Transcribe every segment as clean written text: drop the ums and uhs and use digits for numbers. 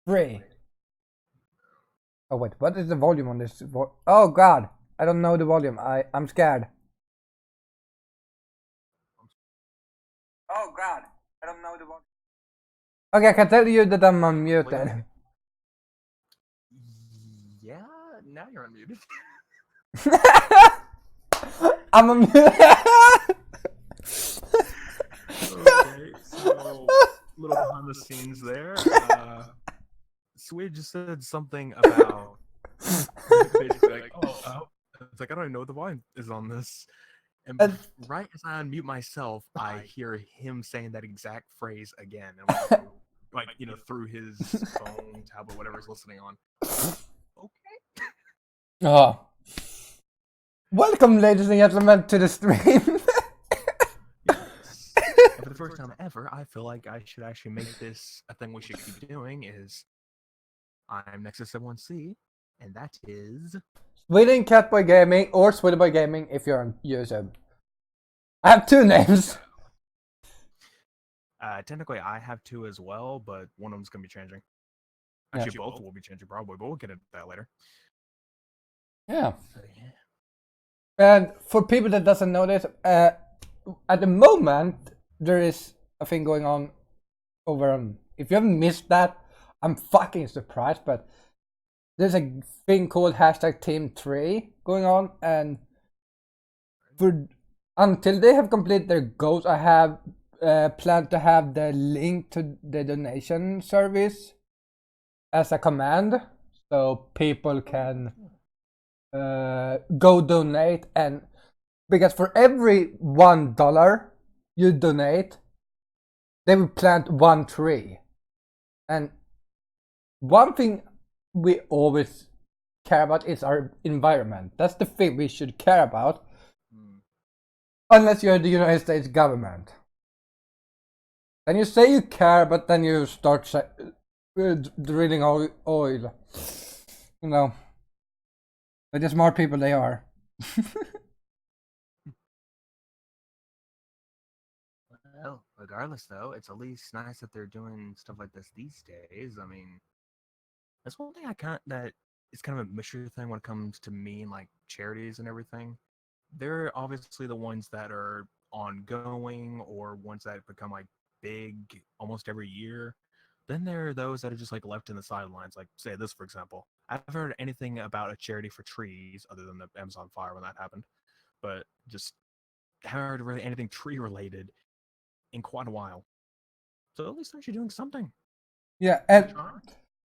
3. Oh wait, what is the volume on this? Oh god, I don't know the volume. I'm scared. Oh god, I don't know the volume. Okay, I can tell you that I'm unmuted. Yeah, now you're unmuted. I'm unmuted. Okay, so little behind the scenes there. Swede just said something about basically like, it's like I don't even know what the volume is on this. And And right as I unmute myself, I hear him saying that exact phrase again, and like through his phone, tablet, whatever he's listening on. Okay. oh. Welcome, ladies and gentlemen, to the stream. Yes. And for the first time ever, I feel like I should actually make this a thing we should keep doing. Is I'm Nexus 71C, and that is Sweden Catboy Gaming or Sweden Boy Gaming if you're on YouTube. I have 2 names. Technically I have 2 as well, but one of them's gonna be changing. Actually, both will be changing probably, but we'll get into that later. Yeah. So, yeah. And for people that doesn't know this, at the moment there is a thing going on over on. If you haven't missed that, I'm fucking surprised. But there's a thing called hashtag Team3 going on, and for until they have completed their goals, I have planned to have the link to the donation service as a command, so people can go donate. And because for every $1 you donate, they will plant 1 tree. And one thing we always care about is our environment. That's the thing we should care about, unless you're the United States government. Then you say you care, but then you start drilling oil. You know, like the smart people they are. Well, regardless, though, it's at least nice that they're doing stuff like this these days. I mean, that's one thing that is kind of a mixture thing when it comes to me and like charities and everything. They're obviously the ones that are ongoing or ones that become like big almost every year. Then there are those that are just like left in the sidelines. Like say this for example. I haven't heard anything about a charity for trees other than the Amazon fire when that happened, but just haven't heard really anything tree related in quite a while. So at least they're actually doing something. Yeah,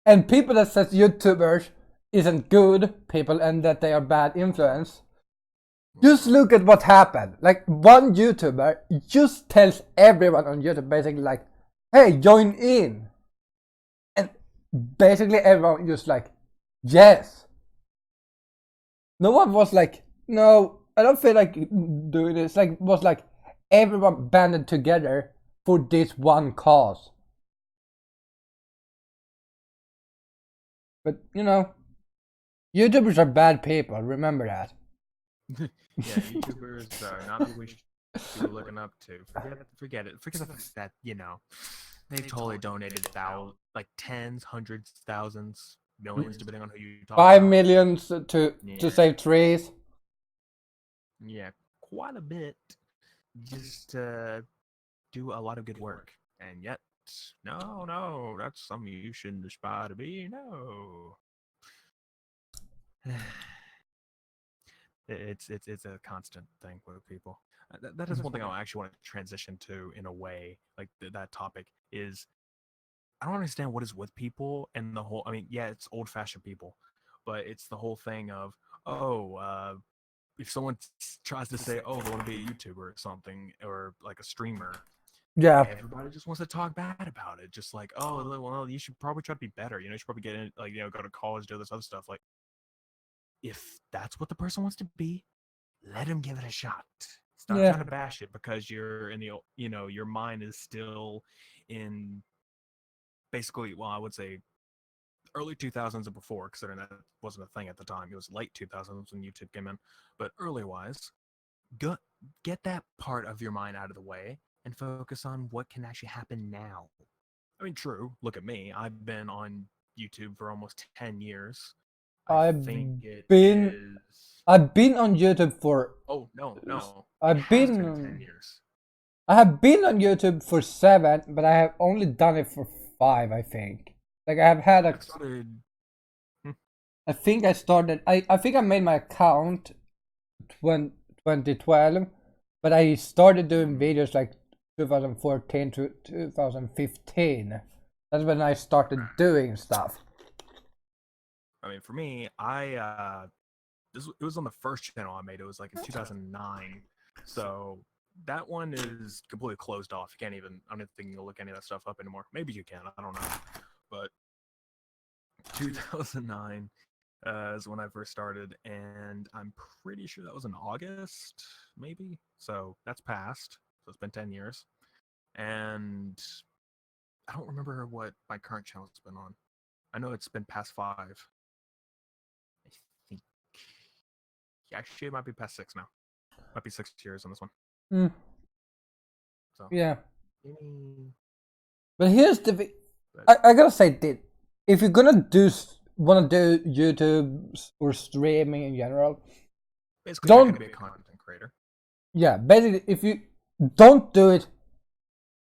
and people that says YouTubers isn't good people and that they are bad influence. Just look at what happened. Like one YouTuber just tells everyone on YouTube basically like, "Hey, join in," and basically everyone just like, "Yes." No one was like, "No, I don't feel like doing this." Like was like everyone banded together for this one cause. But YouTubers are bad people. Remember that. Yeah, YouTubers are not people we should be looking up to. Forget it. Forget the fact that they totally donated like tens, hundreds, thousands, millions, depending on who you talk 5 million to Yeah. save trees. Yeah, quite a bit. Just to do a lot of good work, and yet, no, that's something you shouldn't aspire to be. No. It's a constant thing with people. That is one thing I actually want to transition to in a way. Like that topic is, I don't understand what is with people and the whole. I mean, yeah, it's old fashioned people, but it's the whole thing of if someone tries to say, oh, they want to be a YouTuber or something, or like a streamer, Yeah. everybody just wants to talk bad about it. Just like, oh, well, you should probably try to be better. You should probably get in, like, go to college, do this other stuff. Like, if that's what the person wants to be, let him give it a shot. Stop Yeah. trying to bash it because you're in the, your mind is still in basically, well, I would say early 2000s and before, considering that wasn't a thing at the time. It was late 2000s when YouTube came in. But early wise, go, get that part of your mind out of the way and focus on what can actually happen now. I mean, true, look at me. I've been on YouTube for almost 10 years. I've been on YouTube for. Oh no, I've it has been been 10 years. I have been on YouTube for 7, but I have only done it for 5, I think. Like I have had a. I think I started. I think I made my account 2012, but I started doing videos like 2014 to 2015. That's when I started doing stuff. I mean, for me, it was on the first channel I made. It was like in 2009. So that one is completely closed off. You can't even. I don't think you can look any of that stuff up anymore. Maybe you can. I don't know. But 2009 is when I first started, and I'm pretty sure that was in August, maybe. So that's passed. So it's been 10 years, and I don't remember what my current channel's been on. I know it's been past 5. I think. Actually, it might be past 6 now. Might be 6 years on this one. So yeah. But here's the. I gotta say, if you're gonna wanna do YouTube or streaming in general, basically don't be a content creator. Yeah, basically, if you don't do it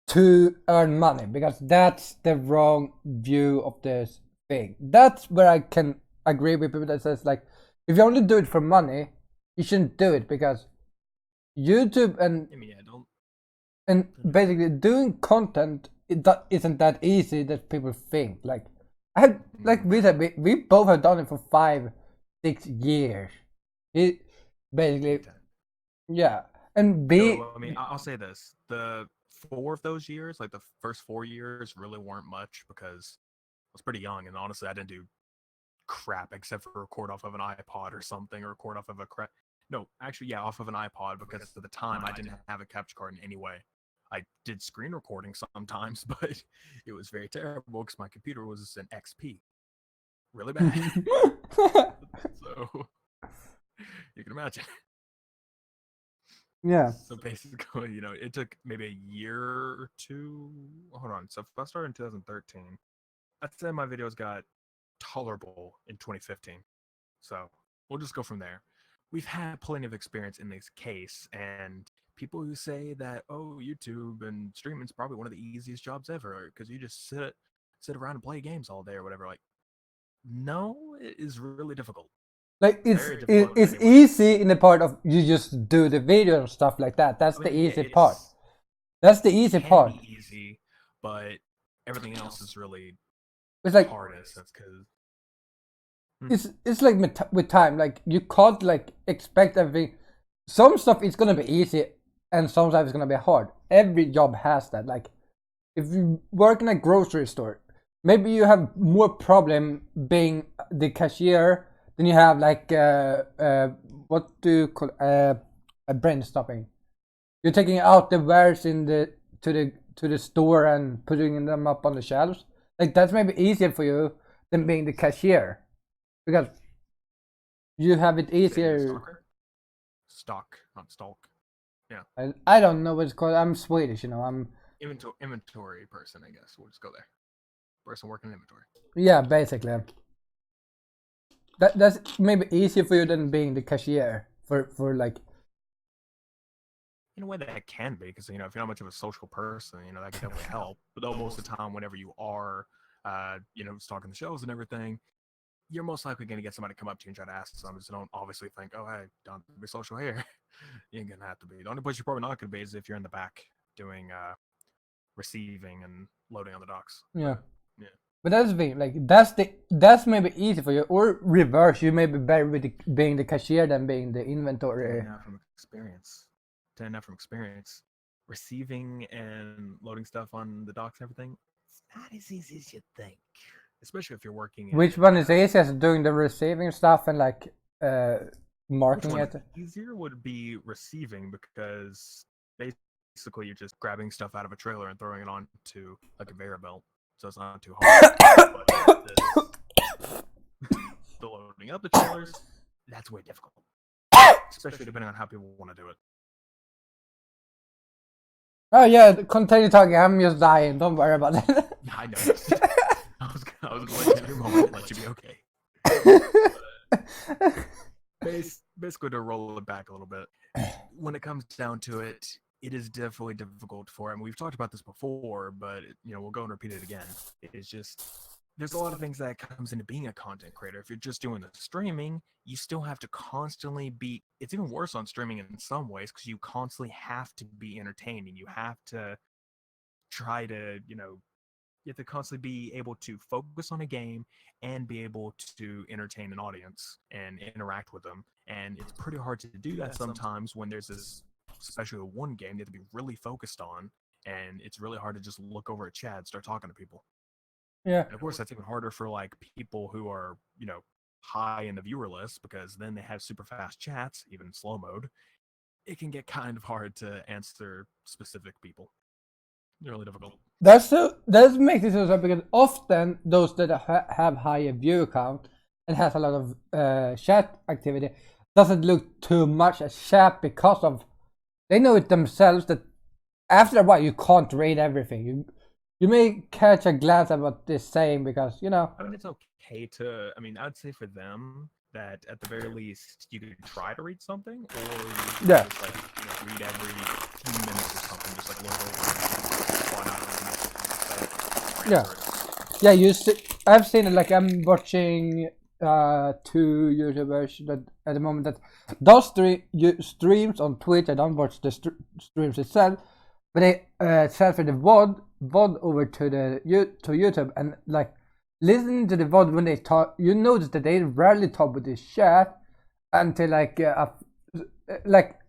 to earn money, because that's the wrong view of this thing. That's where I can agree with people that says like, if you only do it for money, you shouldn't do it, because YouTube and basically doing content isn't that easy that people think. Like we both have done it for 5-6 years. It basically, yeah. And I'll say this: the 4 of those years, like the first 4 years, really weren't much because I was pretty young, and honestly, I didn't do crap except for record off of an iPod or something, or record off of off of an iPod, because at the time I didn't have a capture card in any way. I did screen recording sometimes, but it was very terrible because my computer was an XP, really bad. So you can imagine. Yeah. So basically, it took maybe a year or 2. Hold on. So if I started in 2013, I'd say my videos got tolerable in 2015. So we'll just go from there. We've had plenty of experience in this case, and people who say that, oh, YouTube and streaming is probably one of the easiest jobs ever because you just sit around and play games all day or whatever. Like, no, it is really difficult. Like it's easy in the part of you just do the video and stuff like that. That's the easy part. That's the easy part. Be easy, but everything else is really hard in a sense because. It's like with time, like you can't like expect everything. Some stuff is gonna be easy, and sometimes it's gonna be hard. Every job has that. Like if you work in a grocery store, maybe you have more problem being the cashier than you have like what do you call a brain stopping. You're taking out the wares to the store and putting them up on the shelves. Like that's maybe easier for you than being the cashier. Because you have it easier. Stock, not stalk. Yeah. I don't know what it's called. I'm Swedish, I'm inventory person, I guess. We'll just go there. Person working in inventory. Yeah, basically. That's maybe easier for you than being the cashier for like. In a way that can be, because if you're not much of a social person, that can definitely help. But though most of the time, whenever you are, stocking the shelves and everything, you're most likely going to get somebody to come up to you and try to ask something. So don't obviously think, oh, hey, don't be social here. You ain't going to have to be. The only place you're probably not going to be is if you're in the back doing receiving and loading on the docks. Yeah. Yeah. But that's the thing. Like that's maybe easy for you, or reverse. You may be better with being the cashier than being the inventory. From experience, receiving and loading stuff on the docks and everything, it's not as easy as you think. Especially if you're working. Which one is easiest, doing the receiving stuff and like marking it? Easier would be receiving, because basically you're just grabbing stuff out of a trailer and throwing it onto a conveyor belt, so it's not too hard. But the loading up the trailers, that's way difficult, especially depending on how people want to do it. Oh yeah, continue talking. I'm just dying. Don't worry about it. I know. I was going your moment, let you be okay. Basically, to roll it back a little bit, when it comes down to it, it is definitely difficult for him. We've talked about this before, but we'll go and repeat it again. It's just there's a lot of things that comes into being a content creator. If you're just doing the streaming, you still have to constantly be. It's even worse on streaming in some ways because you constantly have to be entertaining. You have to try to, you have to constantly be able to focus on a game and be able to entertain an audience and interact with them. And it's pretty hard to do that sometimes when there's this, especially one game you have to be really focused on, and it's really hard to just look over at chat and start talking to people. Yeah. And of course, that's even harder for like people who are, high in the viewer list, because then they have super fast chats, even in slow mode. It can get kind of hard to answer specific people. It's really difficult. That makes it so sad because often those that have higher view count and has a lot of chat activity doesn't look too much at chat because of they know it themselves that after a while you can't read everything. You may catch a glance at what they're saying because I mean, it's okay to. I mean, I'd say for them that at the very least you could try to read something, or you could just like read every few minutes or something, just like look over. You see, I've seen it. Like I'm watching 2 YouTubers that at the moment that does streams on Twitch. I don't watch the streams itself, but they transfer the VOD over to YouTube, and like listening to the VOD when they talk, you notice that they rarely talk with the chat until like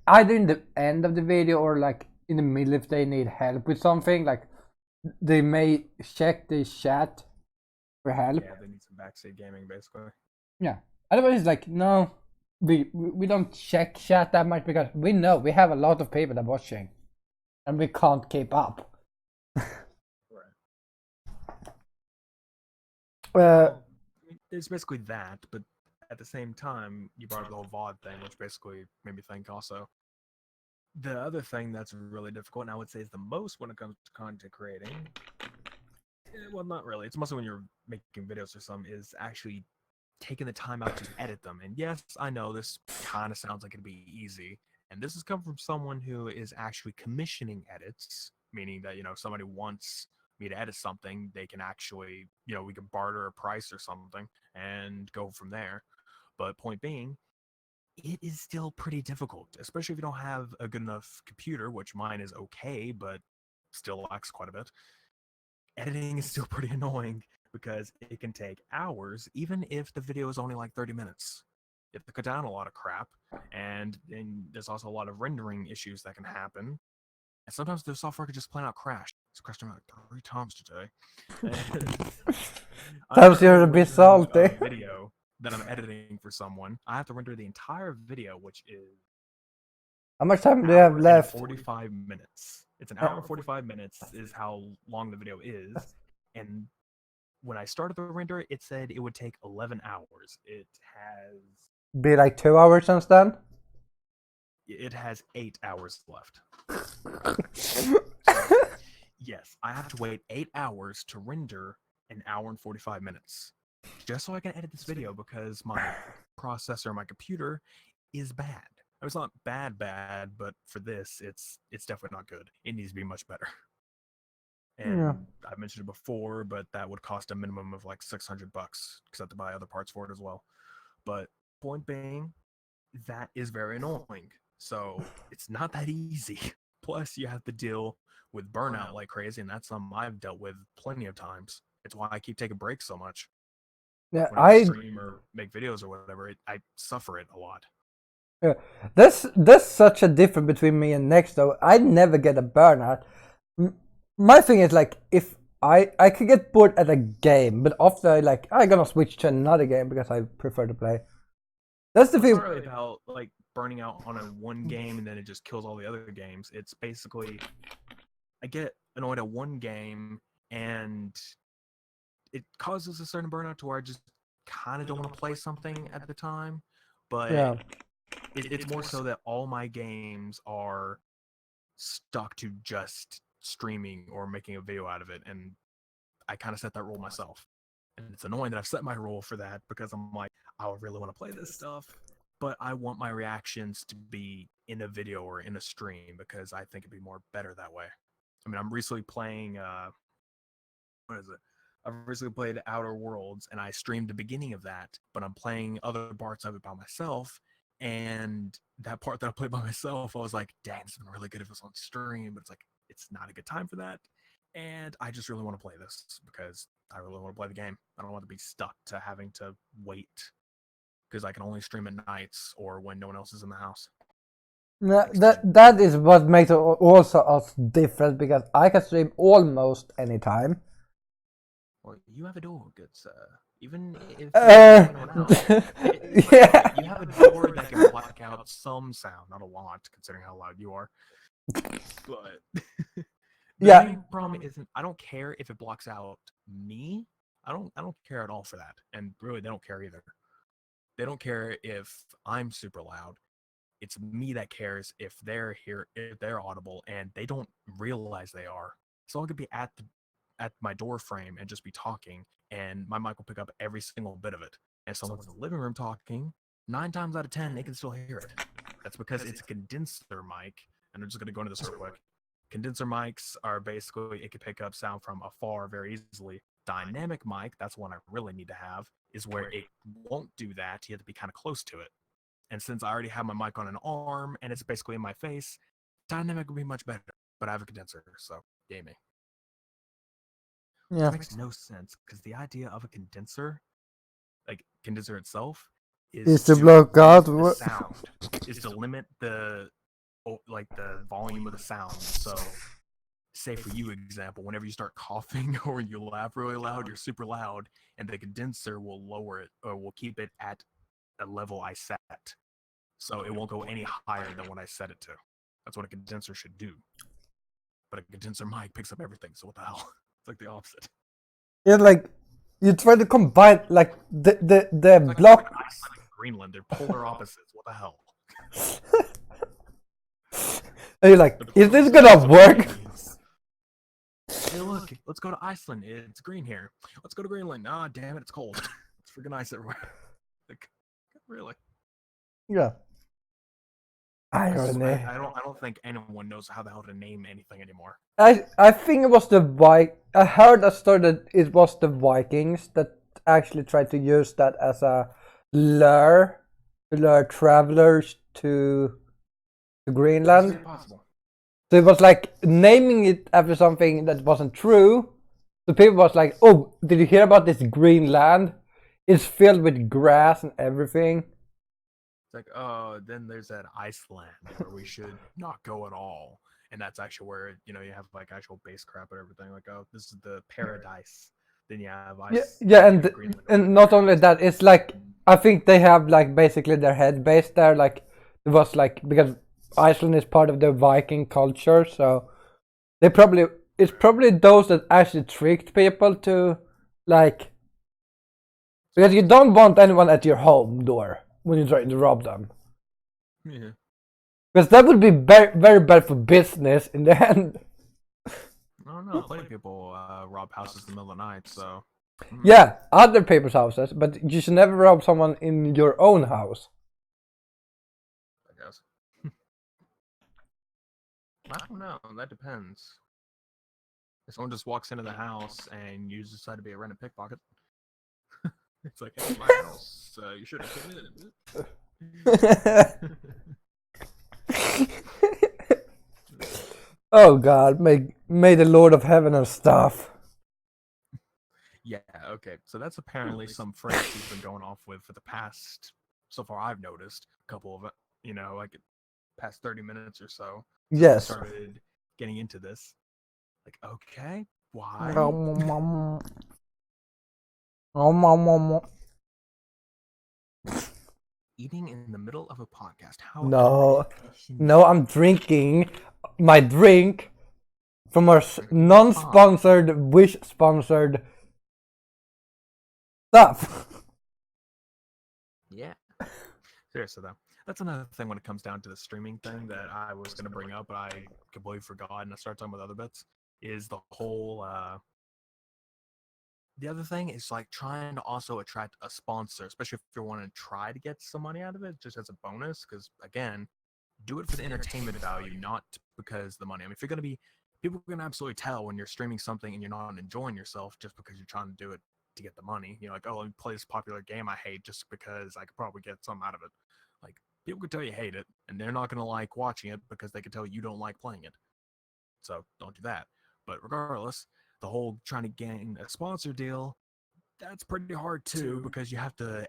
either in the end of the video or like in the middle if they need help with something. Like they may check the chat for help. Yeah, they need some backstage gaming, basically. Yeah, otherwise it's like no, we don't check chat that much because we know we have a lot of people that are watching, and we can't keep up. There's basically that, but at the same time, you brought up the whole VOD thing, which basically made me think also. The other thing that's really difficult, and I would say is the most when it comes to content creating, well, not really, it's mostly when you're making videos or something, is actually taking the time out to edit them. And yes, I know this kind of sounds like it'd be easy, and this has come from someone who is actually commissioning edits, meaning that, if somebody wants me to edit something, they can actually, we can barter a price or something and go from there. But point being, it is still pretty difficult, especially if you don't have a good enough computer, which mine is okay, but still lacks quite a bit. Editing is still pretty annoying because it can take hours, even if the video is only like 30 minutes. You have to cut down a lot of crap, and there's also a lot of rendering issues that can happen. And sometimes the software could just plain out crash. It's crashed like 3 times today. That you're a bit salty. Video that I'm editing for someone, I have to render the entire video, which is how much time do you have left? 45 minutes. It's an hour and 45 minutes is how long the video is. And when I started the render, it said it would take 11 hours. It has be like 2 hours since then. It has 8 hours left. Yes, I have to wait 8 hours to render an hour and 45 minutes just so I can edit this video because my processor, my computer is bad. It's not bad, but for this, it's definitely not good. It needs to be much better. And I've mentioned it before, but that would cost a minimum of like $600 because I have to buy other parts for it as well. But point being, that is very annoying. So it's not that easy. Plus, you have to deal with burnout like crazy, and that's something I've dealt with plenty of times. It's why I keep taking breaks so much. Yeah, when I stream or make videos or whatever, I suffer it a lot. Yeah, that's such a difference between me and Next though. I never get a burnout. My thing is like if I could get bored at a game, but often I'm gonna switch to another game because I prefer to play. That's the thing. It's not really about like burning out on a one game and then it just kills all the other games. It's basically I get annoyed at one game and it causes a certain burnout to where I just kind of don't want to play something at the time. But yeah. It's more so that all my games are stuck to just streaming or making a video out of it, and I kind of set that rule myself. And it's annoying that I've set my rule for that because I'm like, I really want to play this stuff, but I want my reactions to be in a video or in a stream because I think it'd be more better that way. I mean, I'm recently playing what is it? I've recently played Outer Worlds and I streamed the beginning of that, but I'm playing other parts of it by myself. And that part that I played by myself, I was like, dang, it's been really good if it's on stream, but it's like, it's not a good time for that. And I just really want to play this because I really want to play the game. I don't want to be stuck to having to wait because I can only stream at nights or when no one else is in the house. That is what makes also us different because I can stream almost anytime. Well, you have a door, good sir. Even if Yeah. like, you have a door that can block out some sound, not a lot, considering how loud you are. But the main problem isn't. I don't care if it blocks out me. I don't care at all for that, and really, they don't care either. They don't care if I'm super loud. It's me that cares if they're here, if they're audible, and they don't realize they are. So I could be at my door frame and just be talking, and my mic will pick up every single bit of it. And if someone's in the living room talking, 9 times out of 10 they can still hear it. That's because it's a condenser mic, and I'm just going to go into this real quick. Condenser mics are basically, it can pick up sound from afar very easily. Dynamic mic, that's one I really need to have, is where it won't do that. You have to be kind of close to it. And since I already have my mic on an arm and it's basically in my face, dynamic would be much better. But I have a condenser, so gaming. Yeah. Which makes no sense because the idea of a condenser, like condenser itself, is to block out the sound, is to limit the volume of the sound. So, say for you example, whenever you start coughing or you laugh really loud, you're super loud, and the condenser will lower it or will keep it at a level I set. So it won't go any higher than what I set it to. That's what a condenser should do. But a condenser mic picks up everything, so what the hell? It's like the opposite. It's like you try to combine like the Like block. Iceland and Greenland, they're polar opposites. What the hell? And you're like, is this gonna work? Hey, look, let's go to Iceland. It's green here. Let's go to Greenland. Ah, damn it, it's cold. It's freaking ice everywhere. Like, really? Yeah. I don't think anyone knows how the hell to name anything anymore. I think it was I heard that started. It was the Vikings that actually tried to use that as a lure travelers to Greenland. So it was like naming it after something that wasn't true. So people was like, "Oh, did you hear about this Greenland? It's filled with grass and everything." It's like, oh, then there's that Iceland where we should not go at all. And that's actually where, you have like actual base crap and everything. Like, oh, this is the paradise. Then you have ice. Yeah, and not only that, it's like I think they have like basically their head base there. Like it was like because Iceland is part of the Viking culture, so it's probably those that actually tricked people to like because you don't want anyone at your home door when you're trying to rob them. Yeah. Because that would be very, very bad for business in the end. I don't know. Plenty of people rob houses in the middle of the night, so. Yeah, other people's houses, but you should never rob someone in your own house. I guess. I don't know. That depends. If someone just walks into the house and you decide to be a random pickpocket, it's like, hey, my house. You should have came in. Oh God, may the Lord of Heaven and stuff. Yeah, okay. So that's apparently some phrase he's been going off with for the past, so far I've noticed, a couple of, like past 30 minutes or so. Yes. I started getting into this. Like, okay, why? Eating in the middle of a podcast. How? No, I'm drinking my drink from our non-sponsored, Wish-sponsored stuff. Yeah. Seriously though, that's another thing when it comes down to the streaming thing that I was going to bring up, but I completely forgot, and I started talking about other bits. Is the whole the other thing is like trying to also attract a sponsor, especially if you want to try to get some money out of it, just as a bonus. Because again, do it for the entertainment value, not because the money. I mean, if you're gonna be, people are gonna absolutely tell when you're streaming something and you're not enjoying yourself just because you're trying to do it to get the money. You know, like, oh, let me play this popular game I hate just because I could probably get something out of it. Like, people could tell you hate it, and they're not gonna like watching it because they could tell you don't like playing it. So don't do that. But regardless, the whole trying to gain a sponsor deal, that's pretty hard too, because you have to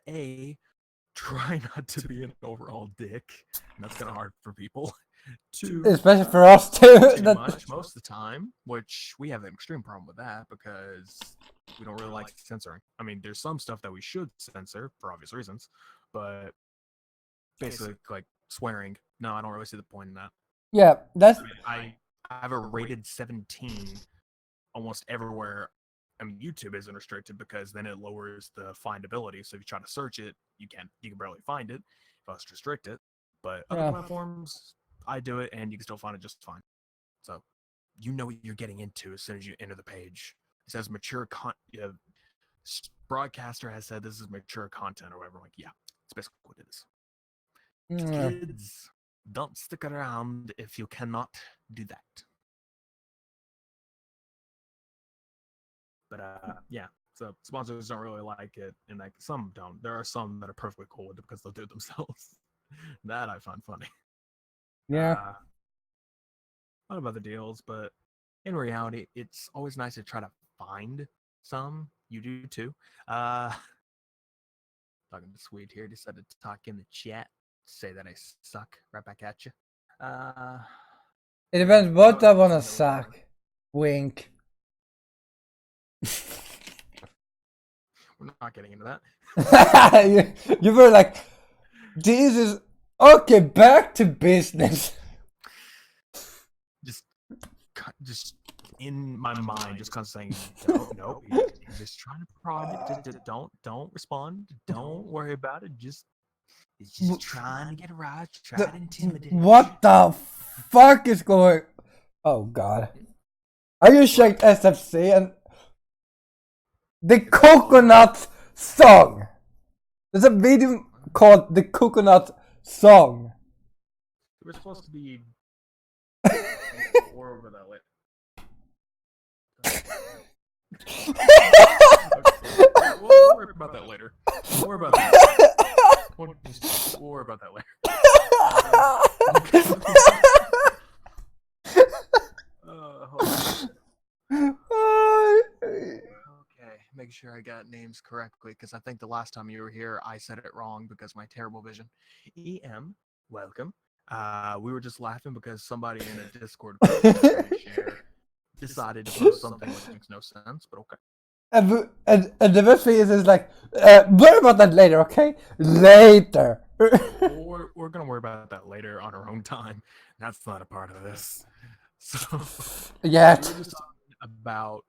try not to be an overall dick, and that's kind of hard for people. Two, Especially for us too. too much most of the time, which we have an extreme problem with that because we don't really like censoring. I mean, there's some stuff that we should censor for obvious reasons, but basically like swearing, no, I don't really see the point in that. Yeah, that's. I have a rated 17 almost everywhere. I mean, YouTube isn't restricted because then it lowers the findability. So if you try to search it, you can barely find it if I was to restrict it. But other platforms, I do it, and you can still find it just fine. So you know what you're getting into as soon as you enter the page. It says mature broadcaster has said this is mature content or whatever. I'm like, yeah, it's basically what it is. Kids, don't stick around if you cannot do that. But yeah, so sponsors don't really like it, and like some don't. There are some that are perfectly cool with it because they'll do it themselves. That I find funny. Yeah. A lot of other deals, but in reality, it's always nice to try to find some. You do too. Talking to Swede here, decided to talk in the chat, say that I suck right back at you. It depends what I wanna suck. Wink. We're not getting into that. you were like, Jesus. Okay, back to business. Just in my mind, just kind of saying, no, he's just trying to prod it. Just don't respond. Don't worry about it. He's just trying to get it right. Try to intimidate. What the fuck is going? Oh God. I just checked SFC and the coconut song. There's a video called The Coconut Song. We're supposed to be or over that later. Okay. We'll worry about that later. We'll worry about that. We'll worry about that later. Okay, make sure I got names correctly because I think the last time you were here, I said it wrong because of my terrible vision. EM, welcome. We were just laughing because somebody in a Discord share decided to post something which makes no sense, but okay. And the best thing is like, worry about that later, okay? Later. We're gonna worry about that later on our own time. That's not a part of this. So yeah. We were just talking about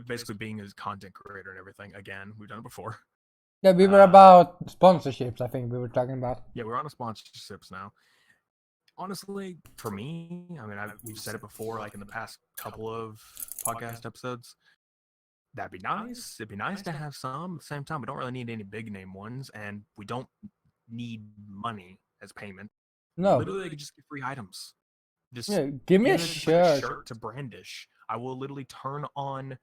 basically being a content creator and everything. Again, we've done it before. Yeah, we were about sponsorships. I think we were talking about. Yeah, we're on sponsorships now. Honestly, for me, I mean, we've said it before, like in the past couple of podcast episodes. That'd be nice. It'd be nice to have some. At the same time, we don't really need any big name ones, and we don't need money as payment. No. Literally, they could just get free items. Just give me a shirt. To brandish. I will literally turn on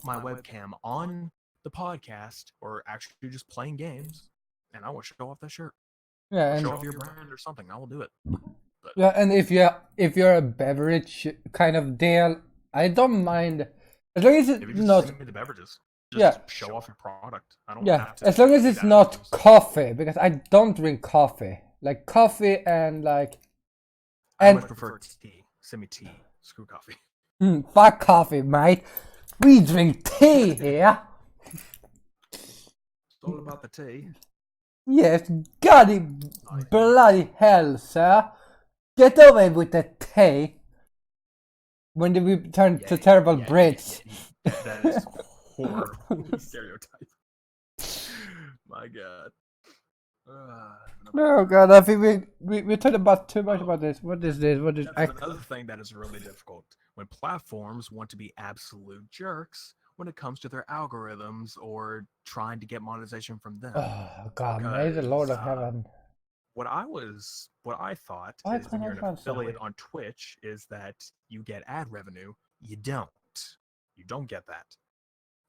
my webcam on the podcast, or actually just playing games, and I will show off that shirt. Yeah, and show off your brand or something. I will do it. But yeah, and if you're a beverage kind of deal, I don't mind as long as it's not. Send me the beverages. Just show off your product. I don't have to. As long as it's not coffee, because I don't drink coffee. Like coffee and like. I much prefer tea. Send me tea. Screw coffee. Fuck coffee, mate. We drink tea here. It's all about the tea. Yes, bloody hell, sir. Get away with the tea. When did we turn to terrible Brits? That is horrible stereotype. My God. Oh God, I think we talked about too much about this. What is this? What is another thing that is really difficult when platforms want to be absolute jerks when it comes to their algorithms or trying to get monetization from them. Oh God, may the Lord Because of Heaven. what I thought Why is when can't I you're an find affiliate something? on Twitch is that you get ad revenue. You don't. You don't get that.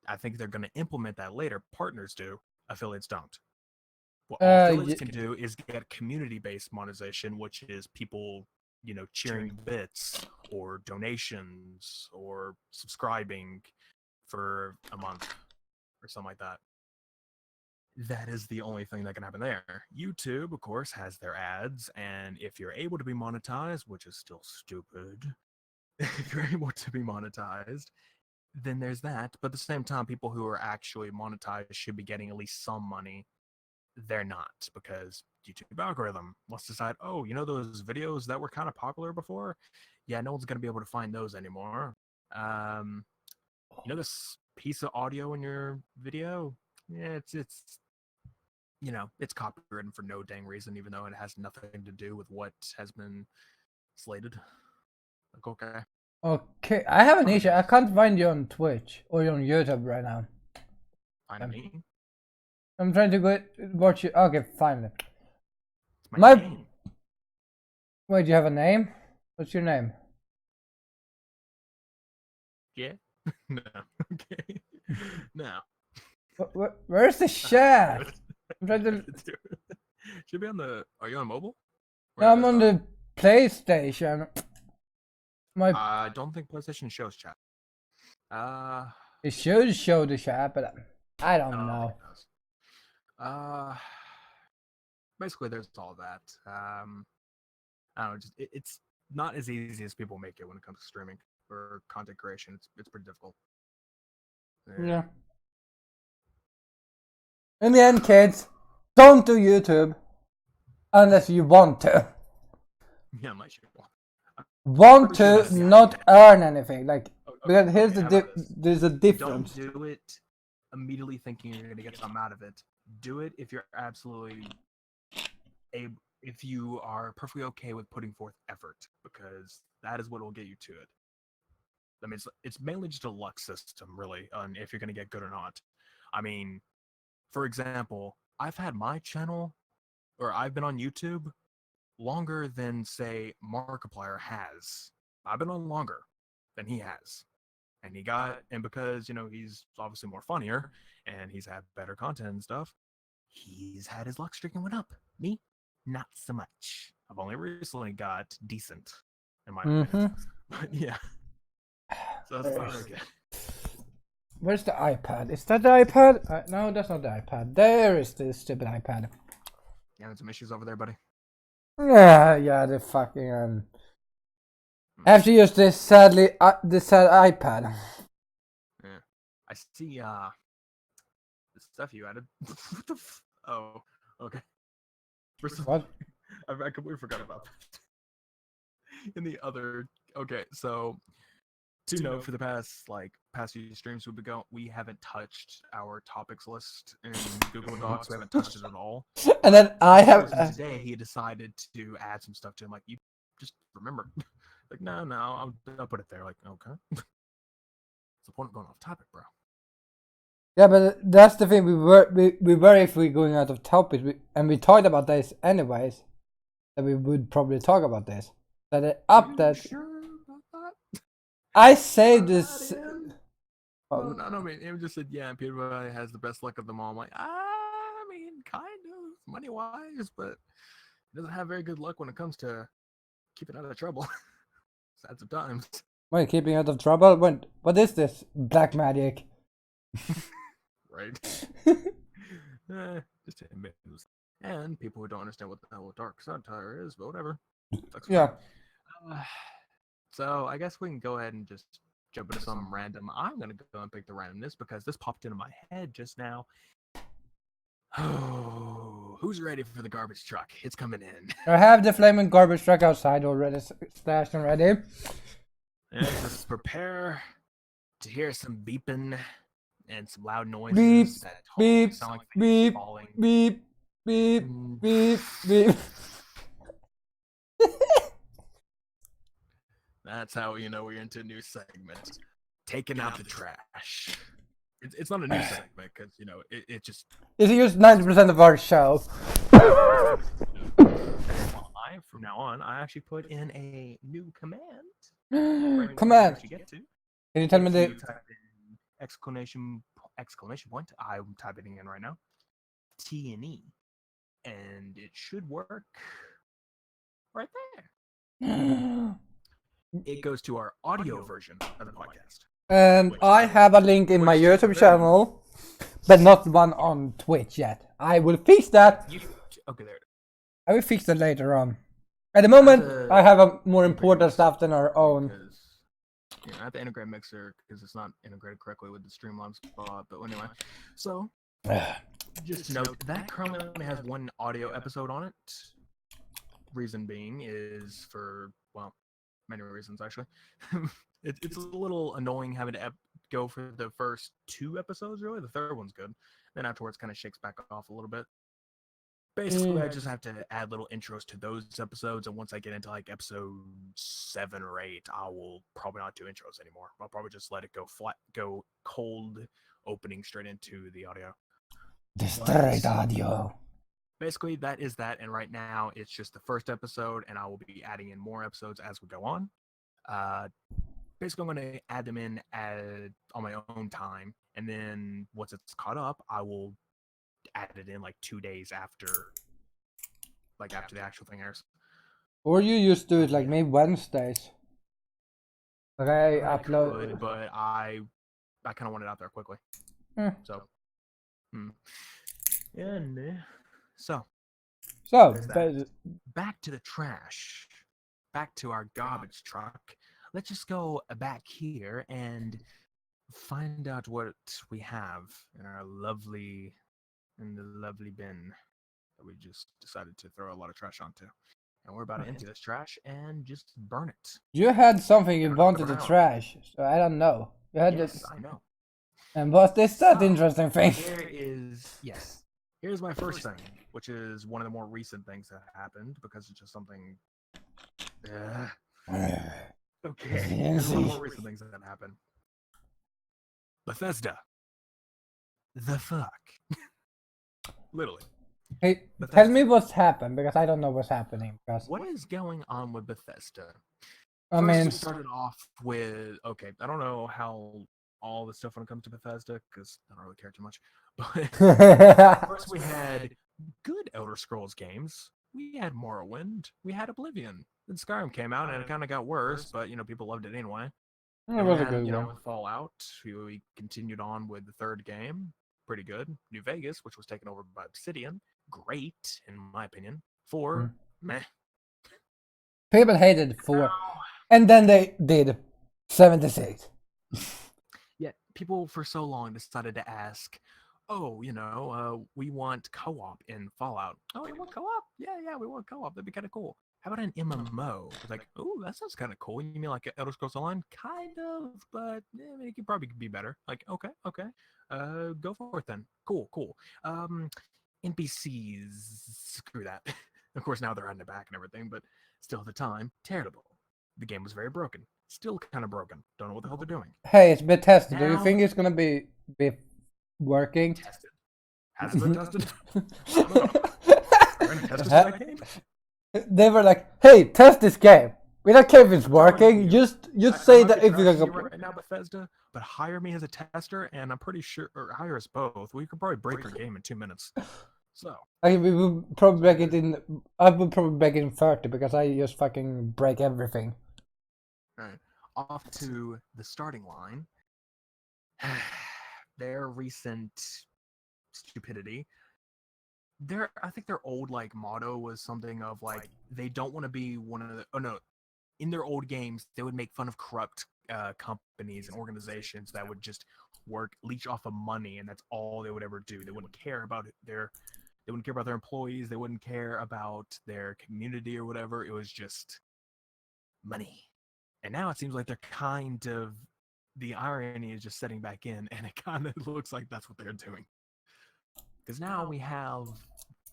I think they're going to implement that later. Partners do. Affiliates don't. What all affiliates can do is get community-based monetization, which is people, cheering bits or donations or subscribing for a month or something like that. That is the only thing that can happen there. YouTube, of course, has their ads, and if you're able to be monetized, which is still stupid, if you're able to be monetized, then there's that. But at the same time, people who are actually monetized should be getting at least some money. They're not, because YouTube algorithm wants to decide, oh, those videos that were kind of popular before? Yeah, no one's going to be able to find those anymore. This piece of audio in your video? Yeah, it's copywritten for no dang reason, even though it has nothing to do with what has been slated. Like, okay. Okay, I have an issue. I can't find you on Twitch or on YouTube right now. Find me? I'm trying to go watch you. Okay, finally. It's my name. Wait, do you have a name? What's your name? Yeah. No. Okay. No. Where's the chat? I'm trying to. Should be on the. Are you on mobile? No, I'm on the PlayStation. I don't think PlayStation shows chat. It should show the chat, but I don't know. Basically, there's all that. I don't know. Just it's not as easy as people make it when it comes to streaming or content creation. It's pretty difficult. Yeah. In the end, kids, don't do YouTube unless you want to. Yeah, my shit. Want to not earn anything, like because here's there's a difference. Don't do it immediately thinking you're gonna get something out of it. Do it if you're absolutely able, if you are perfectly okay with putting forth effort, because that is what will get you to it. I mean, it's mainly just a luck system, really, on if you're gonna get good or not. I mean, for example, I've had my channel, or I've been on YouTube longer than, say, Markiplier has. I've been on longer than he has. And because, he's obviously more funnier and he's had better content and stuff, he's had his luck streak and went up. Me, not so much. I've only recently got decent, in my opinion. But yeah. So that's not really good. Where's the iPad? Is that the iPad? No, that's not the iPad. There is the stupid iPad. Yeah, there's some issues over there, buddy. Yeah, the fucking I have to use this sad iPad. Yeah, I see. The stuff you added. What the? Oh, okay. What? I completely forgot about that. In the other, okay, so to note, for the past few streams we haven't touched our topics list in Google Docs. We haven't touched it at all. And then I have today he decided to add some stuff to him. Like, you just remember. Like, no, I'll put it there. Like, okay. What's the point of going off topic, bro? Yeah, but that's the thing. We were if we're going out of topic, and we talked about this anyways. That we would probably talk about this. That it update. Sure about that? I say this. No, I mean, it just said, yeah, PewDiePie has the best luck of them all. I'm like, I mean, kind of money wise, but he doesn't have very good luck when it comes to keeping out of trouble. Sad sometimes. Wait, keeping out of trouble? What is this? Black magic. Right. Just to admit. And people who don't understand what the hell dark satire is, but whatever. Yeah. So I guess we can go ahead and just jump into some random. I'm gonna go and pick the randomness because this popped into my head just now. Oh, who's ready for the garbage truck? It's coming in. I have the flaming garbage truck outside already stashed and ready. And just prepare to hear some beeping and some loud noises. Beep, that beep, sound like beep, falling. beep, beep, beep, beep. That's how you know we're into a new segment. Taking out the trash. It's not a new segment because you know it just. It's just 90% of our show. From now on, I actually put in a new command. Command. Get to. Can you tell me the? Type in exclamation point. I'm typing in right now. T and E, and it should work right there. It goes to our audio version of the podcast. And I have a link in my YouTube channel, but not one on Twitch yet. I will fix that. Okay, there. I will fix that later on. At the moment, I have a more important stuff than our own. I have to integrate Mixer because it's not integrated correctly with the Streamlabs spot. But anyway, so just note that currently only has one audio episode on it. Reason being is for, well, many reasons actually. It's a little annoying having to go for the first 2 episodes. Really, the third one's good. Then afterwards, kind of shakes back off a little bit. Basically, I just have to add little intros to those episodes, and once I get into like episode 7 or 8, I will probably not do intros anymore. I'll probably just let it go cold, opening straight into the audio. The straight audio. Basically, that is that, and right now it's just the first episode, and I will be adding in more episodes as we go on. Basically, I'm going to add them in on my own time, and then once it's caught up, I will add it in like 2 days after the actual thing airs. Or you just do it like maybe Wednesdays. Okay, I upload. could, but I kind of want it out there quickly. So, and so back to the trash, back to our garbage truck. Let's just go back here and find out what we have in our lovely bin that we just decided to throw a lot of trash onto. And we're about to empty this trash and just burn it. You had something you wanted to trash, so I don't know. You had this. I know. And was this that interesting thing? Here's my first thing, which is one of the more recent things that happened because it's just something. Okay. Here's one of the more recent things that happened. Bethesda. The fuck. Literally. Hey, tell me what's happened, because I don't know what's happening. Because what is going on with Bethesda? First, we started off with, okay, I don't know how all the stuff when it comes to Bethesda, because I don't really care too much. But first we had good Elder Scrolls games. We had Morrowind. We had Oblivion. Then Skyrim came out, and it kind of got worse, but, people loved it anyway. It was a good one. Fallout. We continued on with the third game. Pretty good. New Vegas, which was taken over by Obsidian. Great, in my opinion. 4, meh. People hated 4. And then they did 76. Yeah, people for so long decided to ask, we want co-op in Fallout. Oh, you want co-op? Yeah, we want co-op. That'd be kind of cool. How about an MMO? It's like, oh, that sounds kind of cool. You mean like Elder Scrolls Online? Kind of, but it could probably be better. Like, okay. Go for it then. Cool. NPCs, screw that. Of course, now they're on the back and everything, but still at the time, terrible. The game was very broken. Still kind of broken. Don't know what the hell they're doing. Hey, it's been tested. Do you think it's gonna be working? Tested. Has it been tested? I don't know. Are we gonna test that game? They were like, "Hey, test this game. We don't care if it's working. Just say that if you're right now, Bethesda, but hire me as a tester, and I'm pretty sure, or hire us both. We could probably break your game in 2 minutes. So we would probably break it in. I would probably break it in 30 because I just fucking break everything. All right, off to the starting line. Their recent stupidity. I think their old motto was something of they don't want to be one of the. Oh no, in their old games they would make fun of corrupt companies and organizations that would just leech off of money, and that's all they would ever do. They wouldn't care about their employees. They wouldn't care about their community or whatever. It was just money. And now it seems like they're kind of, the irony is just setting back in, and it kind of looks like that's what they're doing. Because now we have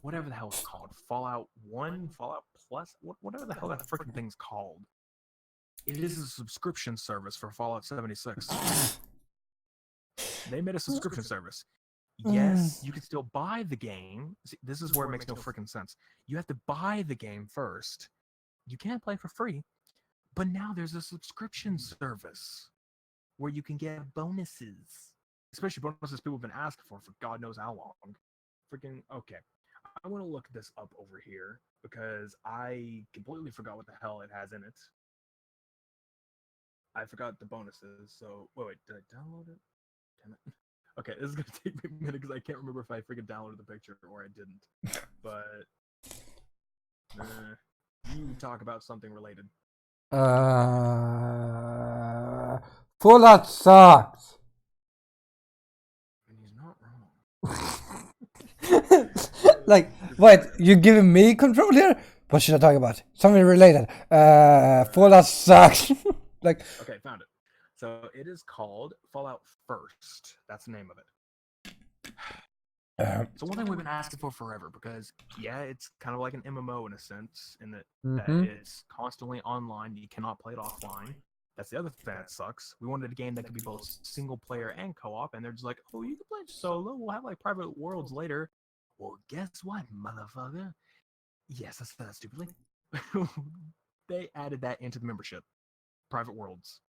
whatever the hell it's called, Fallout 1, Fallout Plus, whatever the hell that freaking thing's called. It is a subscription service for Fallout 76. They made a subscription service. Yes, you can still buy the game. See, this is where it makes no freaking sense. You have to buy the game first. You can't play for free, but now there's a subscription service where you can get bonuses, especially bonuses people have been asking for God knows how long. Freaking okay. I want to look this up over here because I completely forgot what the hell it has in it. I forgot the bonuses. So wait, did I download it? Damn it. Okay, this is gonna take me a minute because I can't remember if I freaking downloaded the picture or I didn't. But you talk about something related. Fallout sucks. And he's not wrong. Like, wait, you giving me control here? What should I talk about? Something related. Fallout sucks. Like, okay, found it. So it is called Fallout First. That's the name of it. So one thing we've been asking for forever because yeah, it's kind of like an MMO in a sense, in that that it's constantly online. You cannot play it offline. That's the other thing that sucks. We wanted a game that could be both single player and co-op, and they're just like, oh, you can play it solo. We'll have like private worlds later. Well, guess what, motherfucker? Yes, I said that stupidly. They added that into the membership. Private worlds.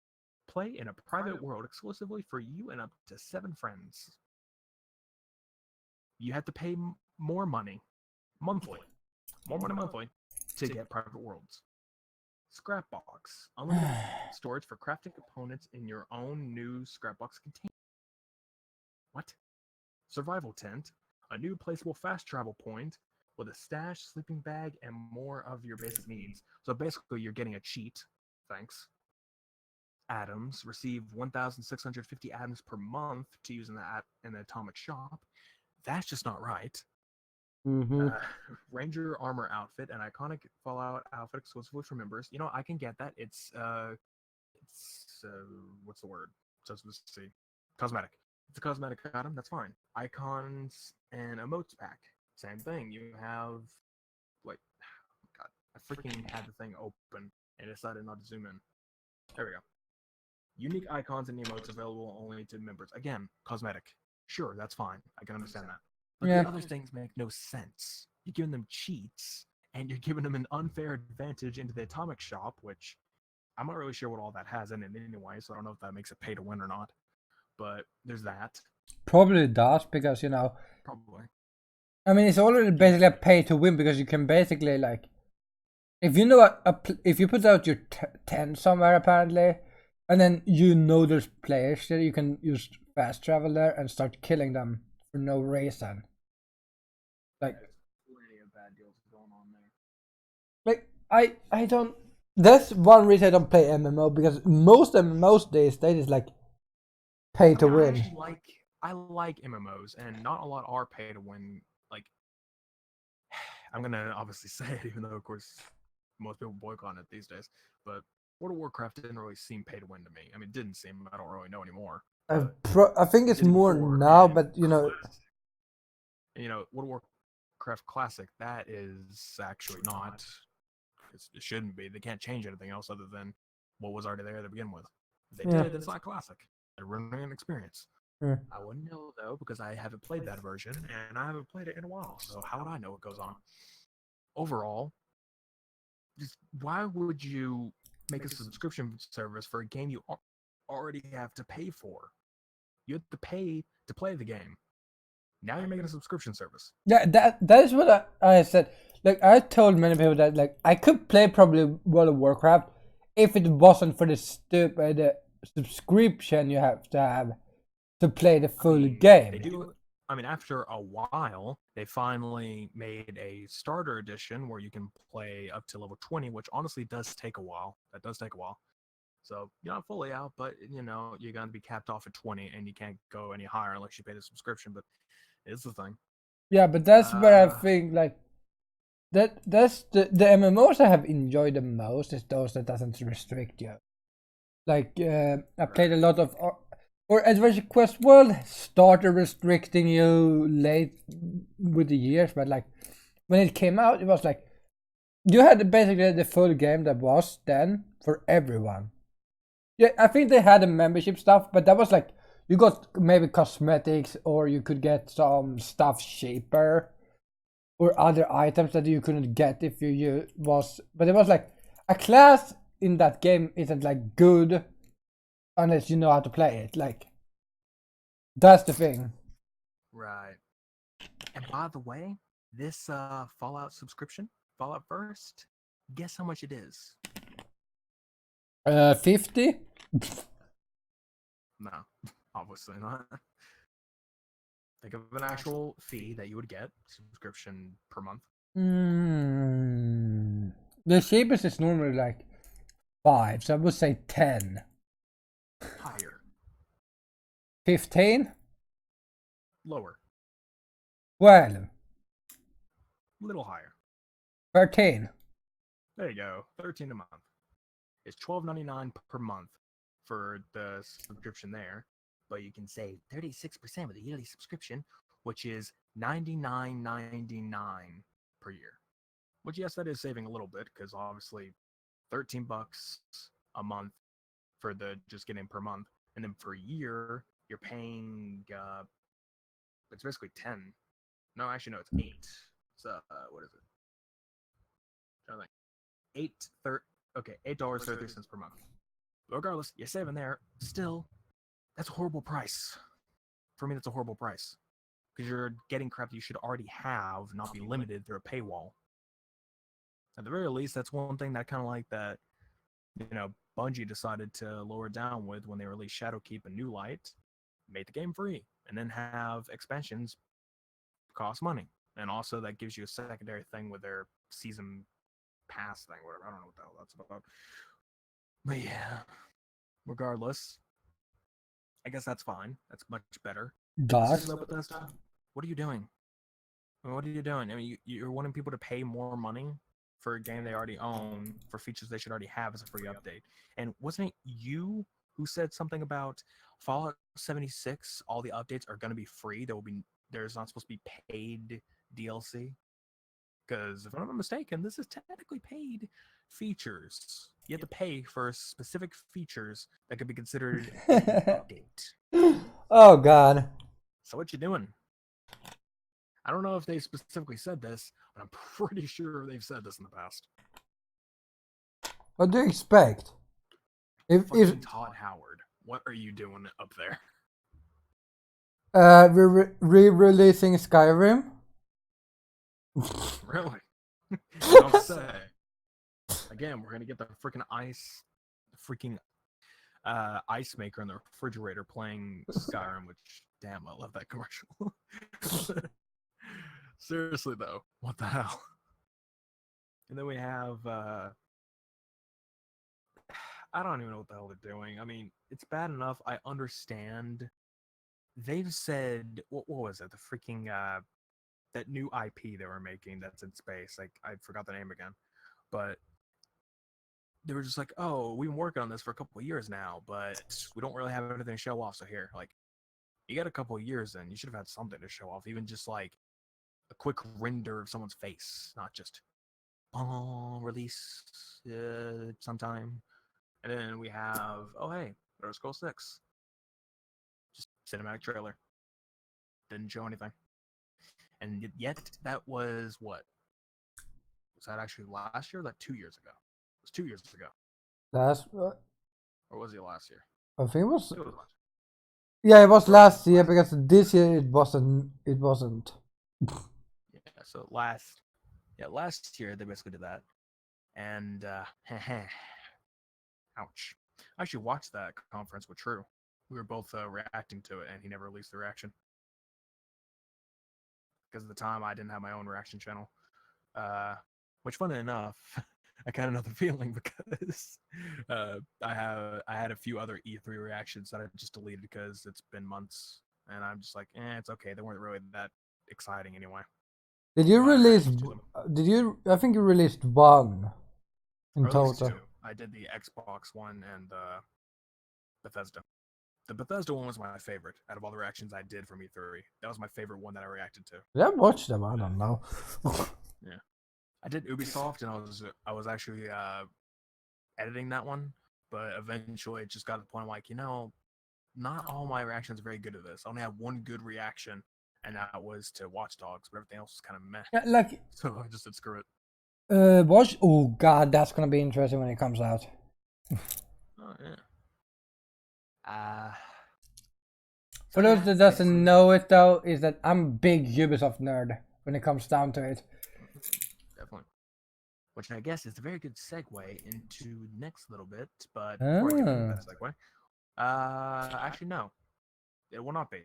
Play in a private world exclusively for you and up to 7 friends. You have to pay more money monthly. More money monthly to get private worlds. Scrapbox. Unlimited storage for crafting components in your own new Scrapbox container. What? Survival tent. A new placeable fast travel point with a stash, sleeping bag, and more of your basic needs. So basically, you're getting a cheat. Thanks. Atoms. Receive 1,650 atoms per month to use in the atomic shop. That's just not right. Ranger armor outfit, an iconic Fallout outfit exclusively for members. You know, I can get that. It's what's the word? Let's see. Cosmetic. It's a cosmetic item. That's fine. Icons and emotes pack. Same thing. You have like, oh God, I freaking had the thing open and decided not to zoom in. There we go. Unique icons and emotes available only to members. Again, cosmetic. Sure, that's fine. I can understand that. But the other things make no sense. You're giving them cheats, and you're giving them an unfair advantage into the atomic shop, which I'm not really sure what all that has in it anyway, so I don't know if that makes it pay to win or not. But there's that. Probably does, because, you know... Probably. I mean, it's already basically a pay to win, because you can basically, like... If you know if you put out your tent somewhere, apparently, and then you know there's players there, you can use fast travel there and start killing them for no reason. Like, plenty of bad deals going on there. Like, I don't... That's one reason I don't play MMO, because most MMOs these days is like pay to win. I like MMOs, and not a lot are pay to win. Like, I'm gonna obviously say it, even though of course most people boycott it these days. But World of Warcraft didn't really seem pay to win to me. I mean, it didn't seem. I don't really know anymore. I think it's more now, but you know. And, you know, World of Warcraft Classic, that is actually not. It shouldn't be. They can't change anything else other than what was already there to begin with. If they did, it's not classic. They're ruining an experience. I wouldn't know though, because I haven't played that version and I haven't played it in a while. So how would I know what goes on? Overall, just why would you make a subscription service for a game you already have to pay for? You have to pay to play the game. Now you're making a subscription service. Yeah, that is what I said. Like, I told many people that, like, I could play probably World of Warcraft if it wasn't for the stupid subscription you have to play the full game. They do. I mean, after a while, they finally made a starter edition where you can play up to level 20, which honestly does take a while. That does take a while. So you're not fully out, but you know you're gonna be capped off at 20, and you can't go any higher unless you pay the subscription. But it's the thing. Yeah, but that's where I think like that's the MMOs I have enjoyed the most is those that doesn't restrict you. Like I played a lot of or Adventure Quest World started restricting you late with the years, but like when it came out, it was like You had basically the full game that was then for everyone. Yeah, I think they had a membership stuff, but that was like you got maybe cosmetics or you could get some stuff cheaper or other items that you couldn't get if you was. But it was like a class in that game isn't like good unless you know how to play it. Like that's the thing. Right. And by the way, this Fallout subscription, Fallout First, guess how much it is? 50. No, obviously not. Think of an actual fee that you would get, subscription per month. The cheapest is normally like 5, so I would say 10. Higher. 15. Lower. 12. Little higher. 13. There you go. 13 a month. It's $12.99 per month for the subscription there, but you can save 36% with a yearly subscription, which is $99.99 per year. Which, yes, that is saving a little bit because obviously 13 bucks a month for the just getting per month, and then for a year you're paying it's basically 10. No, actually no, it's 8. So what is it? I'm trying to think. $8.33 per month. Regardless, you're saving there. Still, that's a horrible price. For me, that's a horrible price because you're getting crap that you should already have, not be limited through a paywall. At the very least, that's one thing that kind of like that, Bungie decided to lower down with when they released Shadowkeep and New Light, made the game free, and then have expansions cost money. And also that gives you a secondary thing with their season pass thing, whatever. I don't know what the hell that's about. But yeah, regardless, I guess that's fine. That's much better. Does. What are you doing? What are you doing? I mean, you're wanting people to pay more money for a game they already own for features they should already have as a free update. And wasn't it you who said something about Fallout 76? All the updates are going to be free. There's not supposed to be paid DLC. Because if I'm not mistaken, this is technically paid features. You have to pay for specific features that could be considered an update. Oh god. So what you doing? I don't know if they specifically said this, but I'm pretty sure they've said this in the past. What do you expect? If Todd Howard, what are you doing up there? re-releasing Skyrim? Really? You don't say. Again, we're gonna get the freaking ice maker in the refrigerator playing Skyrim, which damn, I love that commercial. Seriously though, what the hell? And then we have I don't even know what the hell they're doing. I mean, it's bad enough. I understand. They've said what was it? The freaking that new IP they were making that's in space. Like I forgot the name again, but they were just like, "Oh, we've been working on this for a couple of years now, but we don't really have anything to show off. So here, like, you got a couple of years in, you should have had something to show off, even just like a quick render of someone's face, not just release sometime." And then we have, oh hey, Elder Scrolls 6, just cinematic trailer, didn't show anything, and yet that was what? Was that actually last year? Or like 2 years ago? It was 2 years ago. That's. Or was it last year? I think it was. It was last year. Yeah, it was last year because this year it wasn't. It wasn't. Yeah. So last year they basically did that, and ouch. I actually watched that conference with True. We were both reacting to it, and he never released the reaction because at the time I didn't have my own reaction channel. Which, funny enough, I kind of know the feeling because I had a few other E3 reactions that I just deleted because it's been months, and I'm just like, it's okay. They weren't really that exciting anyway. Did you release? Did you? I think you released one in total. 2. I did the Xbox one and Bethesda. The Bethesda one was my favorite out of all the reactions I did from E3. That was my favorite one that I reacted to. Did I watch them? I don't know. Yeah. I did Ubisoft, and I was actually editing that one, but eventually it just got to the point I'm like, not all my reactions are very good at this. I only have one good reaction, and that was to Watch Dogs, but everything else was kind of meh. Yeah, like So I just said screw it. Watch. Oh God, that's gonna be interesting when it comes out. Oh yeah. For those that doesn't know it though, is that I'm a big Ubisoft nerd when it comes down to it. Definitely. Which I guess is a very good segue into the next little bit, but before I get into that segue, actually no, it will not be.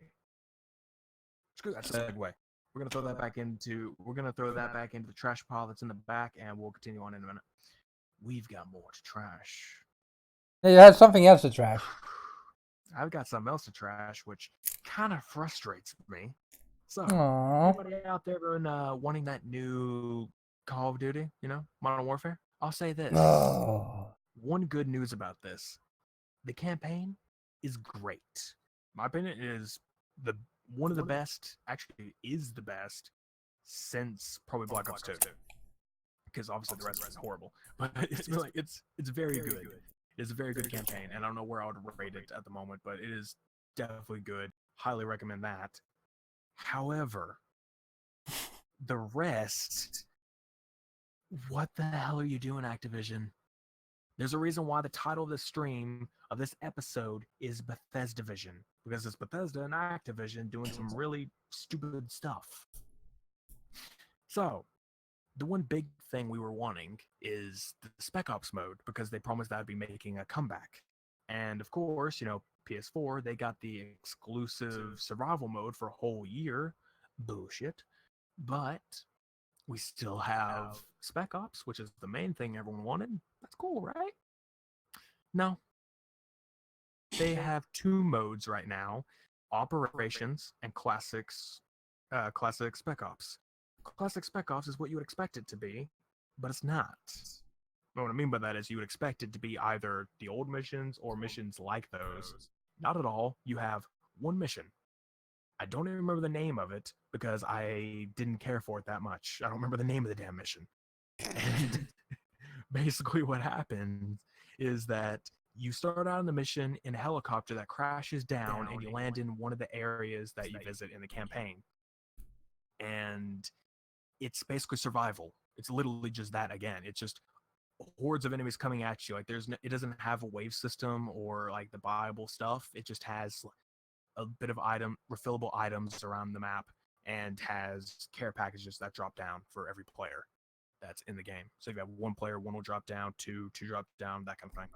Screw that segue. We're gonna throw that back into the trash pile that's in the back, and we'll continue on in a minute. We've got more to trash. Yeah, you had something else to trash. I've got something else to trash, which kind of frustrates me. So, Aww. anybody out there been wanting that new Call of Duty, Modern Warfare? I'll say this. Oh. One good news about this. The campaign is great. My opinion is one of the best, actually is the best since probably Black Ops 2. Because obviously the rest is horrible. But it's very good. It's a very good campaign, and I don't know where I would rate it at the moment, but it is definitely good. Highly recommend that. However, the rest, what the hell are you doing, Activision? There's a reason why the title of this stream, of this episode, is Bethesda Vision. Because it's Bethesda and Activision doing some really stupid stuff. So, the one big thing we were wanting is the Spec Ops mode, because they promised that would be making a comeback. And of course, PS4, they got the exclusive survival mode for a whole year. Bullshit. But we still have Spec Ops, which is the main thing everyone wanted. That's cool, right? No. They have two modes right now, Operations and Classic Spec Ops. Classic Spec Ops is what you would expect it to be, but it's not. What I mean by that is you would expect it to be either the old missions or missions like those. Not at all. You have one mission. I don't even remember the name of it because I didn't care for it that much. I don't remember the name of the damn mission. And basically what happens is that you start out on the mission in a helicopter that crashes down and you land in one of the areas that you visit in the campaign. And it's basically survival. It's literally just that again. It's just hordes of enemies coming at you. Like it doesn't have a wave system or like the buyable stuff. It just has a bit of refillable items around the map and has care packages that drop down for every player that's in the game. So if you have one player, one will drop down, two drop down, that kind of thing.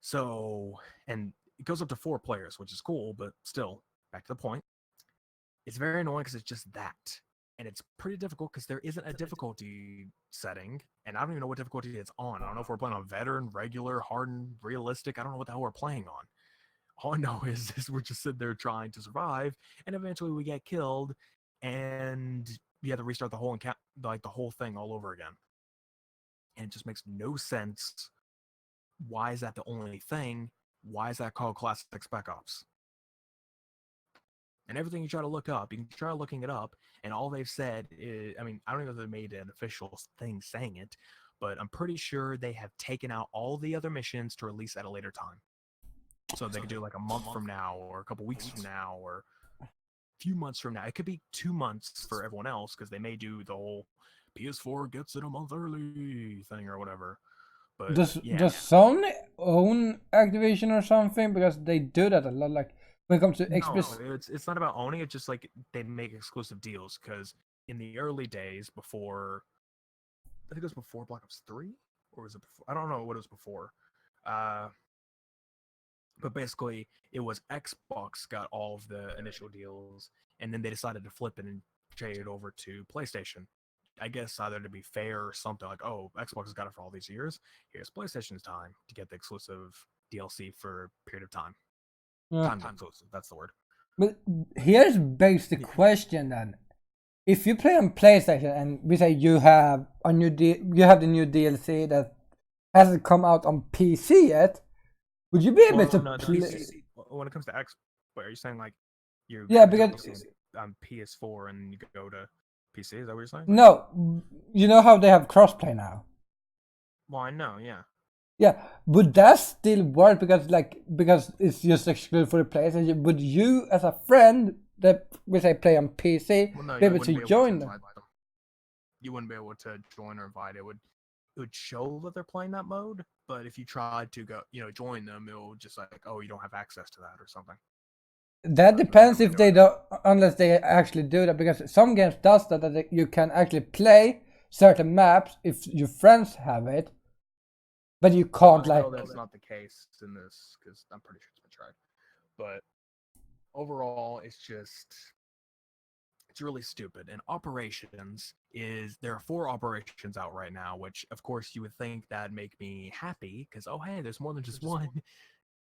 So, and it goes up to 4 players, which is cool, but still, back to the point. It's very annoying because it's just that. And it's pretty difficult because there isn't a difficulty setting, and I don't even know what difficulty it's on. I don't know if we're playing on veteran, regular, hardened, realistic. I don't know what the hell we're playing on. All I know is we're just sitting there trying to survive, and eventually we get killed, and you have to restart the whole the whole thing all over again. And it just makes no sense. Why is that the only thing? Why is that called Classic Spec Ops? And everything you try to look up, you can try looking it up, and all they've said is, I mean, I don't know if they made an official thing saying it, but I'm pretty sure they have taken out all the other missions to release at a later time. So they could do like a month from now, or a couple weeks from now, or a few months from now. It could be 2 months for everyone else, because they may do the whole PS4 gets it a month early thing or whatever. But does Sony own Activision or something? Because they do that a lot. Like when it comes to it's not about owning. It's just like they make exclusive deals. Because in the early days, before, I think it was before Black Ops 3, or was it before? I don't know what it was before. But basically, it was Xbox got all of the initial deals, and then they decided to flip it and trade it over to PlayStation. I guess either to be fair or something like, oh, Xbox has got it for all these years. Here's PlayStation's time to get the exclusive DLC for a period of time. Time exclusive, that's the word. But here's begs the question then. If you play on PlayStation and we say you have the new DLC that hasn't come out on PC yet, would you be able to play? When it comes to Xbox, are you saying like because on PS4 and you go to PC, is that what you're saying? No, you know how they have crossplay now. Well, I know, yeah. Yeah, would that still work because it's just exclusive for the players? And would you, as a friend that we say play on PC, Well, no, be you able to wouldn't be able join to them? invite them. You wouldn't be able to join or invite. It would show that they're playing that mode, but if you tried to go, join them, it will just like, oh, you don't have access to that or something. That That's what depends they're if they doing. don't, unless they actually do that. Because some games does that you can actually play certain maps if your friends have it, but you can't I know that's not the case in this because I'm pretty sure it's been tried. But overall, it's really stupid. And operations there are 4 operations out right now, which of course you would think that'd make me happy because oh hey, there's more than just one.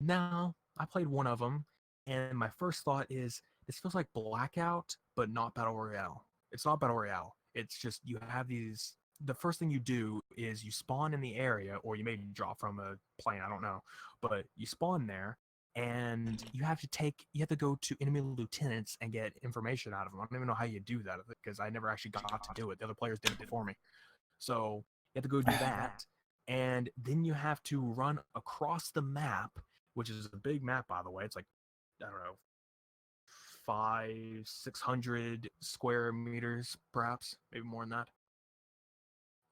No, I played one of them, and my first thought is this feels like Blackout, but not Battle Royale. It's not Battle Royale. It's just you have these. The first thing you do is you spawn in the area, or you maybe drop from a plane. I don't know, but you spawn there, and you have to go to enemy lieutenants and get information out of them. I don't even know how you do that because I never actually got to do it. The other players did it before me, so you have to go do that, and then you have to run across the map, which is a big map, by the way. It's like, I don't know, 600 square meters, perhaps, maybe more than that.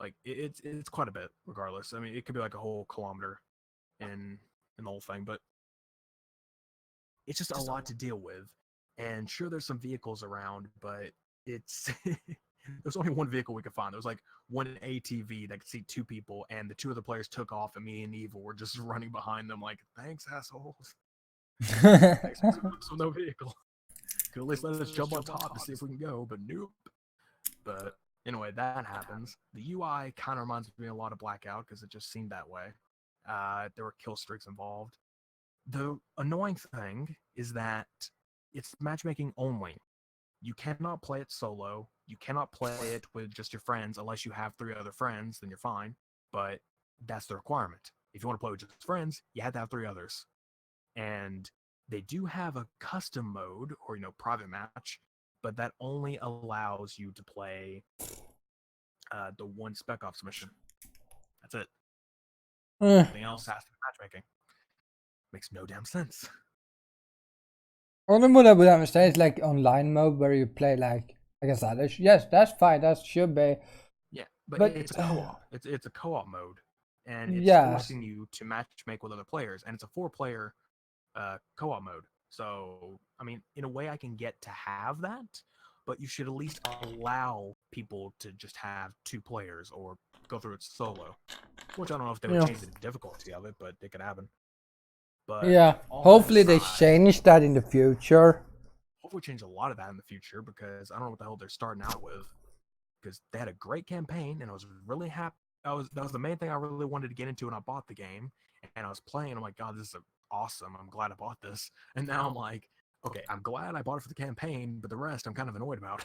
Like it's quite a bit, regardless. I mean, it could be like a whole kilometer in the whole thing, but it's just a lot to deal with. And sure, there's some vehicles around, but it's there's only one vehicle we could find. There was like one ATV that could seat 2 people, and the 2 other players took off, and me and Evil were just running behind them, like, thanks, assholes. Thanks for no vehicle. Could at least let us jump on top to see if we can go, but nope. But anyway, that happens. The UI kind of reminds me a lot of Blackout because it just seemed that way. There were kill streaks involved. The annoying thing is that it's matchmaking only. You cannot play it solo. You cannot play it with just your friends unless you have 3 other friends, then you're fine. But that's the requirement. If you want to play with just friends, you have to have 3 others. And they do have a custom mode or private match, but that only allows you to play the one Spec Ops mission. That's it. Everything else has to be matchmaking. Makes no damn sense. Only mode I would understand is like online mode where you play like against others. Yes, that's fine. That should be. Yeah, but it's a co-op. It's a co-op mode, and it's forcing you to matchmake with other players, and it's a 4-player co-op mode. So, I mean, in a way, I can get to have that, but you should at least allow people to just have 2 players or go through it solo. Which I don't know if they would change the difficulty of it, but it could happen. But yeah, hopefully they change that in the future. Hopefully change a lot of that in the future because I don't know what the hell they're starting out with. Because they had a great campaign and I was really happy. That was the main thing I really wanted to get into when I bought the game. And I was playing. I'm like, God, this is awesome. I'm glad I bought this. And now I'm like, okay, I'm glad I bought it for the campaign, but the rest I'm kind of annoyed about.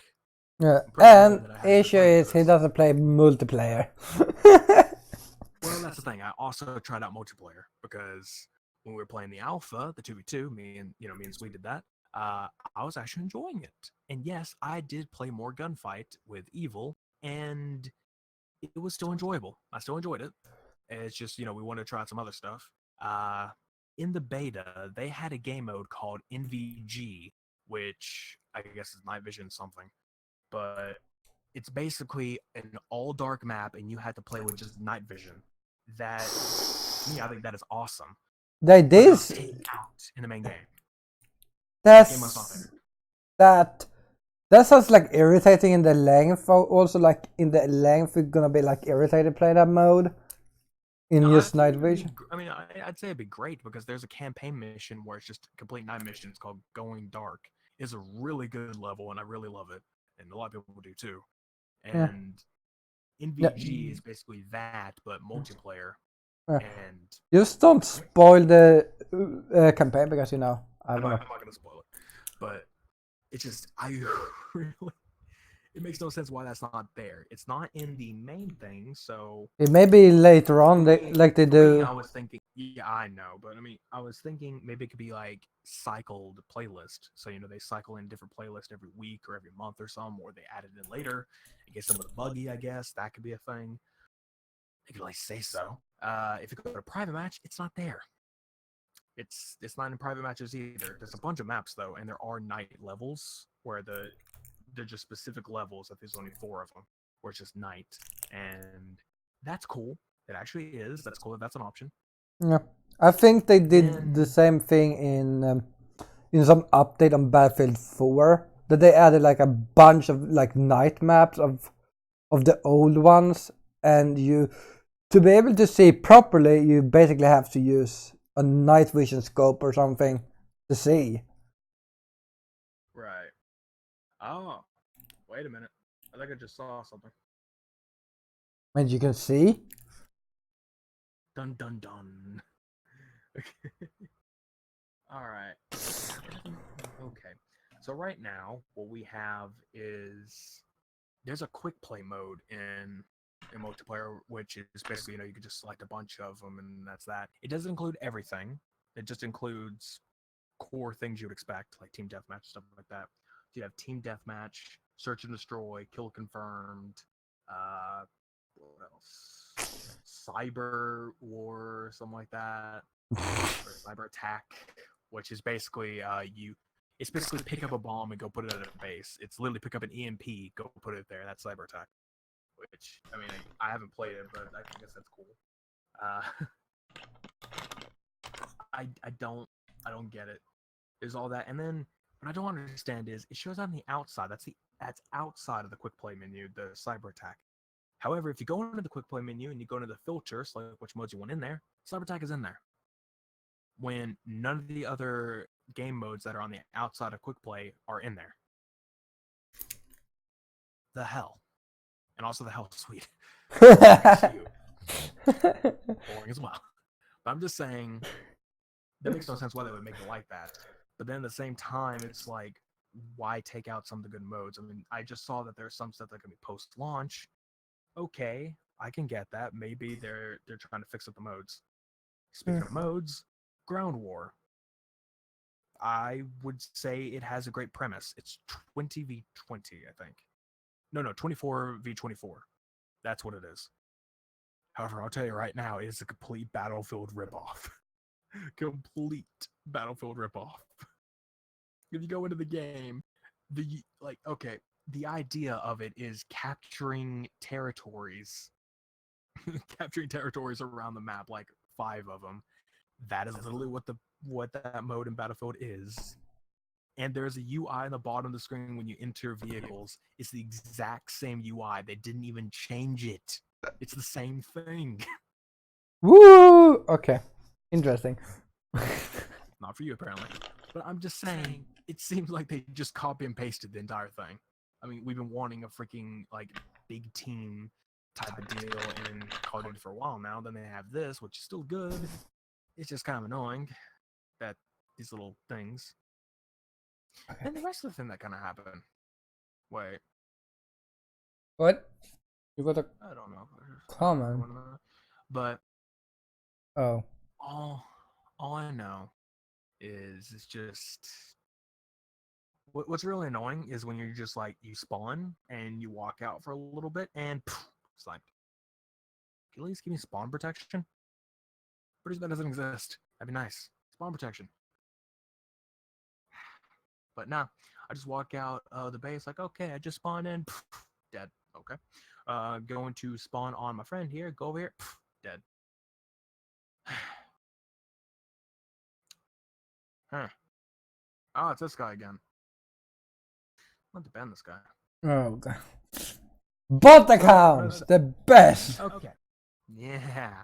Yeah, and issue is he doesn't play multiplayer. Well, that's the thing. I also tried out multiplayer because when we were playing the alpha, the 2v2, me and Sweet did that. I was actually enjoying it. And yes, I did play more gunfight with Evil, and it was still enjoyable. I still enjoyed it. It's just, we wanted to try out some other stuff. In the beta, they had a game mode called NVG, which I guess is night vision something. But it's basically an all-dark map, and you had to play with just night vision. That, I think that is awesome. They did out in the main game. That sounds like irritating in the length. Also, like in the length, it's gonna be like irritated play that mode in just night vision. I'd say it'd be great because there's a campaign mission where it's just a complete night mission. It's called Going Dark. It's a really good level, and I really love it, and a lot of people do too. And NVG is basically that, but multiplayer. And just don't spoil the campaign because I'm not gonna spoil it. But it's just it makes no sense why that's not there. It's not in the main thing, so It may be later on, like they for me, do. I was thinking, yeah, I know, but I mean, I was thinking maybe it could be like cycled playlist. So they cycle in different playlists every week or every month or something, or they add it in later. It gets some of the buggy, I guess that could be a thing. They could like say so. If you go to private match, it's not there. It's not in private matches either. There's a bunch of maps though, and there are night levels where they're just specific levels. That there's only 4 of them, where it's just night, and that's cool. It actually is. That's cool. That's an option. Yeah, I think they did the same thing in some update on Battlefield 4. That they added like a bunch of like night maps of the old ones, and you to be able to see properly, you basically have to use a night vision scope or something to see. Right. Oh, wait a minute. I think I just saw something. And you can see. Dun dun dun. All right. Okay. So right now, what we have is there's a quick play mode in multiplayer, which is basically you can just select a bunch of them and that's that. It doesn't include everything. It just includes core things you would expect, like team deathmatch stuff like that. So you have team deathmatch, search and destroy, kill confirmed. What else? Cyber war, something like that, or cyber attack, which is basically it's basically pick up a bomb and go put it at a base. It's literally pick up an EMP, go put it there. That's cyber attack. Which I mean, I haven't played it, but I guess that's cool. I don't get it. There's all that, and then what I don't understand is it shows on the outside. That's outside of the quick play menu, the cyber attack. However, if you go into the quick play menu and you go into the filter, select which modes you want in there, cyber attack is in there. When none of the other game modes that are on the outside of quick play are in there. The hell. And also the hell suite. Boring as well. But I'm just saying that makes no sense why they would make it like that. But then at the same time, it's like, why take out some of the good modes? I mean, I just saw that there's some stuff that can be post-launch. Okay, I can get that. Maybe they're trying to fix up the modes. Speaking of modes, Ground War. I would say it has a great premise. It's 20v20, I think. No, 24v24. That's what it is. However, I'll tell you right now, it is a complete Battlefield ripoff. Complete Battlefield ripoff. If you go into the game, the idea of it is capturing territories. Capturing territories around the map, like 5 of them. That is literally what that mode in Battlefield is. And there's a UI on the bottom of the screen when you enter vehicles. It's the exact same UI. They didn't even change it. It's the same thing. Woo! Okay, interesting. Not for you, apparently. But I'm just saying, it seems like they just copy and pasted the entire thing. I mean, we've been wanting a freaking, like, big team type of deal in Call of Duty for a while now. Then they have this, which is still good. It's just kind of annoying that these little things. Okay. Then the rest of the thing that kind of happened. Wait. What? You got a I don't know. comment? But oh, all I know is it's just what's really annoying is when you're just like you spawn and you walk out for a little bit and it's like, can you at least give me spawn protection? Pretty sure that doesn't exist. That'd be nice. Spawn protection. But nah, I just walk out of the base like, okay, I just spawned in, dead. Okay. Going to spawn on my friend here, go over here, dead. Huh. Oh, it's this guy again. I want to ban this guy. oh god. Bot accounts, the best. Okay. Yeah.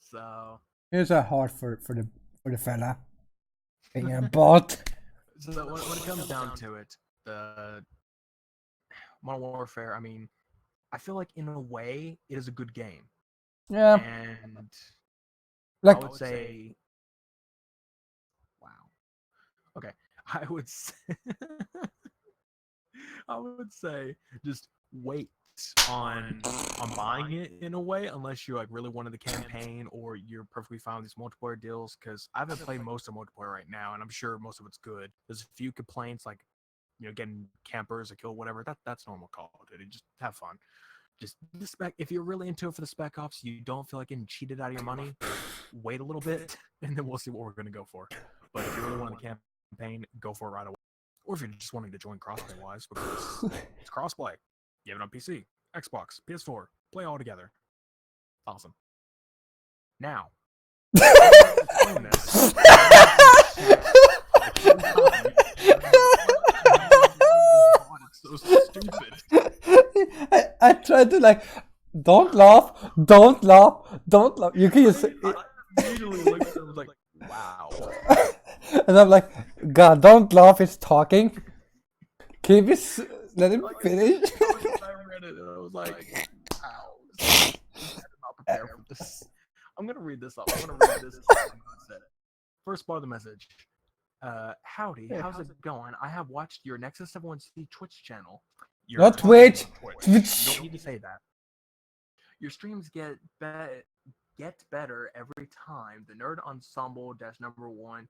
So Here's a heart for the fella being a bot. So when it comes down to it, the Modern Warfare, I mean, I feel like in a way it is a good game. Yeah. And like, I would say, wow. Okay, I would say, I would say just wait on buying it in a way, unless you like really wanted the campaign or you're perfectly fine with these multiplayer deals. Because I haven't played most of multiplayer right now, and I'm sure most of it's good. There's a few complaints like getting campers or killed, whatever. That's normal Call of Duty. Just have fun. Just the spec. If you're really into it for the spec ops, you don't feel like getting cheated out of your money. Wait a little bit, and then we'll see what we're gonna go for. But if you really want the campaign, go for it right away. Or if you're just wanting to join crossplay wise, because it's crossplay. You have it on PC, Xbox, PS4, play all together. Awesome. Now, explain this. It's so stupid. I tried to like, don't laugh. You can just. I literally looked at it, was like, wow. And I'm like, God, don't laugh. It's talking. Can you just let him finish? I read it and I was like, wow. I'm not prepared for this. I'm gonna read this up. I'm gonna read this. First part of the message. Howdy, how's it going? I have watched your Nexus 71C Twitch channel. Not Twitch. You don't need to say that. Your streams get better every time. The Nerd Ensemble #1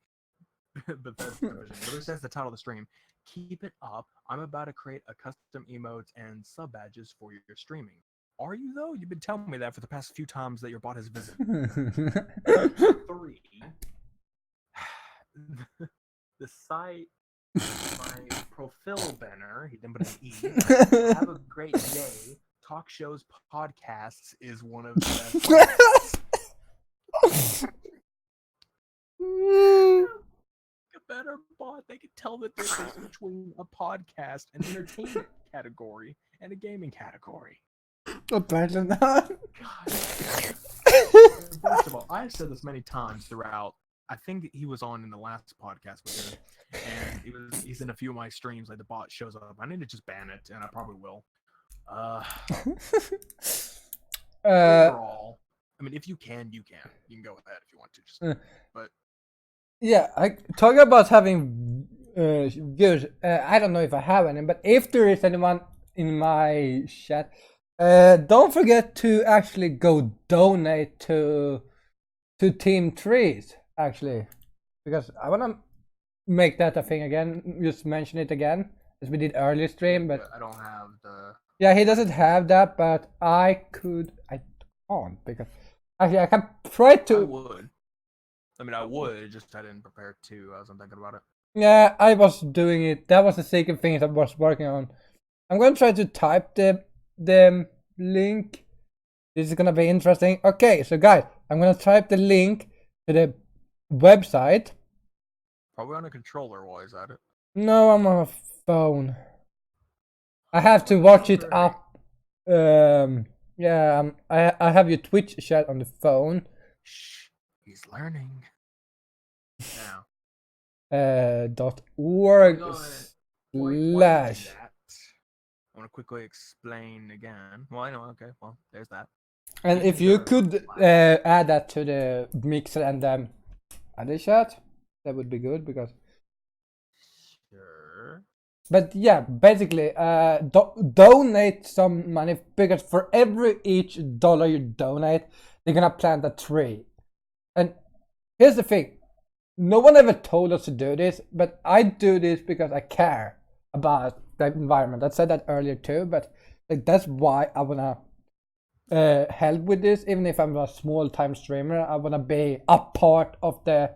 Bethesda division. Literally says the title of the stream. Keep it up. I'm about to create a custom emotes and sub badges for your streaming. Are you though? You've been telling me that for the past few times that your bot has visited. 3. The site, my profile banner, he didn't put an E. Have a great day. Talk shows, podcasts is one of the best. A better bot, they can tell the difference between a podcast, an entertainment category, and a gaming category. Imagine that. God. First of all, I've said this many times throughout. I think he was on in the last podcast with him, and he's in a few of my streams. Like the bot shows up. I need to just ban it, and I probably will. Overall, I mean, if you can, you can go with that if you want to. Just, but yeah, talking about having views. I don't know if I have any, but if there is anyone in my chat, don't forget to actually go donate to Team Trees. Actually, because I wanna make that a thing again. Just mention it again as we did earlier stream, but I don't have the. Yeah, he doesn't have that, but I can't because actually I can try to. I would. I mean, I would. Just I didn't prepare to. As I'm thinking about it. Yeah, I was doing it. That was the second thing I was working on. I'm gonna try to type the link. This is gonna be interesting. Okay, so guys, I'm gonna type the link to the website. Probably on a controller. Why is that it? No, I'm on a phone. I have to watch it up. Yeah, I have your Twitch chat on the phone. Shh, he's learning. Now. .org / I want to quickly explain again. Well, I know. Okay, well, there's that. And if you could add that to the mixer and other chat, that would be good because. Sure. But yeah, basically, donate some money because for each dollar you donate, they're gonna plant a tree. And here's the thing: no one ever told us to do this, but I do this because I care about the environment. I said that earlier too, but like, that's why I wanna help with this. Even if I'm a small time streamer, I wanna be a part of the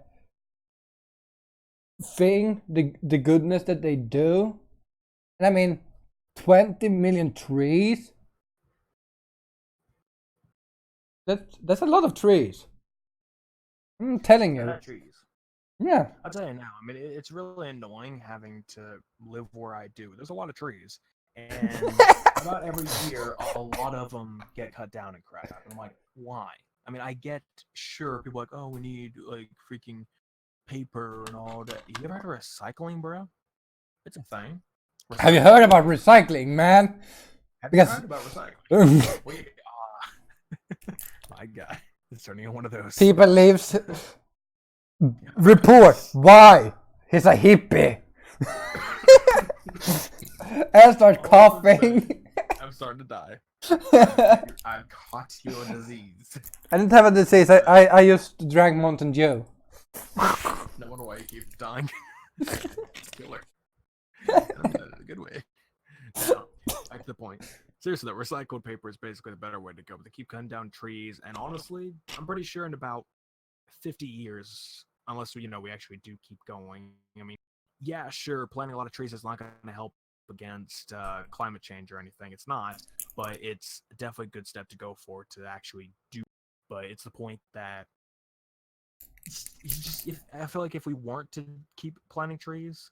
thing, the goodness that they do. And I mean, 20 million trees. That's a lot of trees. I'm telling you. Trees. Yeah. I'll tell you now. I mean, it's really annoying having to live where I do. There's a lot of trees, and about every year, a lot of them get cut down and crap. And I'm like, why? I mean, I get sure people are like, oh, we need like freaking paper and all that. You ever heard of recycling, bro? It's a thing. Have you heard about recycling, man? Have you heard about recycling? My guy is turning into one of those. People leaves. Report. Why? He's a hippie. I start coughing. I'm starting to die. I've caught your disease. I didn't have a disease. I just drank Mountain Dew. No wonder why you keep dying. Killer. I mean that in a good way. Now, back to the point. Seriously, though, recycled paper is basically the better way to go. They keep cutting down trees, and honestly, I'm pretty sure in about 50 years, unless we actually do keep going. I mean, yeah, sure, planting a lot of trees is not going to help against climate change or anything. It's not, but it's definitely a good step to go for to actually do. But it's the point that I feel like if we weren't to keep planting trees,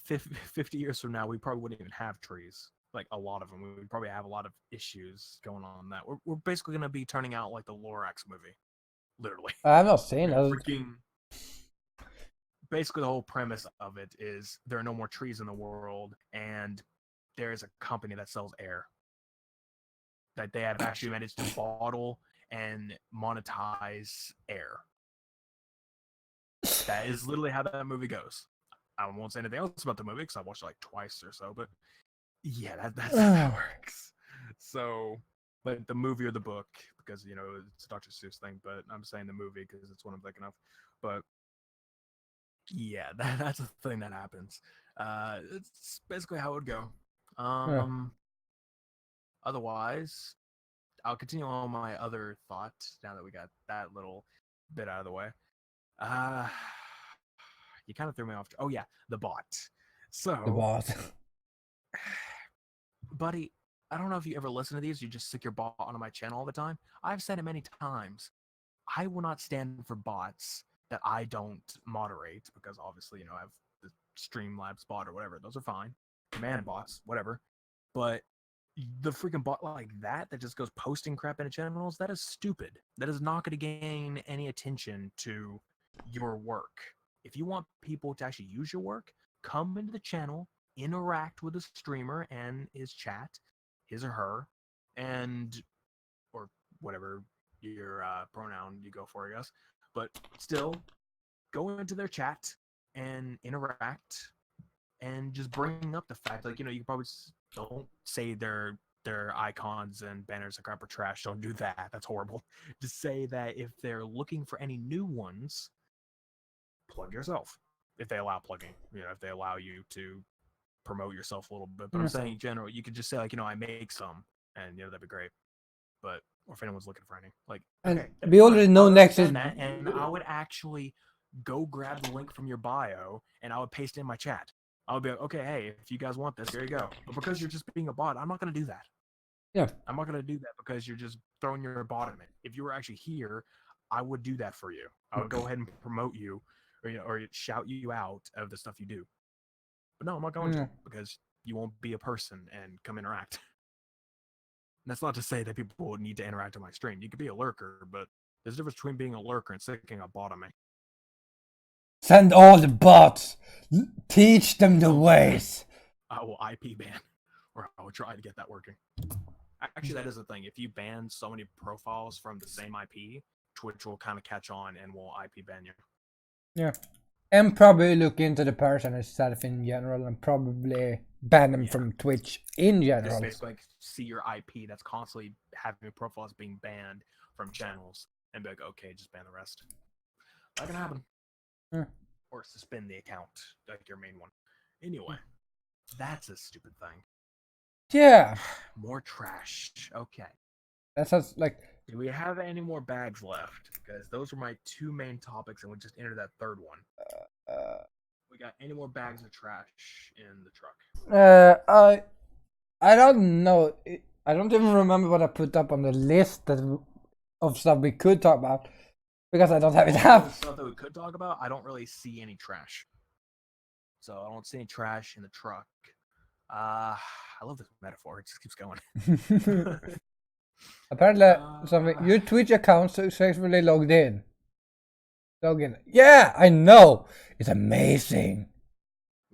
50 years from now, we probably wouldn't even have trees. Like a lot of them, we would probably have a lot of issues going on. That we're basically going to be turning out like the Lorax movie, literally. I'm not saying that. Freaking. Basically, the whole premise of it is there are no more trees in the world, and there is a company that sells air. That they have actually managed to bottle and monetize air. That is literally how that movie goes. I won't say anything else about the movie because I watched it like twice or so, but yeah, that's how that works. So, like the movie or the book, because it's a Dr. Seuss thing, but I'm saying the movie because it's what I'm thinking of. But yeah, that's a thing that happens. It's basically how it would go. Otherwise, I'll continue on my other thought now that we got that little bit out of the way. You kind of threw me off. Oh yeah, the bot. So The bot. Buddy, I don't know if you ever listen to these. You just stick your bot onto my channel all the time. I've said it many times. I will not stand for bots that I don't moderate because obviously, I have the Streamlabs bot or whatever. Those are fine. Command bots, whatever. But the freaking bot like that just goes posting crap into channels, that is stupid. That is not going to gain any attention to your work. If you want people to actually use your work, come into the channel, interact with the streamer and his chat, his or her, and or whatever your pronoun you go for, I guess. But still, go into their chat and interact and just bring up the fact, like, you probably don't say their icons and banners and crap are trash. Don't do that. That's horrible. Just say that if they're looking for any new ones, plug yourself. If they allow plugging, if they allow you to promote yourself a little bit. But I'm saying in general, you could just say like, I make some, and that'd be great. But or if anyone's looking for any, like, okay, we already know next is that, and I would actually go grab the link from your bio and I would paste it in my chat. I would be like, okay, hey, if you guys want this, here you go. But because you're just being a bot, I'm not going to do that. Yeah. I'm not going to do that because you're just throwing your bot in it. If you were actually here, I would do that for you. I would go ahead and promote you or shout you out of the stuff you do. But no, I'm not going to because you won't be a person and come interact. That's not to say that people need to interact on my stream. You could be a lurker, but there's a difference between being a lurker and sticking a bot on me. Send all the bots. Teach them the ways. I will IP ban, or I will try to get that working. Actually, that is the thing. If you ban so many profiles from the same IP, Twitch will kind of catch on and will IP ban you. Yeah. And probably look into the person itself in general and probably ban them from Twitch in general. Just basically like see your IP that's constantly having your profiles being banned from channels and be like, okay, just ban the rest. That can happen. Or suspend the account, like your main one. Anyway, that's a stupid thing. Yeah. More trash. Okay. That sounds like... Do we have any more bags left? Because those were my two main topics, and we just entered that third one. We got any more bags of trash in the truck? I don't know. I don't even remember what I put up on the list of stuff we could talk about because I don't have it up. Stuff that we could talk about, I don't really see any trash. So I don't see any trash in the truck. I love this metaphor. It just keeps going. Apparently, your Twitch account successfully logged in. Login. Yeah, I know. It's amazing.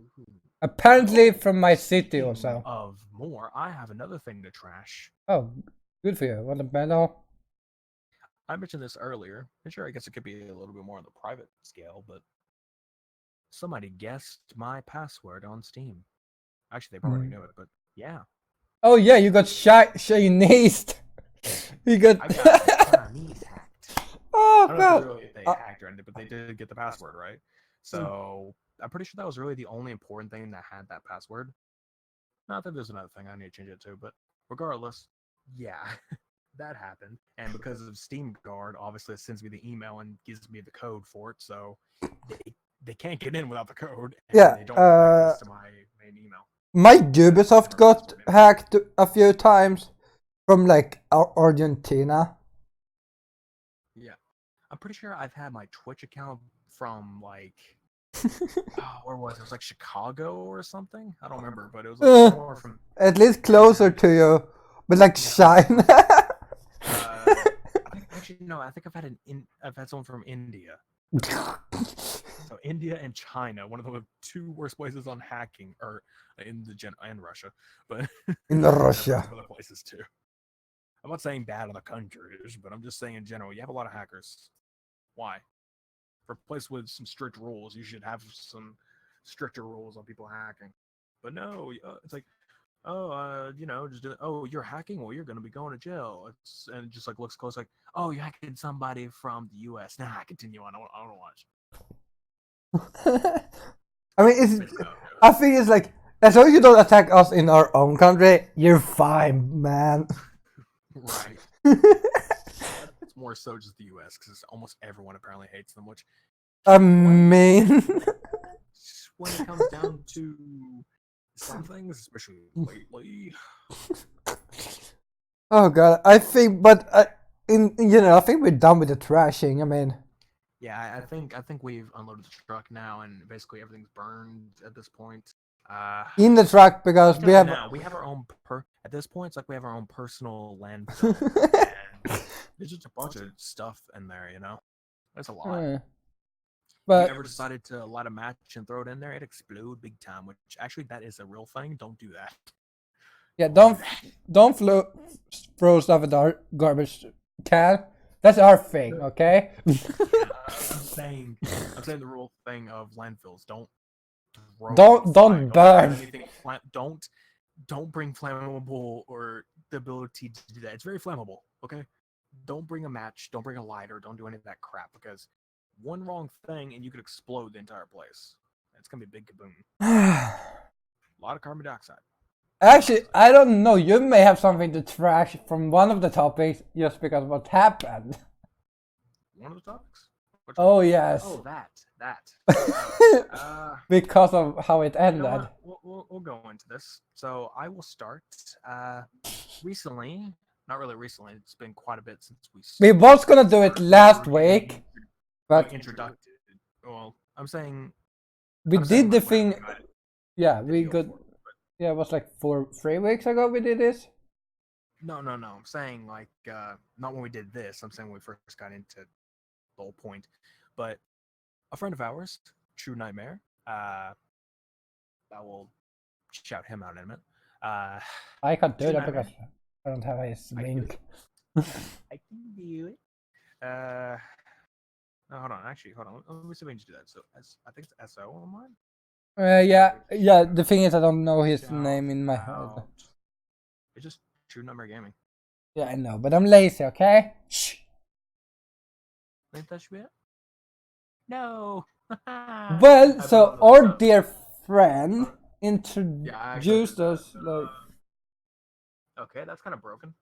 Ooh. Apparently from my city or so. Of more, I have another thing to trash. Oh, good for you. What a medal. I mentioned this earlier. I'm sure I guess it could be a little bit more on the private scale, but somebody guessed my password on Steam. Actually, they probably knew it, but yeah. Oh yeah, you got Chinese. You got. I got Chinese hacked. Oh I don't god. know if they hacked or anything, but they did get the password, right? So I'm pretty sure that was really the only important thing that had that password. Not that there's another thing I need to change it to, but regardless, yeah, that happened. And because of Steam Guard, obviously it sends me the email and gives me the code for it, so they can't get in without the code, and Yeah, they don't have access to my main email. My Ubisoft got hacked a few times from like Argentina. Yeah, I'm pretty sure I've had my Twitch account from like where was it? It was like Chicago or something. I don't remember, but it was like somewhere from at least closer to you, but like China. I think actually no. I think I've had someone from India. So India and China, one of the two worst places on hacking, or in the and Russia, but in Russia, other places too. I'm not saying bad other countries, but I'm just saying in general, you have a lot of hackers. Why? For a place with some strict rules, you should have some stricter rules on people hacking. But no, it's like, just do it. Oh, you're hacking? Well, you're going to be going to jail. And it just like looks close, like, oh, you're hacking somebody from the U.S. Nah, continue on. I don't watch. I mean, I think it's like, as long as you don't attack us in our own country, you're fine, man. Right. It's more so just the U.S. because almost everyone apparently hates them, which I mean, when it comes down to some things, especially lately. Oh god, I think, but I think we're done with the trashing. I mean, yeah, I think we've unloaded the truck now, and basically everything's burned at this point. In the truck because we have our own at this point. It's like we have our own personal landfill, and there's just a bunch of stuff in there. There's a lot. But if you ever decided to light a match and throw it in there, it explode big time. Which actually, that is a real thing. Don't do that. Yeah, don't throw stuff in our garbage can. That's our thing, okay? I'm saying the real thing of landfills. Don't burn. Don't bring flammable or the ability to do that. It's very flammable. Okay, don't bring a match. Don't bring a lighter. Don't do any of that crap because one wrong thing and you could explode the entire place. It's gonna be a big kaboom. A lot of carbon dioxide. Actually, I don't know. You may have something to trash from one of the topics just because of what happened. One of the topics? Oh yes. Oh, that. Because of how it ended. We'll go into this. So I will start. Recently, not really recently. It's been quite a bit since we was gonna do it last week, but introduced. Well, I'm saying we did the thing. Yeah, we got. Yeah, it was like 3 weeks ago we did this. No. I'm saying like not when we did this. I'm saying when we first got into the whole point. But a friend of ours, True Nightmare, I will shout him out in a minute. I can't do that because I don't have his link. I can do it. No, hold on. Actually, hold on. Let me see if I can do that. So I think it's SO on mine. Yeah. The thing is, I don't know his name in my head. It's just True Number Gaming. Yeah, I know, but I'm lazy. Okay. Shh. Ain't that shit? No. Well, so our dear friend introduced us like. Okay, that's kind of broken.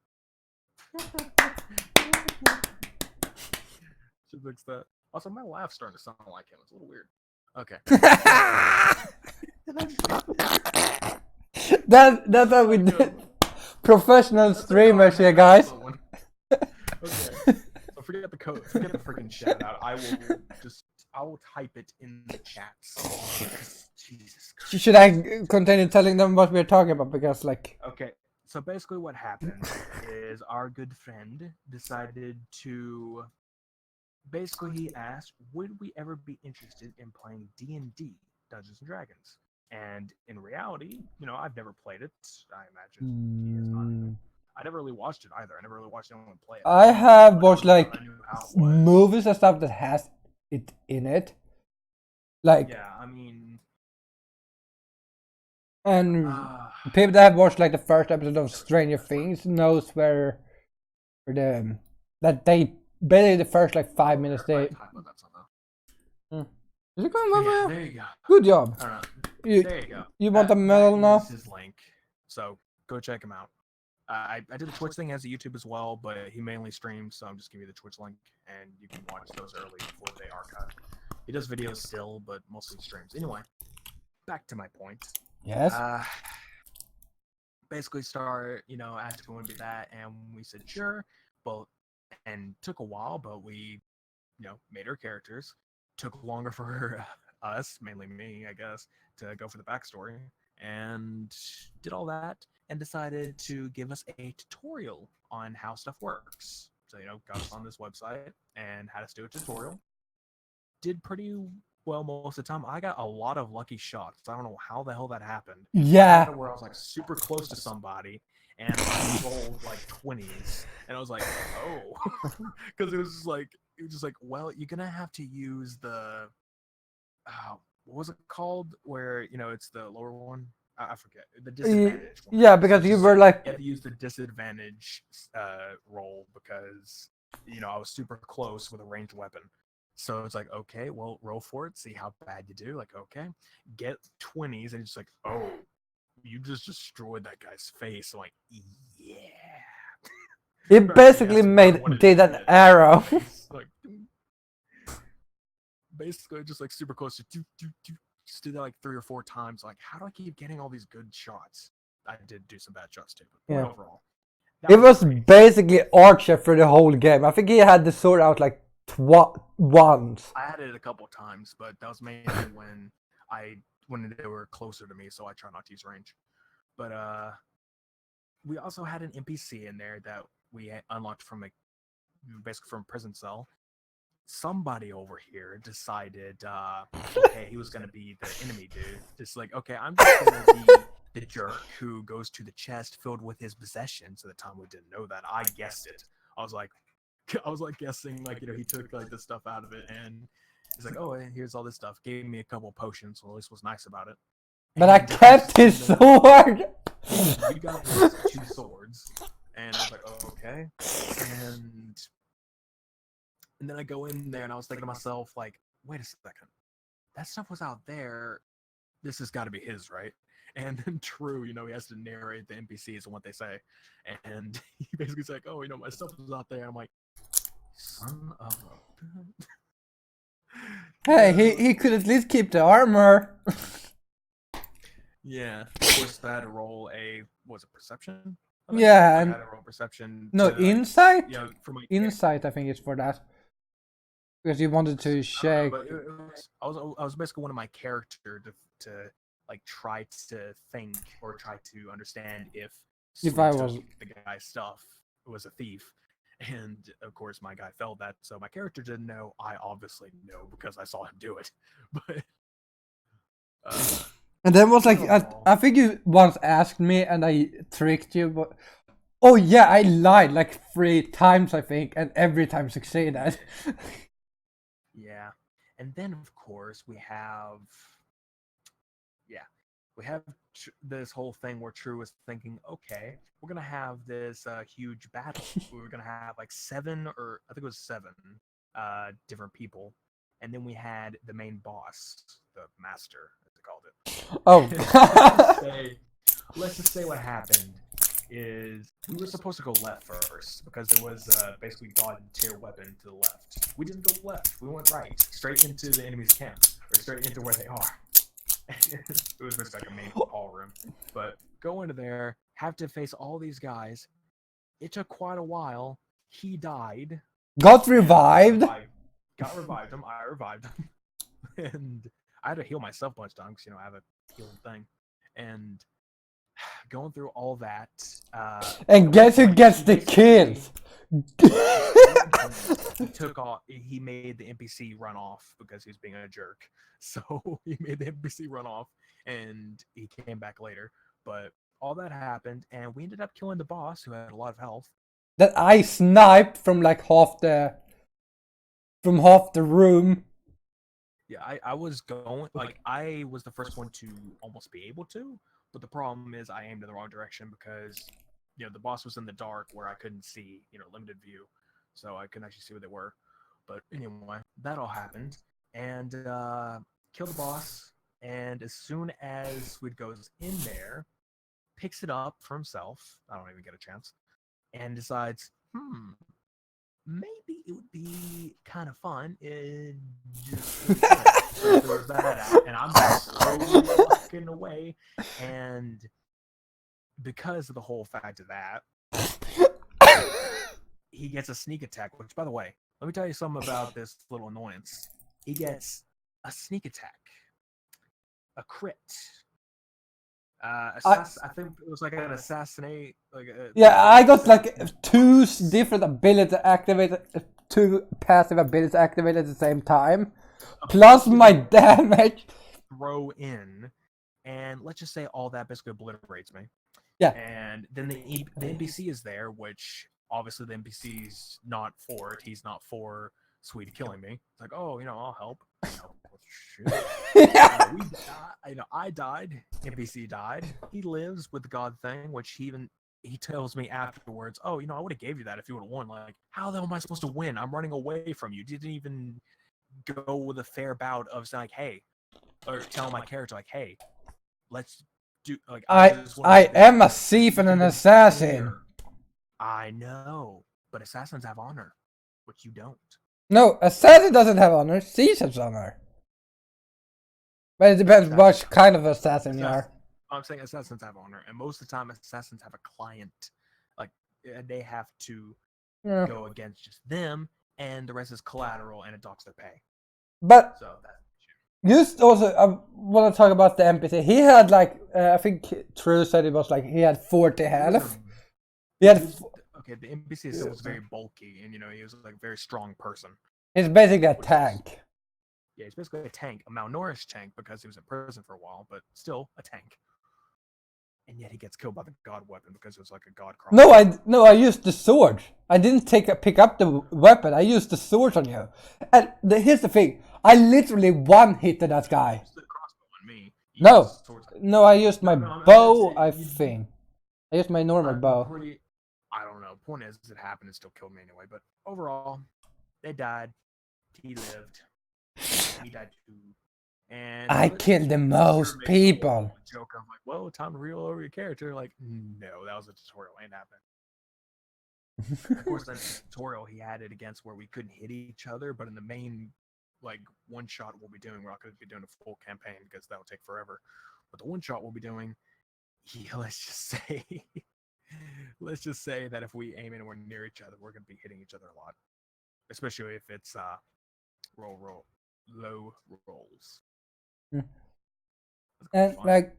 Should fix that. Also, my laugh's starting to sound like him. It's a little weird. Okay. That's how we did. Professional streamers here, guys. Okay. So forget the code. Forget the freaking shout out. I will type it in the chats. Jesus Christ. Should I continue telling them what we're talking about? Because like. Okay. So basically, what happened is our good friend decided to. Basically, he asked, would we ever be interested in playing D&D, Dungeons & Dragons? And in reality, I've never played it. I imagine he has not. I never really watched it either. I never really watched anyone play it. I have watched like movies and stuff that has it in it. Like. Yeah, I mean. And people that have watched like the first episode of Stranger Things knows where the that they barely the first like 5 minutes they. Is it going well? Yeah, there you go. Good job. I don't know. You, There you go. you want a medal now? This is his link, so go check him out. I did the Twitch thing as a YouTube as well, but he mainly streams, so I'm just giving you the Twitch link, and you can watch those early before they archive. He does videos still, but mostly streams. Anyway, back to my point. Yes. Basically start, asked if we want to do that, and we said sure, and took a while, but we, made our characters. Took longer for us, mainly me, I guess, to go for the backstory, and did all that, and decided to give us a tutorial on how stuff works. So, got us on this website and had us do a tutorial. Did pretty well most of the time. I got a lot of lucky shots. I don't know how the hell that happened. Yeah. Where I was like super close to somebody, and I rolled like 20s, and I was like, oh, because it was just like, well, you're gonna have to use the, what was it called? Where it's the lower one. I forget the disadvantage. One. Yeah, because you were like, you had to use the disadvantage roll because I was super close with a ranged weapon. So it's like, okay, well, roll for it, see how bad you do. Like, okay, get 20s, and it's just like, oh, you just destroyed that guy's face. So I'm like, yeah. It basically did an arrow. Like, basically, just like super close to just do that like 3 or 4 times. Like, how do I keep getting all these good shots? I did do some bad shots too, but yeah. overall, it was basically Archer for the whole game. I think he had the sword out like once. I had it a couple times, but that was mainly when they were closer to me, so I try not to use range. But we also had an NPC in there that we unlocked from basically from prison cell. Somebody over here decided, okay, he was gonna be the enemy dude. Just like, okay, I'm just gonna be the jerk who goes to the chest filled with his possessions. At the time, we didn't know that. I guessed it. I was like guessing, like, he took like the stuff out of it, and he's like, oh, and here's all this stuff. Gave me a couple potions, so at least was nice about it. But I kept his sword. You got his 2 swords, and I was like, oh, okay. And then I go in there, and I was thinking to myself, like, wait a second, that stuff was out there. This has got to be his, right? And then true, he has to narrate the NPCs and what they say. And he basically's like, oh, my stuff was out there. I'm like, son of a... Hey, he could at least keep the armor. Yeah. Of course, I had to roll was it perception? Yeah. I had to roll perception. No, insight? Yeah, for my insight, I think it's for that. Because you wanted to check. I was basically one of my character to like try to think or try to understand if I was the guy's stuff was a thief, and of course my guy failed that, so my character didn't know. I obviously know because I saw him do it, but and then was like I think you once asked me and I tricked you, but oh yeah, I lied like 3 times I think, and every time succeeded. Yeah, and then of course we have this whole thing where True was thinking, okay, we're gonna have this huge battle. We were gonna have like 7 or I think it was 7 different people, and then we had the main boss, the master, as they called it. Oh. Let's just say what happened is we were supposed to go left first because there was basically god tier weapon to the left. We didn't go left. We went right, straight into the enemy's camp, or straight into where they are. It was just like a main hall room. But go into there, have to face all these guys. It took quite a while. He died. Got revived. Got revived him. I revived him. And I had to heal myself a bunch of times, I have a healing thing. And going through all that. And guess who gets the kills? He made the NPC run off because he was being a jerk. So he made the NPC run off, and he came back later. But all that happened, and we ended up killing the boss, who had a lot of health. That I sniped from like half the room. Yeah, I was going, like, I was the first one to almost be able to, But the problem is I aimed in the wrong direction because, the boss was in the dark where I couldn't see, limited view. So I couldn't actually see where they were. But anyway, that all happened. And killed the boss. And as soon as Sweet goes in there, picks it up for himself. I don't even get a chance. And decides, maybe it would be kind of fun just throws that out, and I'm just slowly walking away. And because of the whole fact of that, he gets a sneak attack. Which, by the way, let me tell you something about this little annoyance. He gets a sneak attack, a crit. I think it was like an assassinate. I got like 2 different abilities activated, 2 passive abilities activated at the same time, plus my damage. Throw in, and let's just say all that basically obliterates me. Yeah. And then the NPC is there, which obviously the NPC's not for it. He's not for Sweet killing me. It's like, oh, I'll help. I died. NPC died. He lives with the God thing, which he tells me afterwards. Oh, I would have gave you that if you would have won. Like, how the hell am I supposed to win? I'm running away from you. Didn't even go with a fair bout of saying, like, hey, or tell my character, like, hey, let's do. Like, I am a thief and an assassin. I know, but assassins have honor, which you don't. No, assassin doesn't have honor. Thief has honor. But it depends what kind of assassin you are. I'm saying assassins have honor, and most of the time assassins have a client. Like, they have to go against just them, and the rest is collateral, and it docks their pay. But so that's just also, I want to talk about the NPC. He had like, I think True said it was like he had 40 health. He had. Okay, the NPC was very bulky, and he was like a very strong person. He's basically a tank. Yeah, he's basically a tank, a malnourished tank because he was in prison for a while, but still a tank. And yet he gets killed by the god weapon because it was like a god cross. No, I used the sword. I didn't pick up the weapon. I used the sword on you. And here's the thing. I literally one-hitted that guy. The crossbow on me. No, I used my bow, I think. I used my normal bow. I don't know. Point is, it happened and still killed me anyway. But overall, they died. He lived. He died too. And I killed the most people. Joke of like, well, time to reel over your character. Like, no, that was a tutorial. Ain't happened. Of course, then the tutorial he had it against where we couldn't hit each other, but in the main like one shot we'll be doing, we're not going to be doing a full campaign because that'll take forever. But the one shot we'll be doing, let's just say that if we aim anywhere near each other, we're going to be hitting each other a lot, especially if it's low rolls. And like,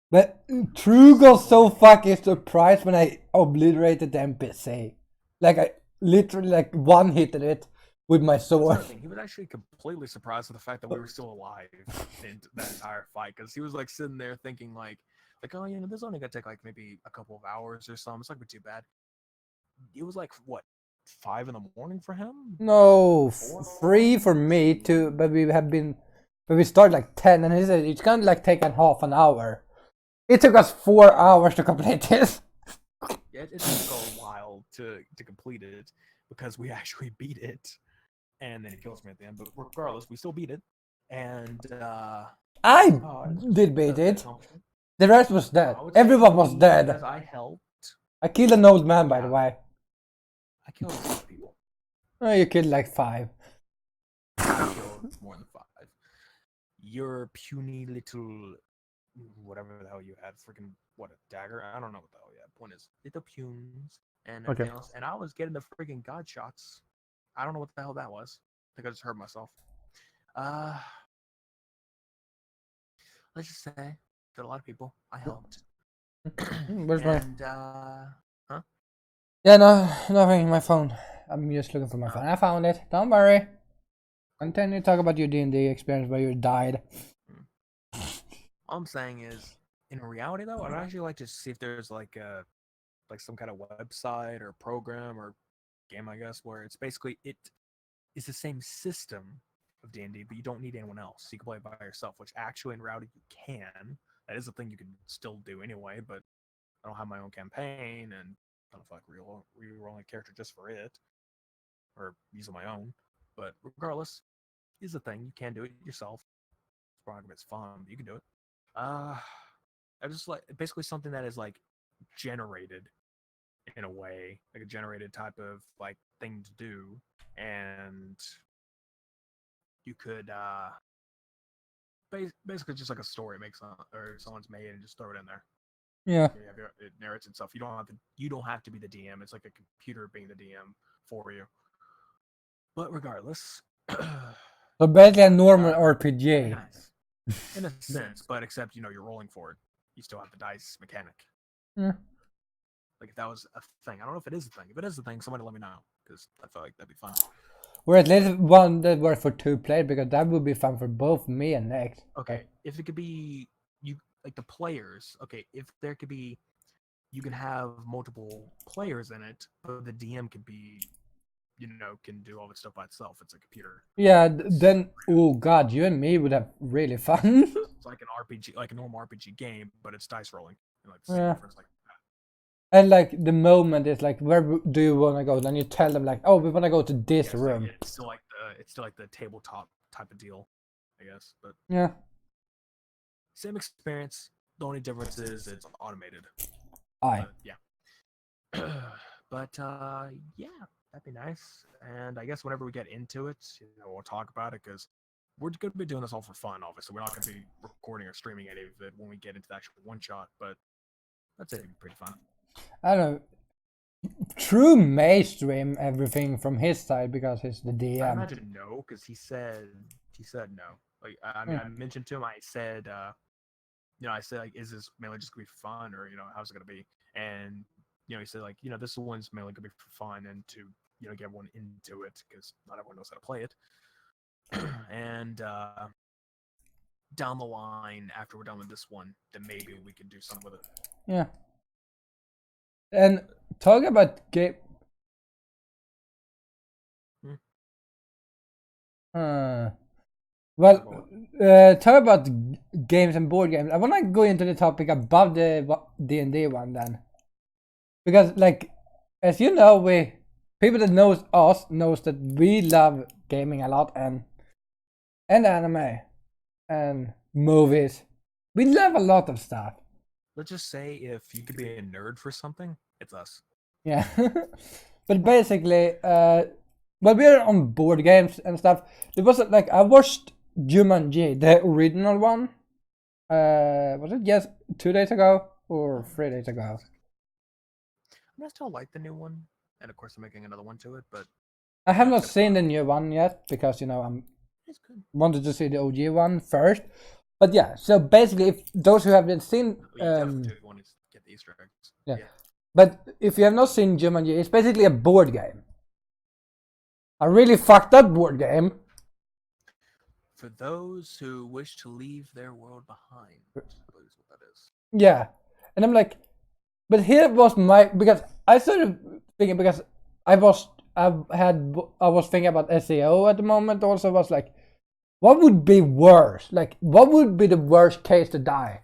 but True got so fucking surprised when I obliterated the NPC. Like I literally like one-hitted it with my sword. He was actually completely surprised with the fact that we were still alive in that entire fight, because he was like sitting there thinking like, oh, this only gonna take like maybe a couple of hours or something. It's not gonna be too bad. It was like what, 5 a.m. for him? No, 3 for me too. But we started like 10, and he said it's gonna like take half an hour. It took us 4 hours to complete this. Yeah, it took a while to complete it because we actually beat it, and then it kills me at the end. But regardless, we still beat it, and I did beat it. The rest was dead. Everyone was dead. I helped. I killed an old man, by the way. I killed a lot of people. Oh, you killed like 5. I killed more than 5. Your puny little whatever the hell you had, freaking what, a dagger? I don't know what the hell you had. Point is, little punes and everything else, and I was getting the freaking god shots. I don't know what the hell that was. I think I just hurt myself. Let's just say that a lot of people I helped. Where's my? Huh? Yeah, no, nothing in my phone. I'm just looking for my phone. I found it. Don't worry. Continue to talk about your D&D experience where you died. All I'm saying is, in reality though, I'd actually like to see if there's like some kind of website or program or game, I guess, where it's basically it is the same system of D&D, but you don't need anyone else. You can play it by yourself, which actually in Rowdy you can. That is a thing you can still do anyway, but I don't have my own campaign, and I don't feel like re-rolling a character just for it, or using my own. But regardless, is a thing. You can do it yourself. It's fun, but you can do it. I just like basically something that is like generated in a way, like a generated type of like thing to do, and you could basically just like a story makes or someone's made and just throw it in there. Yeah. It narrates itself. You don't have to be the DM. It's like a computer being the DM for you. But regardless, So basically a normal RPG. Nice. In a sense, but except you're rolling for it. You still have the dice mechanic. Yeah. Like if that was a thing, I don't know if it is a thing. If it is a thing, somebody let me know because I feel like that'd be fun. Or at least one that works for 2 players, because that would be fun for both me and Nick. Okay, if it could be like the players. Okay, if there could be, you can have multiple players in it, but the DM could be, can do all this stuff by itself. It's a computer. Yeah, then oh god, you and me would have really fun. It's like an RPG, like a normal RPG game, but it's dice rolling. And like Yeah. difference like that. And like the moment is like, where do you want to go? Then you tell them like, oh, we want to go to this room. So it's still like the tabletop type of deal, I guess. But yeah, same experience. The only difference is it's automated. Yeah. But yeah, that'd be nice. And I guess whenever we get into it, we'll talk about it because we're going to be doing this all for fun. Obviously, we're not going to be recording or streaming any of it when we get into the actual one shot. But that's it. It'd be pretty fun. I don't know. True may stream everything from his side because he's the DM. I imagine no, because he said no. Like I mean, I mentioned to him. I said, I said like, is this mainly just gonna be for fun, or how's it gonna be? And he said like, this one's mainly gonna be for fun and to get everyone into it because not everyone knows how to play it. And down the line, after we're done with this one, then maybe we can do something with it. Yeah. And talk about game. Talk about games and board games. I want to go into the topic above the D&D one then, because like, as you know, people that knows us knows that we love gaming a lot and anime and movies. We love a lot of stuff. Let's just say if you could be a nerd for something, it's us. Yeah. But basically, when we were on board games and stuff, it was like I watched Jumanji, the original one. Was it 2 days ago or 3 days ago? I still like the new one, and of course I'm making another one to it, but I have not seen the new one yet because I'm wanted to see the OG one first. But yeah, so basically, if those who haven't seen, definitely want to get the Easter eggs. Yeah. But if you have not seen Jumanji, it's basically a board game. A really fucked up board game. For those who wish to leave their world behind, I believe is what that is. Yeah, and I'm like, but here was because I started thinking because I was thinking about SEO at the moment. Also, was like, what would be worse? Like, what would be the worst case to die?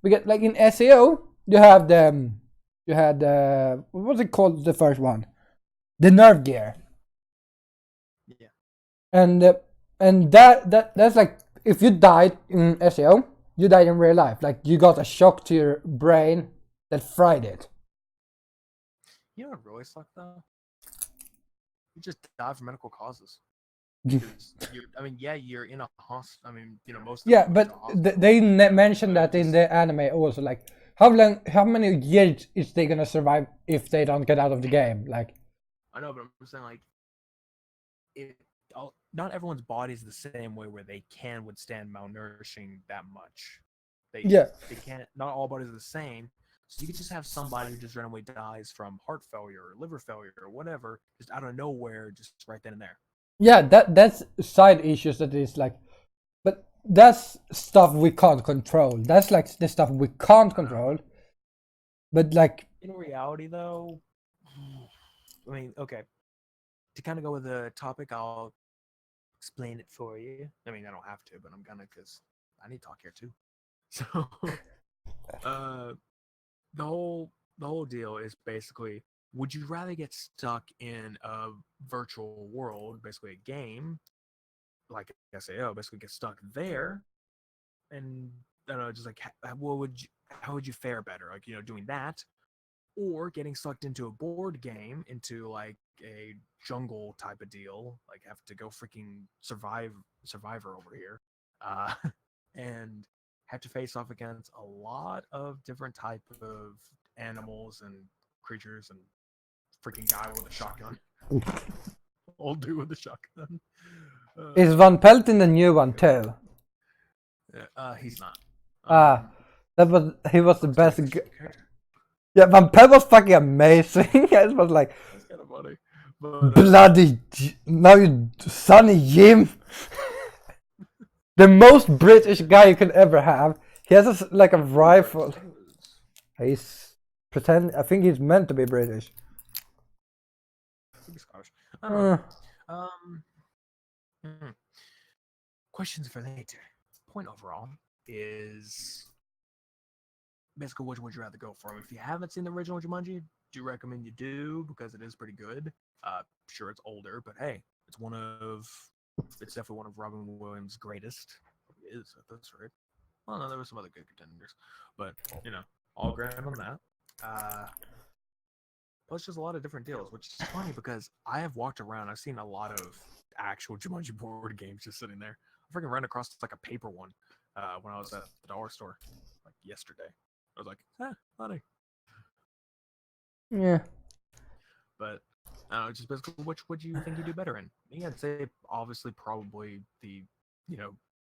Because like in SEO, you had what was it called? The first one, the nerve gear. Yeah. And that's like, if you died in SEO, you died in real life. Like you got a shock to your brain that fried it. You know what really sucked though? You just die from medical causes. You're in a hospital. I mean, most. Yeah, but they mentioned that in the anime also. Like, how many years is they gonna survive if they don't get out of the game? Like, I know, but I'm saying like, not everyone's body is the same way where they can withstand malnourishing that much. They can't. Not all bodies are the same. So you could just have somebody who just randomly dies from heart failure or liver failure or whatever, just out of nowhere, just right then and there. Yeah, that's side issues that is like, but that's stuff we can't control. That's like the stuff we can't control. But like in reality, though, I mean, okay. To kind of go with the topic, I'll explain it for you. I mean, I don't have to, but I'm gonna because I need to talk here too. So, uh, the whole deal is basically: would you rather get stuck in a virtual world, basically a game, like SAO, basically get stuck there, and I don't know, just like how would you fare better, like doing that, or getting sucked into a board game, into like a jungle type of deal, like have to go freaking survivor over here, uh, and have to face off against a lot of different type of animals and creatures and freaking guy with a shotgun, old dude with a shotgun. Is Van Pelt in the new one too? He's not. He was the best. Yeah, Van Pelt was fucking amazing. It was like that's kind of funny. But, bloody now you Sonny Jim, the most British guy you could ever have. He has like a rifle. He's pretend. I think he's meant to be British. Scottish. I don't know. Questions for later. Point overall is basically which would you rather go for? If you haven't seen the original Jumanji, do recommend you do because it is pretty good. Sure, it's older, but hey, it's definitely one of Robin Williams' greatest. It is, that's right. Well, no, there were some other good contenders, but all grand on that. Plus, just a lot of different deals, which is funny because I have walked around. I've seen a lot of actual Jumanji board games just sitting there. I freaking ran across like a paper one when I was at the dollar store like yesterday. I was like, funny. Yeah. But just basically, which would you think you do better in? Me, I'd say obviously probably the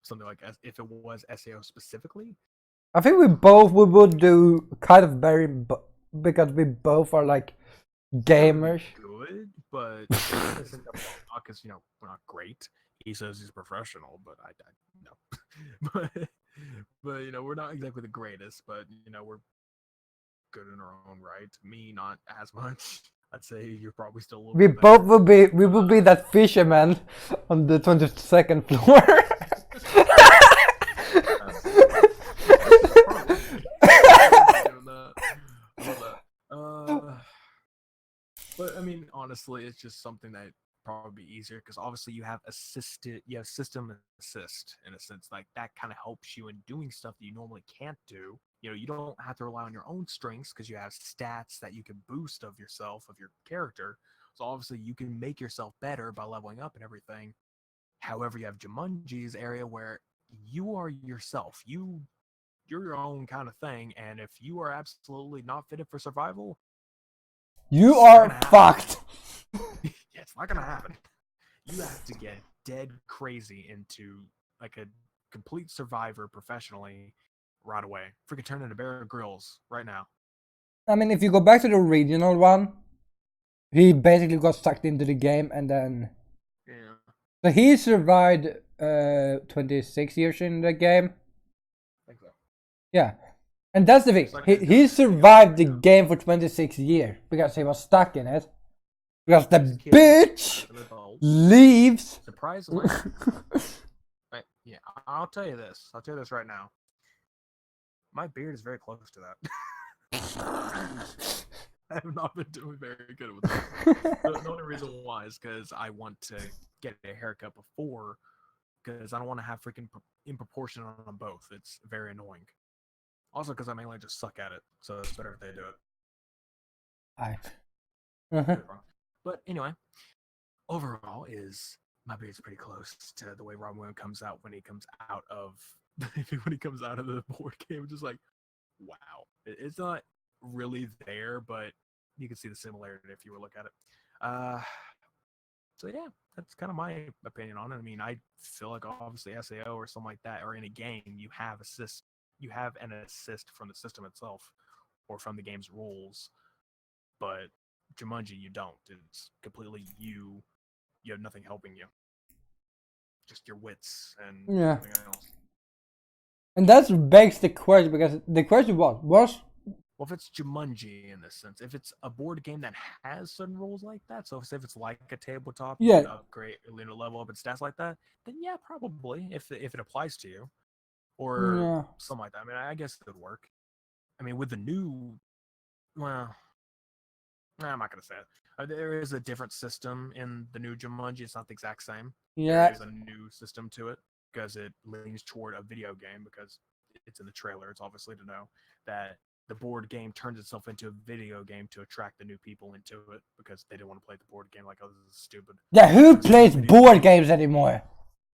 something like if it was SAO specifically. I think we would do kind of very because we both are like gamers. Good, but because we're not great. He says he's professional, but I no. but we're not exactly the greatest, but we're good in our own right. Me, not as much. I'd say you're probably still a little we bit both will be we will be that fisherman on the 22nd floor. But I mean, honestly, it's just something that probably be easier because obviously you have system assist in a sense, like that kind of helps you in doing stuff that you normally can't do. You don't have to rely on your own strengths because you have stats that you can boost of yourself, of your character. So obviously you can make yourself better by leveling up and everything. However, you have Jumanji's area where you are yourself. You're your own kind of thing, and if you are absolutely not fitted for survival, you are fucked. Yeah, it's not gonna happen. You have to get dead crazy into like a complete survivor professionally right away. Freaking turn into Bear Grylls right now. I mean, if you go back to the original one, he basically got sucked into the game and then so he survived 26 years in the game. I think so. Yeah. And that's the thing. He survived the game for 26 years because he was stuck in it. Because the bitch leaves. Surprisingly. Right, yeah, I'll tell you this. I'll tell you this right now. My beard is very close to that. I have not been doing very good with it. The only reason why is because I want to get a haircut before, because I don't want to have freaking in proportion on them both. It's very annoying. Also, because I mainly just suck at it, so it's better if they do it. But anyway, overall, my beard's pretty close to the way Robin Williams comes out when he comes out of the board game. Just like, wow, it's not really there, but you can see the similarity if you were to look at it. So yeah, that's kind of my opinion on it. I mean, I feel like obviously SAO or something like that, or in a game, you have an assist from the system itself or from the game's rules. But Jumanji, you don't. It's completely you. You have nothing helping you. Just your wits and nothing else. And that begs the question, because the question was Well, if it's Jumanji in this sense, if it's a board game that has certain rules like that, so if it's like a tabletop, you Yeah. can upgrade, level up its stats like that, then yeah, probably if it applies to you or Yeah. something like that. I mean, I guess it would work. I mean, with the new, well, I'm not gonna say it. There is a different system in the new Jumanji. It's not the exact same. There Yeah. is a new system to it because it leans toward a video game because it's in the trailer. It's obviously to know that the board game turns itself into a video game to attract the new people into it because they didn't want to play the board game like, oh, this is stupid. Yeah, who Turns plays into a video board game. games anymore?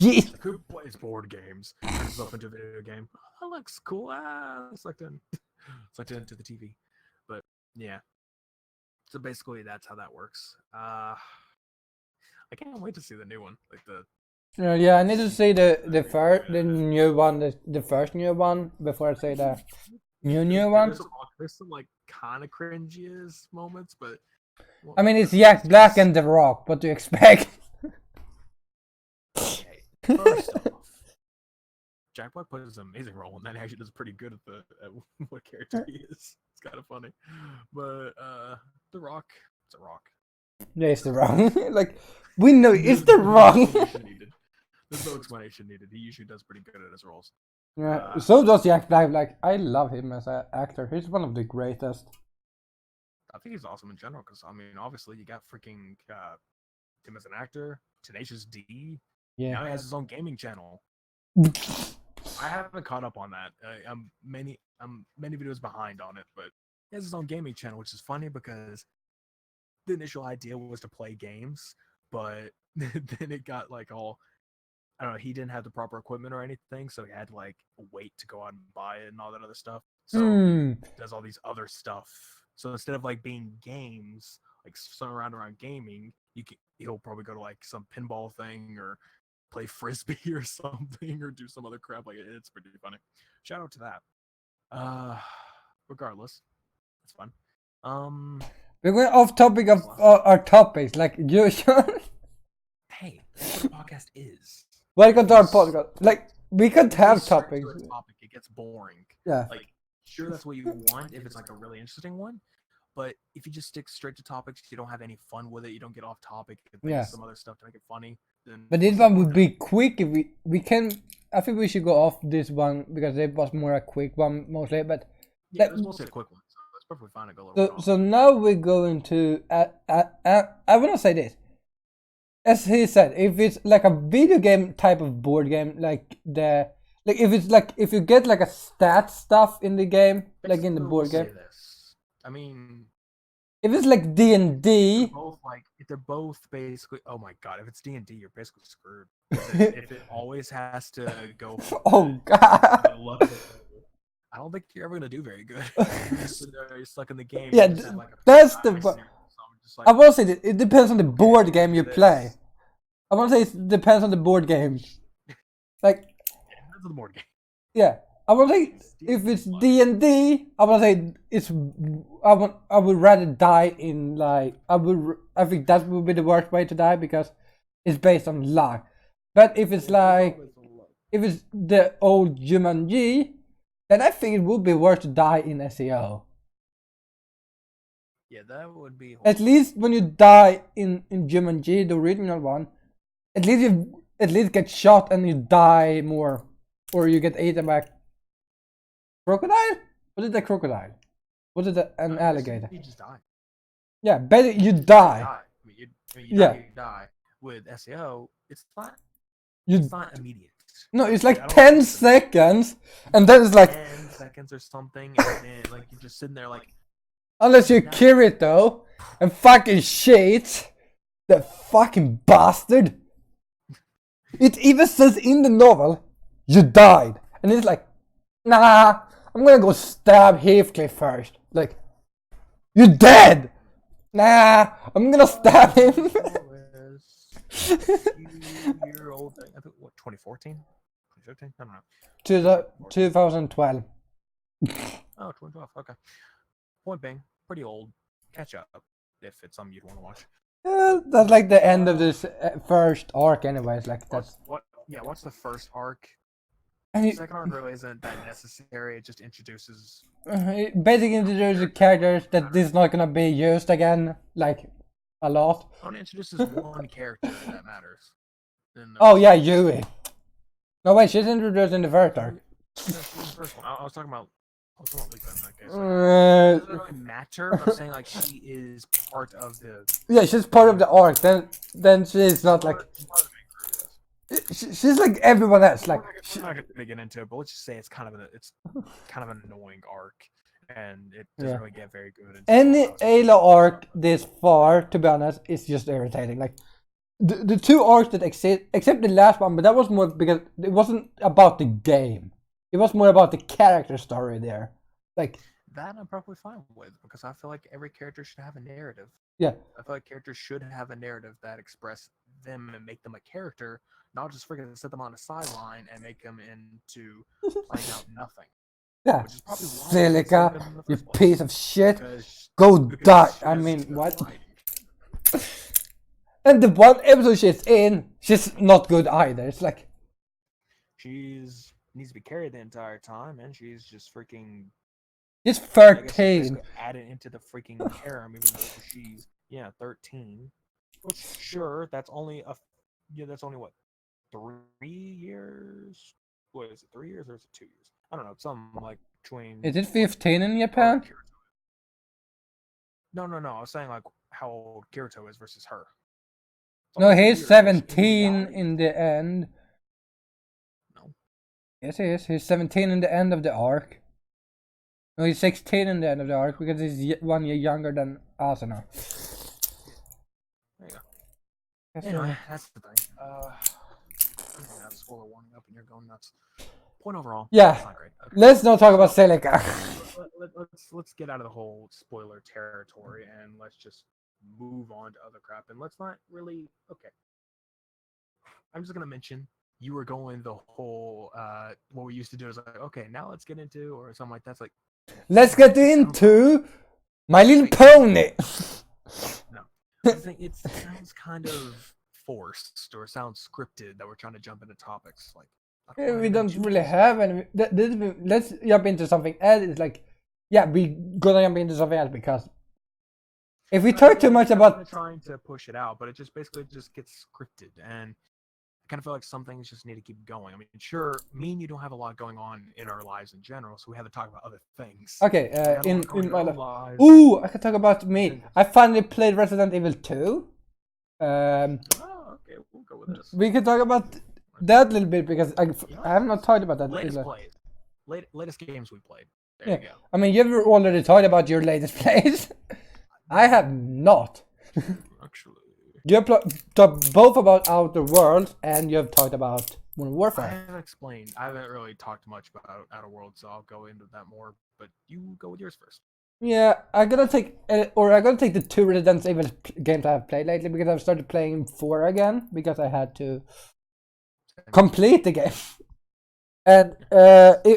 Jeez. Like, who plays board games? Turns itself into a video game. Oh, that looks cool. Sucked in. Sucked into the TV. But yeah. So basically, that's how that works. I can't wait to see the new one. Like the Yeah, I need to see the new one, the first new one before I say the new one. There's some like kind of cringy moments, but well, I mean, it's Jack Black and The Rock. What do you expect? okay. First off, Jack Black plays an amazing role, and that actually does pretty good at what character he is. It's kind of funny, but The Rock, it's a rock. Yeah, it's The Rock. Like, we know it's The Rock. There's no explanation needed. He usually does pretty good at his roles. Yeah, so does Jack Black. Like, I love him as an actor. He's one of the greatest. I think he's awesome in general because I mean, obviously, you got freaking him as an actor, Tenacious D. Yeah. Now he has his own gaming channel. I haven't caught up on that. I'm many videos behind on it, but he has his own gaming channel, which is funny because the initial idea was to play games, but then it got like all, I don't know, he didn't have the proper equipment or anything, so he had to like wait to go out and buy it and all that other stuff. So he does all these other stuff. So instead of like being games, like some around gaming, he'll probably go to like some pinball thing or play frisbee or something or do some other crap. Like it's pretty funny. Shout out to that. Regardless, it's fun. We're going off topic of our topics, like usual. Hey, that's what a podcast is. Welcome to our podcast. Like, we could have topics. It gets boring. Yeah. Like, sure, that's what you want if it's like a really interesting one. But if you just stick straight to topics, you don't have any fun with it. You don't get off topic. You some other stuff to make it funny. Then but this one would be quick if we can. I think we should go off this one because it was more a quick one mostly. But yeah, it was mostly a quick one, so it's perfectly fine to go a little bit. So now we're going to. I want to say this. As he said, if it's like a video game type of board game, if you get like a stat stuff in the game, like in the board game. I mean, if it's like D&D, they're both basically. Oh my god! If it's D&D, you're basically screwed. If it always has to go. Oh god! I don't think you're ever gonna do very good. You're stuck in the game. Yeah, that's the. I won't say that it depends on the board game you play. I want to say it depends on the board game. Like. It depends on the board game. Yeah. I would say if it's D&D, I would say I would rather die in like I think that would be the worst way to die because it's based on luck. But if it's like if it's the old Jumanji, then I think it would be worse to die in SEO. Yeah, that would be. At least when you die in Jumanji, the original one, at least get shot and you die more, or you get eaten by. Crocodile? Was it a crocodile? Was it an alligator? You just die. Yeah, better you die. You die. With SEO, it's not immediate. No, it's like 10 seconds, and then it's like 10 seconds or something, and then like you're just sitting there like. Unless you Kirito and fucking shit, the fucking bastard. It even says in the novel, you died, and it's like, nah. I'm gonna go stab Heathcliff first. Like, you're dead! Nah, I'm gonna stab him. Year old thing. I think, what, 2014? 2015? I don't know. 2012. Oh, 2012, okay. Point being, pretty old. Catch up if it's something you'd want to watch. That's like the end of this first arc anyways. Like that's... What's the first arc? And The second arc really isn't that necessary. It just introduces. it basically introduces characters that is not gonna be used again, like a lot. It only introduces one character that matters. Oh yeah, Yui. No wait, she's introduced in the first arc. No, she's the first one. I was talking about Lisa in that case. Like, Uh, it doesn't really matter. But I'm saying like she is part of the. yeah, she's part of the arc. Then she's not like. She's like everyone else. Like I'm not gonna get into it, but let's just say it's kind of an annoying arc, and it doesn't really get very good. Any Ayla arc this far, to be honest, is just irritating. Like the two arcs that exist, except the last one, but that was more because it wasn't about the game. It was more about the character story there. Like that, I'm probably fine with because I feel like every character should have a narrative. Yeah, I feel like characters should have a narrative that express them and make them a character, not just freaking set them on a sideline and make them into playing out nothing. yeah. Which is probably why Silica, you place. piece of shit. Because Go die. I mean, what? And the one episode she's in, she's not good either. It's like she's needs to be carried the entire time, and she's just freaking. she's 13. Added into the freaking harem, even though she's 13. Which sure, that's only that's only what 3 years. What is it? 3 years or is it 2 years? I don't know. Something like between. Is it 15 in Japan? No. I was saying like how old Kirito is versus her. No, he's 17 in the end. No. Yes, he is. He's 17 in the end of the arc. No, he's 16 in the end of the arc because he's 1 year younger than Asuna. There you go. Anyway, that's the thing. Yeah, spoiler warning up and you're going nuts. Point overall. Yeah. Not great. Okay. Let's not talk about Celica. Let's get out of the whole spoiler territory and let's just move on to other crap and let's not really. Okay. I'm just gonna mention you were going the whole what we used to do is like okay now let's get into or something like that's like. Let's get into My Little Pony. No, it sounds kind of forced or sounds scripted that we're trying to jump into topics like. We don't really have any. Let's jump into something else. It's like, yeah, we gonna jump into something else because if we talk too much about trying to push it out, but it just basically just gets scripted, and I kind of feel like some things just need to keep going. I mean, sure, me and you don't have a lot going on in our lives in general, so we have to talk about other things. Okay, in my life. Ooh, I can talk about me. I finally played Resident Evil 2. Okay, we'll go with this. We can talk about that a little bit because I have not talked about that. Latest games we played. There you go. I mean, you've already talked about your latest plays. I have not. Actually, You have talked both about Outer Worlds and you have talked about Modern Warfare. I haven't explained. I haven't really talked much about Outer Worlds, so I'll go into that more. But you go with yours first. Yeah, I'm gonna take the 2 Resident Evil games I have played lately because I've started playing 4 again because I had to complete the game. And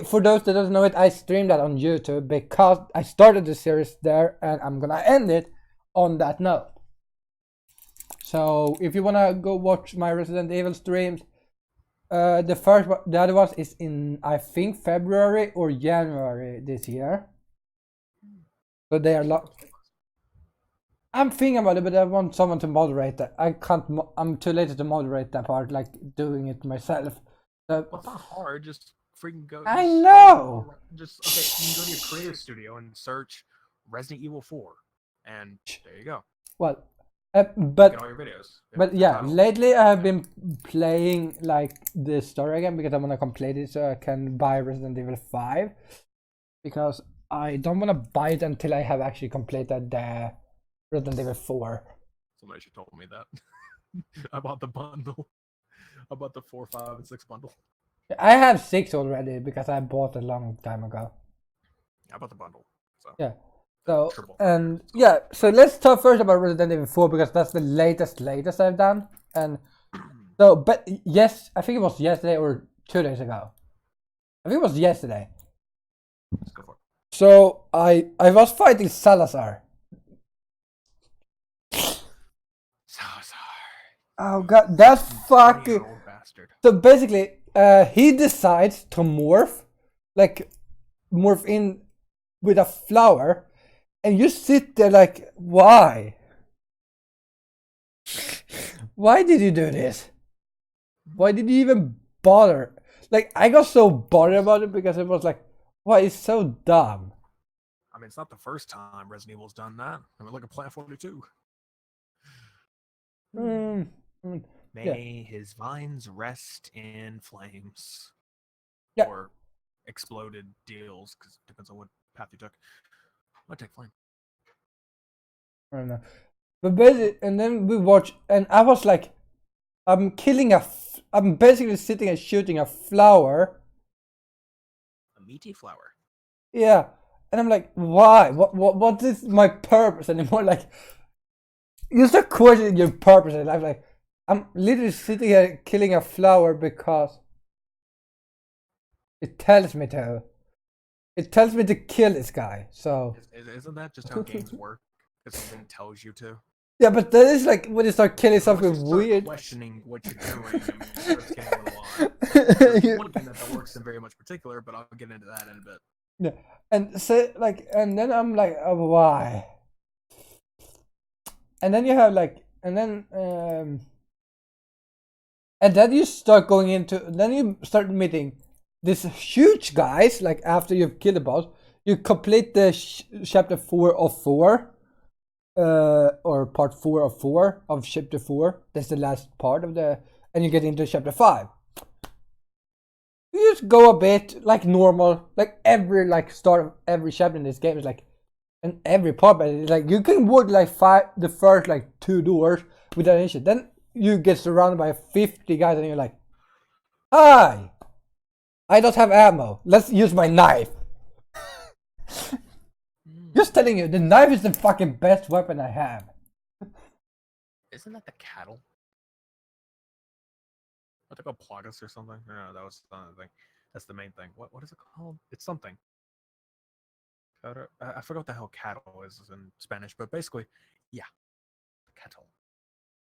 for those that don't know it, I streamed that on YouTube because I started the series there and I'm gonna end it on that note. So if you wanna go watch my Resident Evil streams, the other one is in I think February or January this year. So they are I'm thinking about it, but I want someone to moderate that. I can't. I'm too lazy to moderate that part, like doing it myself. So, well, it's not hard. Just freaking go. I know. Just okay. You can go to your creative studio and search Resident Evil 4, and there you go. Well, but all your videos. But yeah, lately I have been playing like the story again because I want to complete it so I can buy Resident Evil 5 because I don't want to buy it until I have actually completed the Resident Evil 4. Somebody should told me that. I bought the bundle. I bought the 4, 5, and 6 bundle. I have 6 already because I bought it a long time ago. I bought the bundle. So. Yeah. So and yeah, so let's talk first about Resident Evil 4 because that's the latest I've done. And so, but yes, I think it was yesterday or 2 days ago. I think it was yesterday. Let's go for it. So I was fighting Salazar. Oh god, that fucking bastard. So basically, he decides to morph in with a flower, and you sit there like, why? Why did you do this? Why did you even bother? Like, I got so bothered about it because it was like, why, it's so dumb. I mean, it's not the first time Resident Evil's done that. I mean, look at Plant 42. Mm, May his vines rest in flames. Yeah. Or exploded deals, because it depends on what path you took. I'd take flame. I don't know. But basically, and then we watch, and I was like, I'm basically sitting and shooting a flower. A meaty flower. Yeah. And I'm like, why? What is my purpose anymore? Like, you start questioning your purpose in life. Like, I'm literally sitting here killing a flower because it tells me to. It tells me to kill this guy. So isn't that just how games work? Because something tells you to. Yeah, but that is like when you start killing something weird. Questioning what you're doing. I mean, it starts getting a little odd. There's one thing that works in very much particular, but I'll get into that in a bit. Yeah, and then I'm like, oh, why? And then you have like, and then you start going into, then you start meeting these huge guys. Like after you've killed the boss, you complete the chapter 4 of 4, or part 4 of 4 of chapter 4. That's the last part of the, and you get into chapter 5. You just go a bit like normal, like every start of every chapter in this game is like, and every part, but it's like you can walk like the first 2 doors without any shit. Then you get surrounded by 50 guys, and you're like, hi, I don't have ammo. Let's use my knife. Just telling you, the knife is the fucking best weapon I have. Isn't that the cattle? I think I'll plagas or something. No, that was the thing. That's the main thing. What is it called? It's something. I forgot what the hell cattle is in Spanish, but basically, yeah, cattle.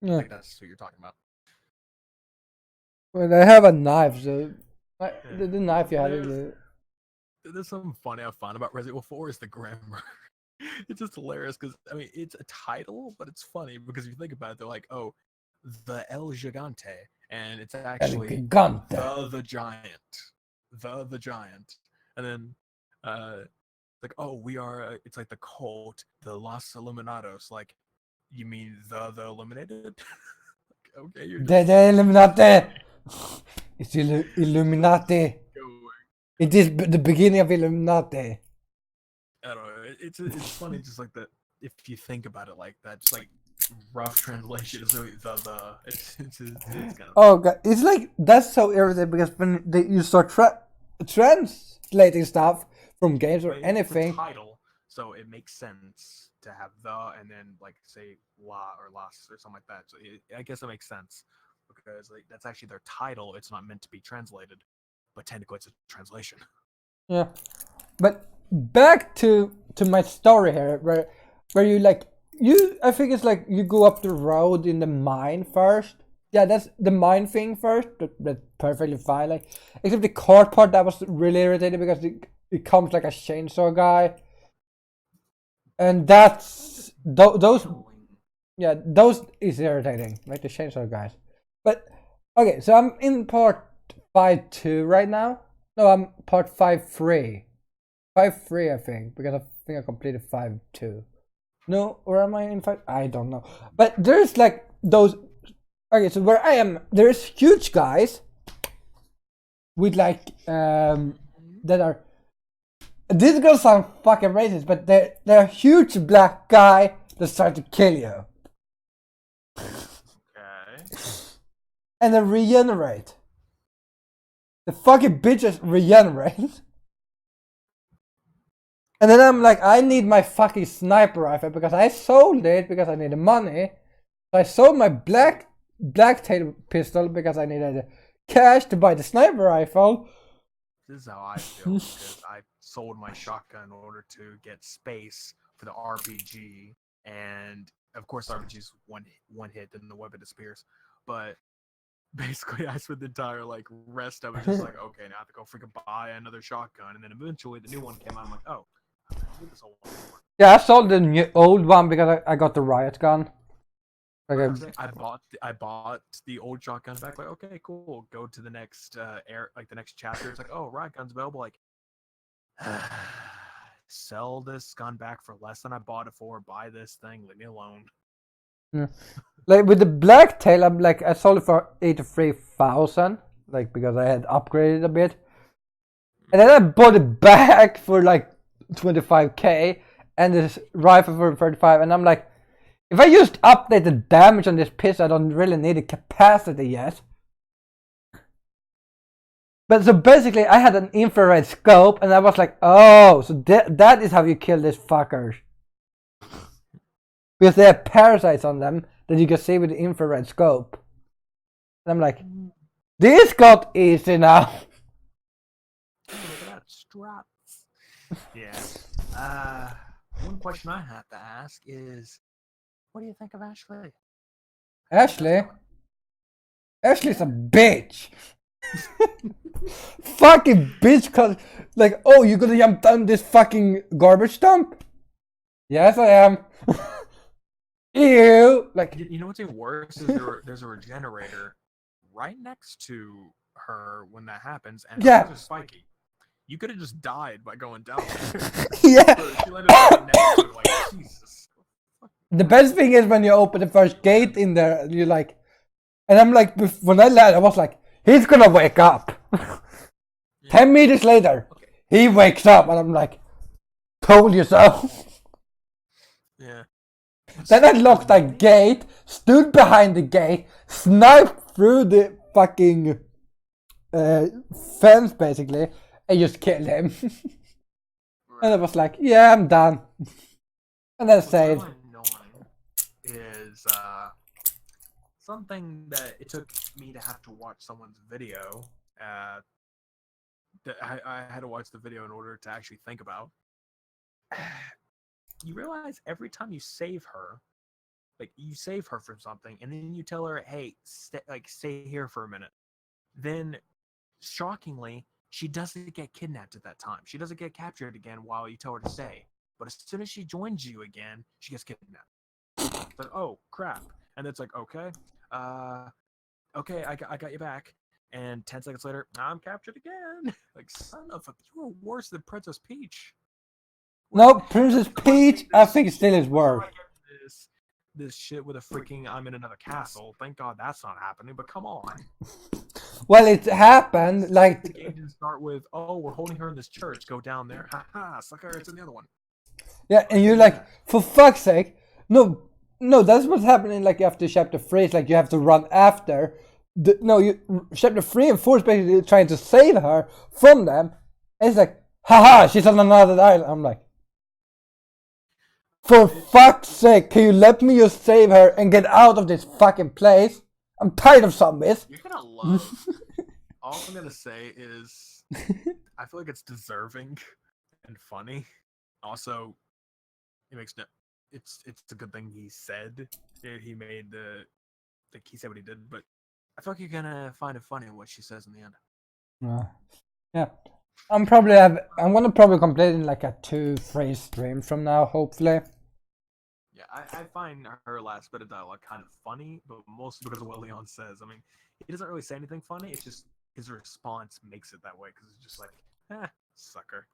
Yeah. I think that's what you're talking about. Well, I have a knife, so the knife you have is. There's something funny I found about Resident Evil 4 is the grammar. It's just hilarious because I mean it's a title, but it's funny because if you think about it, they're like, oh, the El Gigante, and it's actually the giant, and then like, oh, we are, it's like the cult, the Los Illuminados. Like, you mean the illuminated? Okay, you're just the Illuminati. It's Illuminati. It is the beginning of Illuminati. I don't know. It's funny, just like that. If you think about it like that, just like rough translation is really it's kind of. Oh god, it's like that's so irritating because when you start translating stuff from games or anything. It's the title, so it makes sense to have the and then like say la or las or something like that. So I guess it makes sense because like that's actually their title. It's not meant to be translated, but technically it's a translation. Yeah, but back to my story here, where you I think it's like you go up the road in the mine first. Yeah, that's the mine thing first. That's perfectly fine. Like, except the cart part that was really irritating because it comes like a chainsaw guy, and that's those. Yeah, those is irritating, like the chainsaw guys. But okay, so I'm in part 5.2 right now. No, I'm part 5.3. 5.3, I think, because I think I completed 5.2. No, or am I in 5? I don't know. But there's like those. Okay, so where I am, there's huge guys with like that are. This is gonna sound fucking racist, but they're a huge black guy that start to kill you. Okay. And they regenerate. The fucking bitches regenerate. And then I'm like, I need my fucking sniper rifle because I sold it because I needed money. So I sold my blacktail pistol because I needed cash to buy the sniper rifle. This is how I feel because I sold my shotgun in order to get space for the RPG, and of course the RPG is one hit and the weapon disappears. But basically, I spent the entire like rest of it just like, okay, now I have to go freaking buy another shotgun, and then eventually the new one came out. I'm like, oh, I don't need this old one anymore. Yeah, I sold the old one because I got the riot gun. Like I bought the old shotgun back. Like, okay, cool. Go to the next the next chapter. It's like, oh, riot gun's available. Like, sell this gun back for less than I bought it for. Buy this thing. Leave me alone. yeah. Like with the Blacktail, I'm like I sold it for 83,000, like because I had upgraded a bit, and then I bought it back for like 25k, and this rifle for 35, and I'm like, if I just update the damage on this pistol, I don't really need the capacity yet. But so basically, I had an infrared scope, and I was like, oh, so that is how you kill these fuckers. Because they have parasites on them that you can see with the infrared scope. And I'm like, this got easy now. Look at that, straps. Yeah. One question I have to ask is, what do you think of Ashley? Ashley's a bitch. Fucking bitch, cause like, oh, you're gonna jump down this fucking garbage dump? Yes, I am. Ew. Like, you know what's even worse is there's a regenerator right next to her when that happens, and yeah, it's spiky. You could have just died by going down there. Yeah. She landed right next to it, like, Jesus. The best thing is when you open the first gate in there, you're like, and I'm like, when I landed, I was like, he's gonna wake up. 10 meters later, he wakes up, and I'm like, told you so. Yeah. Then I locked that gate, stood behind the gate, sniped through the fucking fence basically, and just killed him. And I was like, yeah, I'm done. And then saved. What's really annoying is something that it took me to have to watch someone's video. That I had to watch the video in order to actually think about. You realize every time you save her, like you save her from something, and then you tell her, "Hey, stay here for a minute." Then, shockingly, she doesn't get kidnapped at that time. She doesn't get captured again while you tell her to stay. But as soon as she joins you again, she gets kidnapped. It's like, oh crap, and it's like, okay, I got you back. And 10 seconds later, I'm captured again. Like, son of a, you were worse than Princess Peach. No, Princess Peach, I think still is worse. This shit with a freaking I'm in another castle. Thank God that's not happening, but come on. Well, it happened, like... The game didn't start with, oh, we're holding her in this church, go down there. Haha, sucker, it's in the other one. Yeah, and you're like, for fuck's sake, no, that's what's happening, like, after chapter 3, it's like you have to run after. Chapter 3 and 4 is basically trying to save her from them, and it's like, haha, she's on another island. I'm like, for fuck's sake, can you let me just save her and get out of this fucking place? I'm tired of zombies. You're gonna love. All I'm gonna say is, I feel like it's deserving and funny. Also, it makes no. It's a good thing he said. He made he said what he did, but I feel like you're gonna find it funny what she says in the end. Yeah. I'm gonna probably complete it in like a 2-3 stream from now, hopefully. Yeah, I find her last bit of dialogue kind of funny, but mostly because of what Leon says. I mean, he doesn't really say anything funny. It's just his response makes it that way because it's just like, sucker.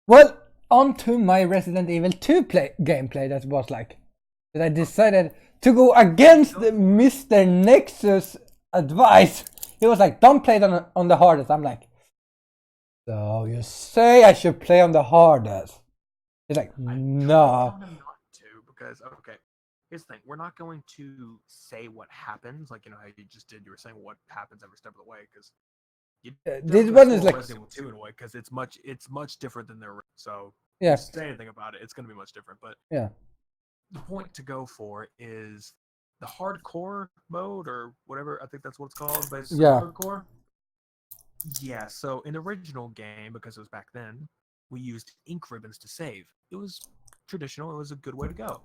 Well, on to my Resident Evil 2 gameplay. That was like that I decided to go against Mr. Nexus advice. He was like, don't play it on the hardest. I'm like, so you say I should play on the hardest? He's like, no. I told him not to because, okay, here's the thing. We're not going to say what happens, like, you know, how you just did. You were saying what happens every step of the way because this one is like Resident Evil 2 in a way because it's much different than their. So yeah, if you say anything about it, it's going to be much different. But yeah, the point to go for is the hardcore mode or whatever. I think that's what it's called. Basically, yeah. hardcore. Yeah. So in the original game, because it was back then, we used ink ribbons to save. It was traditional. It was a good way to go.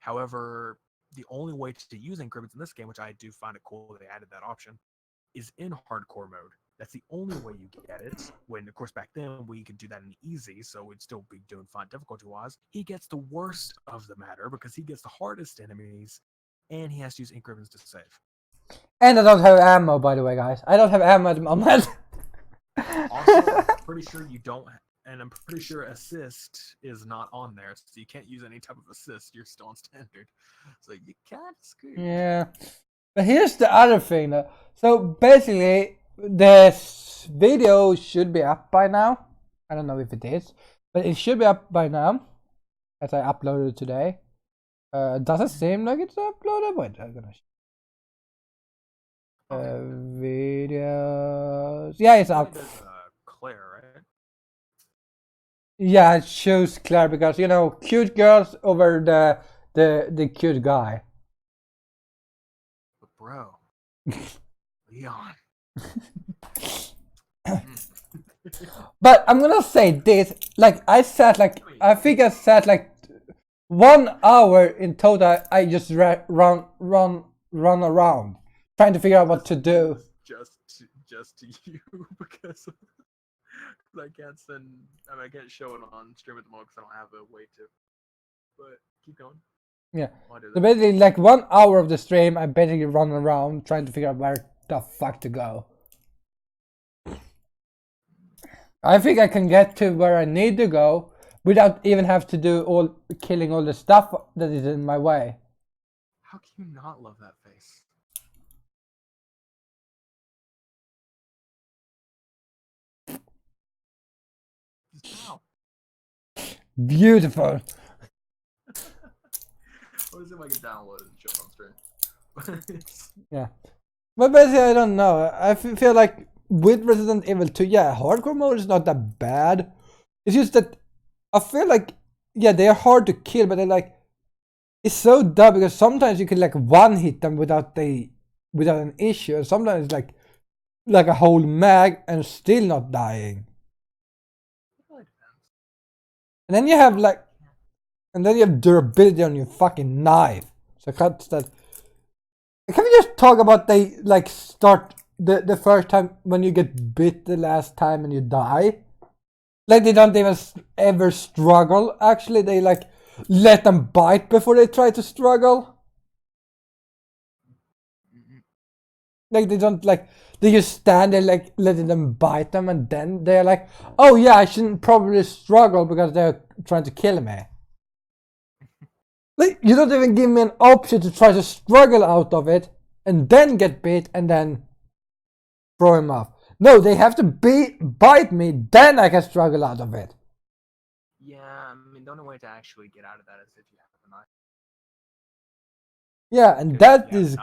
However, the only way to use increments in this game, which I do find it cool that they added that option, is in hardcore mode. That's the only way you get it. When, of course, back then we could do that in easy, so we'd still be doing fine difficulty-wise. He gets the worst of the matter because he gets the hardest enemies, and he has to use increments to save. And I don't have ammo, by the way, guys. I don't have ammo at the moment. Also, I'm pretty sure you don't, and I'm pretty sure assist is not on there, so you can't use any type of assist. You're still on standard, so you can't screw. Yeah, but here's the other thing, though. So basically, this video should be up by now. I don't know if it is, but it should be up by now, as I uploaded it today. Does it seem like it's uploaded? Wait, I'm gonna. Videos. Yeah, it's up. Claire, right? Yeah, it shows Claire because, you know, cute girls over the cute guy. But bro, Leon. But I'm gonna say this, like I think I sat like 1 hour in total. I just run around trying to figure out what to do. Just to you because I can't I can't show it on stream at the moment because I don't have a way to. But keep going. Yeah. So basically, like 1 hour of the stream, I basically run around trying to figure out where the fuck to go. I think I can get to where I need to go without even have to do killing all the stuff that is in my way. How can you not love that face? Wow. Beautiful. What is it if I can download it and show it on stream? Yeah. But basically, I don't know. I feel like with Resident Evil 2, yeah, hardcore mode is not that bad. It's just that I feel like, yeah, they are hard to kill, but they're like, it's so dumb because sometimes you can like one hit them without an issue, and sometimes it's like a whole mag and still not dying. And then you have durability on your fucking knife. So cuts that. Can we just talk about they like start the first time when you get bit the last time and you die? Like they don't even ever struggle. Actually, they like let them bite before they try to struggle. Like they don't they just stand there like letting them bite them, and then they're like, oh yeah, I shouldn't probably struggle because they're trying to kill me. Like you don't even give me an option to try to struggle out of it and then get bit and then throw him off. No, they have to bite me, then I can struggle out of it. Yeah, I mean the only way to actually get out of that is if you have a knife. Yeah, and that is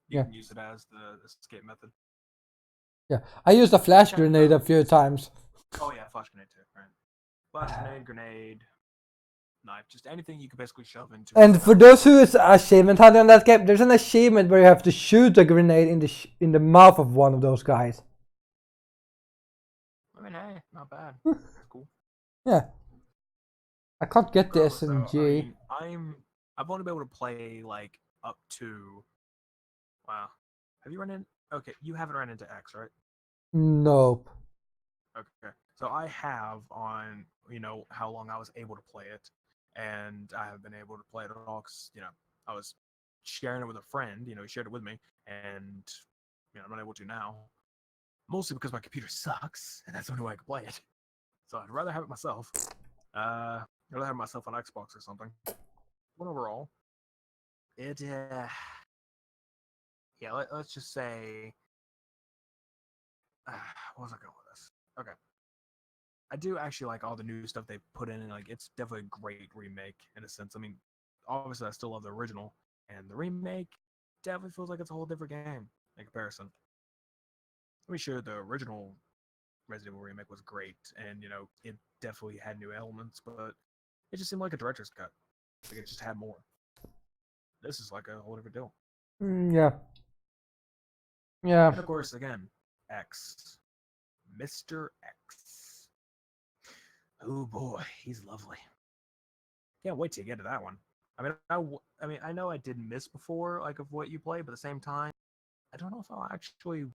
you can use it as the escape method. Yeah, I used a flash grenade a few times. Oh yeah, flash grenade too, right? Flash grenade, knife, just anything you can basically shove into. And for those who is achievement hunting on that game, there's an achievement where you have to shoot a grenade in the mouth of one of those guys. I mean, hey, not bad. Cool. Yeah. I can't get the SMG. I mean, I've only been able to play like up to. Wow. Have you run in? Okay, you haven't run into X, right? Nope. Okay. So I have on, how long I was able to play it, and I have been able to play it all because, I was sharing it with a friend, he shared it with me, and, I'm not able to now. Mostly because my computer sucks, and that's the only way I can play it. So I'd rather have it myself. I'd rather have it myself on Xbox or something. But overall, it, yeah, let's just say, what was I going with this? Okay. I do actually like all the new stuff they put in, and like it's definitely a great remake in a sense. I mean, obviously I still love the original, and the remake definitely feels like it's a whole different game in comparison. Let me sure the original Resident Evil remake was great, and it definitely had new elements, but it just seemed like a director's cut. Like it just had more. This is like a whole different deal. Yeah. Yeah. And of course, again, X. Mr. X. Oh boy, he's lovely. Can't wait to get to that one. I mean, I know I did miss before, like of what you play, but at the same time, I don't know if I'll actually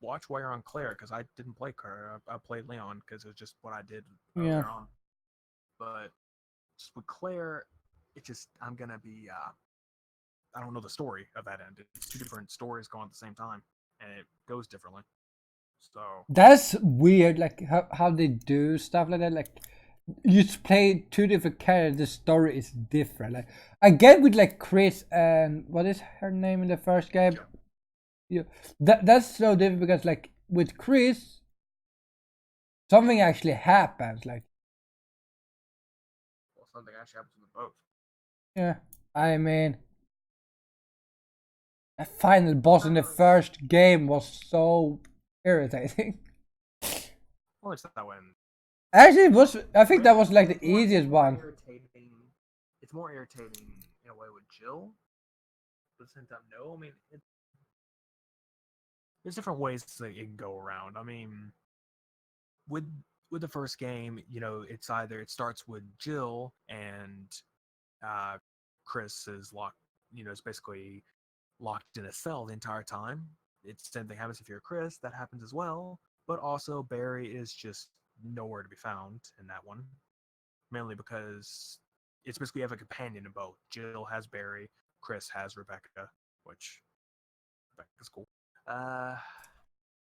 watch while you're on Claire because I didn't play Claire. I played Leon because it was just what I did Yeah. earlier on. But just with Claire, it just I'm gonna be I don't know the story of that end. It's two different stories going at the same time, and it goes differently. So That's weird, like how they do stuff like that. Like you play two different characters, the story is different. Like I get with like Chris and what is her name in the first game? yeah. Yeah, that's so different because like with Chris, something actually happens. Like Well, something actually happens with both. yeah, I mean, a final boss in the first game was so irritating. Well, it's that when Actually, it was. I think that was like the it's more, easiest one. irritating. It's more irritating in a way with Jill. But at the same time, no. I mean, there's different ways that you can go around. I mean, with with the first game, you know, it's either it starts with Jill and uh, Chris is locked. You know, it's basically locked in a cell the entire time. It's the same thing happens if you're Chris. That happens as well. But also Barry is just nowhere to be found in that one, mainly because it's basically you have a companion in both. Jill has Barry, Chris has Rebecca, which Rebecca's cool. Uh,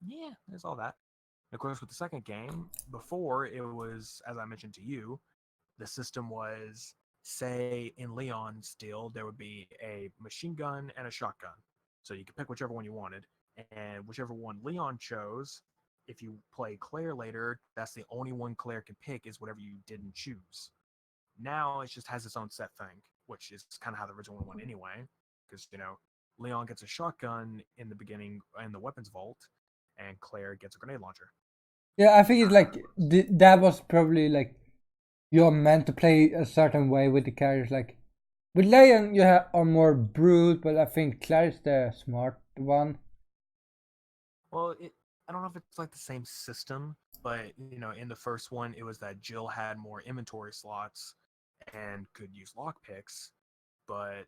yeah, there's all that. And of course, with the second game, before it was, as I mentioned to you, the system was say in Leon's deal, there would be a machine gun and a shotgun. So you could pick whichever one you wanted, and whichever one Leon chose, if you play Claire later, that's the only one Claire can pick is whatever you didn't choose. Now it just has its own set thing, which is kind of how the original one went anyway, because you know Leon gets a shotgun in the beginning in the weapons vault, and Claire gets a grenade launcher. Yeah, I think it's like that was probably like you're meant to play a certain way with the characters. Like with Leon, you are more brute, but I think Claire's the smart one. Well, I don't know if it's like the same system, but you know, in the first one, it was that Jill had more inventory slots and could use lockpicks, but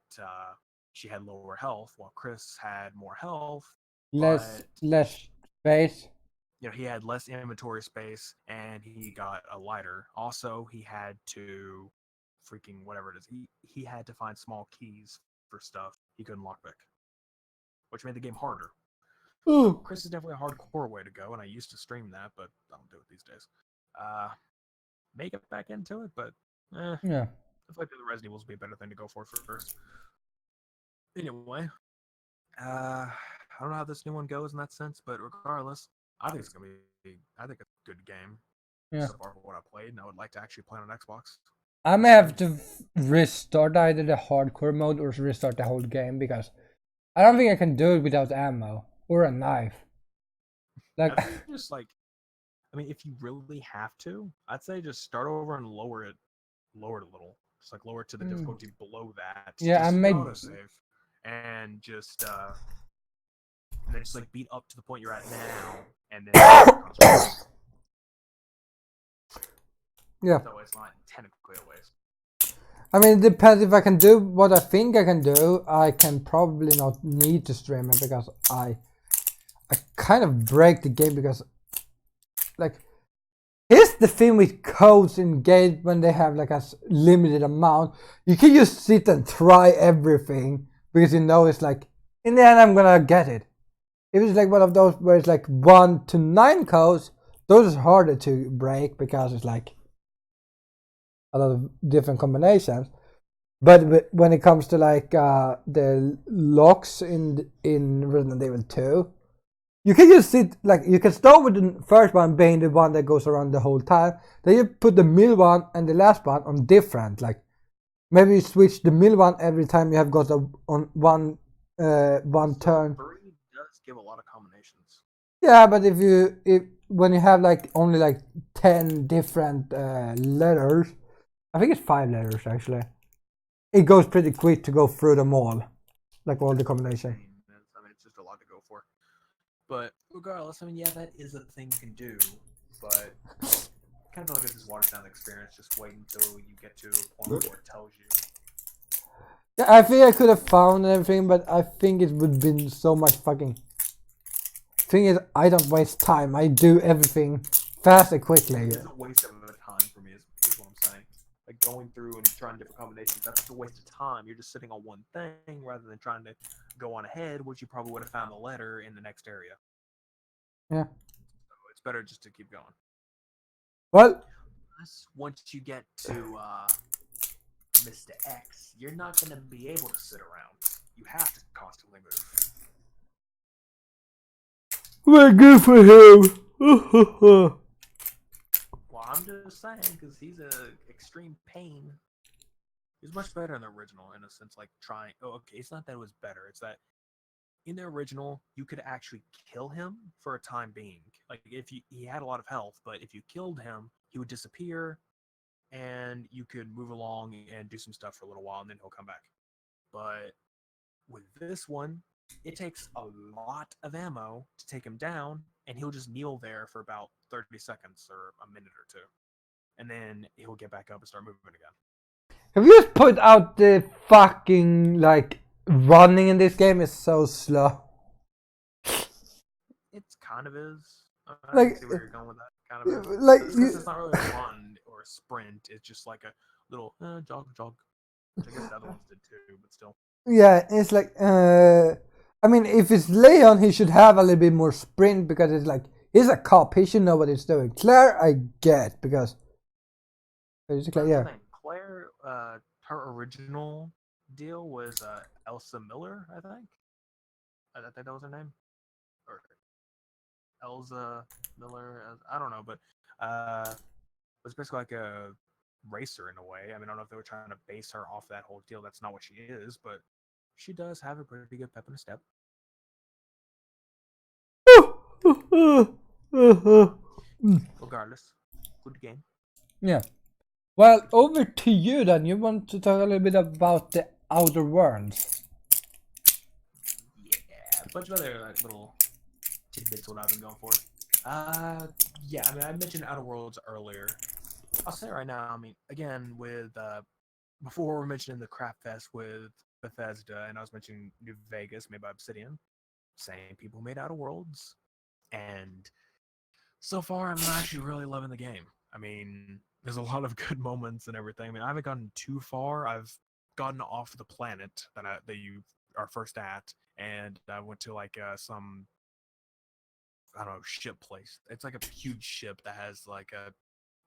she had lower health, while Chris had more health, Less but less space. you know he had less inventory space and he got a lighter. Also, he had to freaking whatever it is. He had to find small keys for stuff he couldn't lockpick, which made the game harder. So Ooh. Chris is definitely a hardcore way to go, and I used to stream that, but I don't do it these days. Uh, May get back into it, but I Yeah. feel like the Resident Evil will be a better thing to go for first. Anyway, I don't know how this new one goes in that sense, but regardless, I think it's gonna be. I think it's a good game Yeah. so far for what I played, and I would like to actually play on Xbox. I may have to restart either the hardcore mode or restart the whole game because I don't think I can do it without ammo or a knife. Like, I think just like, I mean, if you really have to, I'd say just start over and lower it a little. Just like lower it to the difficulty below that. yeah, I Just made. autosave and just and then just like beat up to the point you're at now, and then Yeah. so it's not technically a waste. I mean, it depends if I can do what I think I can do. I can probably not need to stream it because I kind of break the game because, like, here's the thing with codes in games when they have like a limited amount. You can just sit and try everything because you know it's like, in the end, I'm gonna get it. If it's like one of those where it's like 1 to 9 codes, those are harder to break because it's like a lot of different combinations. But when it comes to like the locks in Resident Evil 2, you can just sit like you can start with the first one being the one that goes around the whole time. Then you put the middle one and the last one on different. Like maybe you switch the middle one every time you have got on one turn. 3 does give a lot of combinations. Yeah, but if when you have like only like 10 different letters, I think it's 5 letters actually. It goes pretty quick to go through them all, like all the combinations. I mean, it's just a lot to go for. But regardless, I mean, yeah, that is a thing you can do, but kind of feel like it's this watered down experience. Just wait until you get to a point where it tells you. Yeah, I think I could have found everything, but I think it would have been so much fucking. Thing is, I don't waste time. I do everything fast and quickly. It's a waste of a time for me, is what I'm saying. Like going through and trying different combinations, that's a waste of time. You're just sitting on one thing rather than trying to go on ahead, which you probably would have found the letter in the next area. Yeah. So it's better just to keep going. Well. Once you get to Mr. X, you're not going to be able to sit around. You have to constantly move. We're good for him. Well, I'm just saying, because he's a extreme pain. He's much better in the original, in a sense, like trying. Oh, okay, it's not that it was better. It's that in the original, you could actually kill him for a time being. Like, if he had a lot of health, but if you killed him, he would disappear, and you could move along and do some stuff for a little while, and then he'll come back. But with this one, it takes a lot of ammo to take him down, and he'll just kneel there for about 30 seconds or a minute or two. And then he'll get back up and start moving again. Have you just put out the fucking, like, running in this game is so slow? It kind of is. I Like, can see where you're going with that. Kind of is. like It's not really a run or a sprint. It's just like a little jog, jog. Which I guess the other ones did too, but still. yeah, it's like, I mean, if it's Leon, he should have a little bit more sprint because it's like, he's a cop, he should know what he's doing. Claire, I get, because, yeah. Claire, her original deal was Elsa Miller, I think. I think that was her name. Or Elsa Miller. I don't know, but it was basically like a racer in a way. I mean, I don't know if they were trying to base her off that whole deal. That's not what she is, but she does have a pretty good pep in her step. Regardless, good game. Yeah. Well, over to you then. You want to talk a little bit about the Outer Worlds? Yeah, a bunch of other like little tidbits what I've been going for. Yeah, I mean, I mentioned Outer Worlds earlier. I'll say right now, I mean, again, with before we're mentioning the Crap Fest with Bethesda, and I was mentioning New Vegas made by Obsidian, same people made Outer Worlds, and so far I'm actually really loving the game. I mean, there's a lot of good moments and everything. I mean, I haven't gotten too far. I've gotten off the planet that you are first at, and I went to like some, I don't know, ship place. It's like a huge ship that has like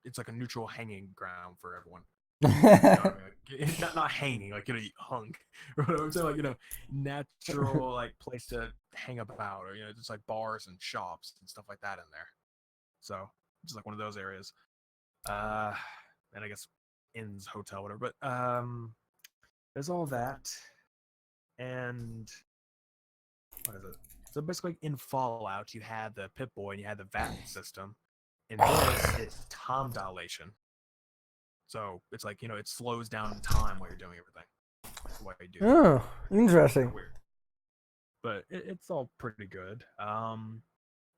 it's like a neutral hanging ground for everyone. You know what I mean? Like, not hanging, like, you hung. I'm saying, like, natural like place to hang about, or just like bars and shops and stuff like that in there. So just like one of those areas. And I guess Inn's hotel, whatever. But there's all that, and what is it? So basically, in Fallout, you had the Pip-Boy and you had the VAT system. In this, it's time dilation. So it's like, it slows down time while you're doing everything. While you do. Oh, interesting. Weird. But it's all pretty good.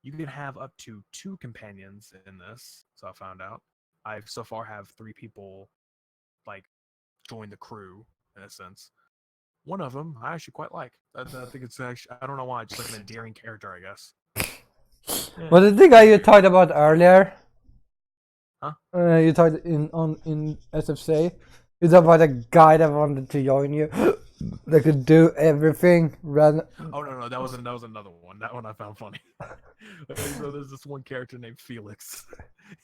You can have up to 2 companions in this. So I found out. I so far have 3 people like join the crew in a sense. One of them I actually quite like. I think it's actually, I don't know why, just like an endearing character, I guess. Yeah. Was it the guy you talked about earlier? Huh? You talked in SFC. You talked about a guy that wanted to join you. That could do everything. Run. Oh no, that was another one. That one I found funny. So there's this one character named Felix.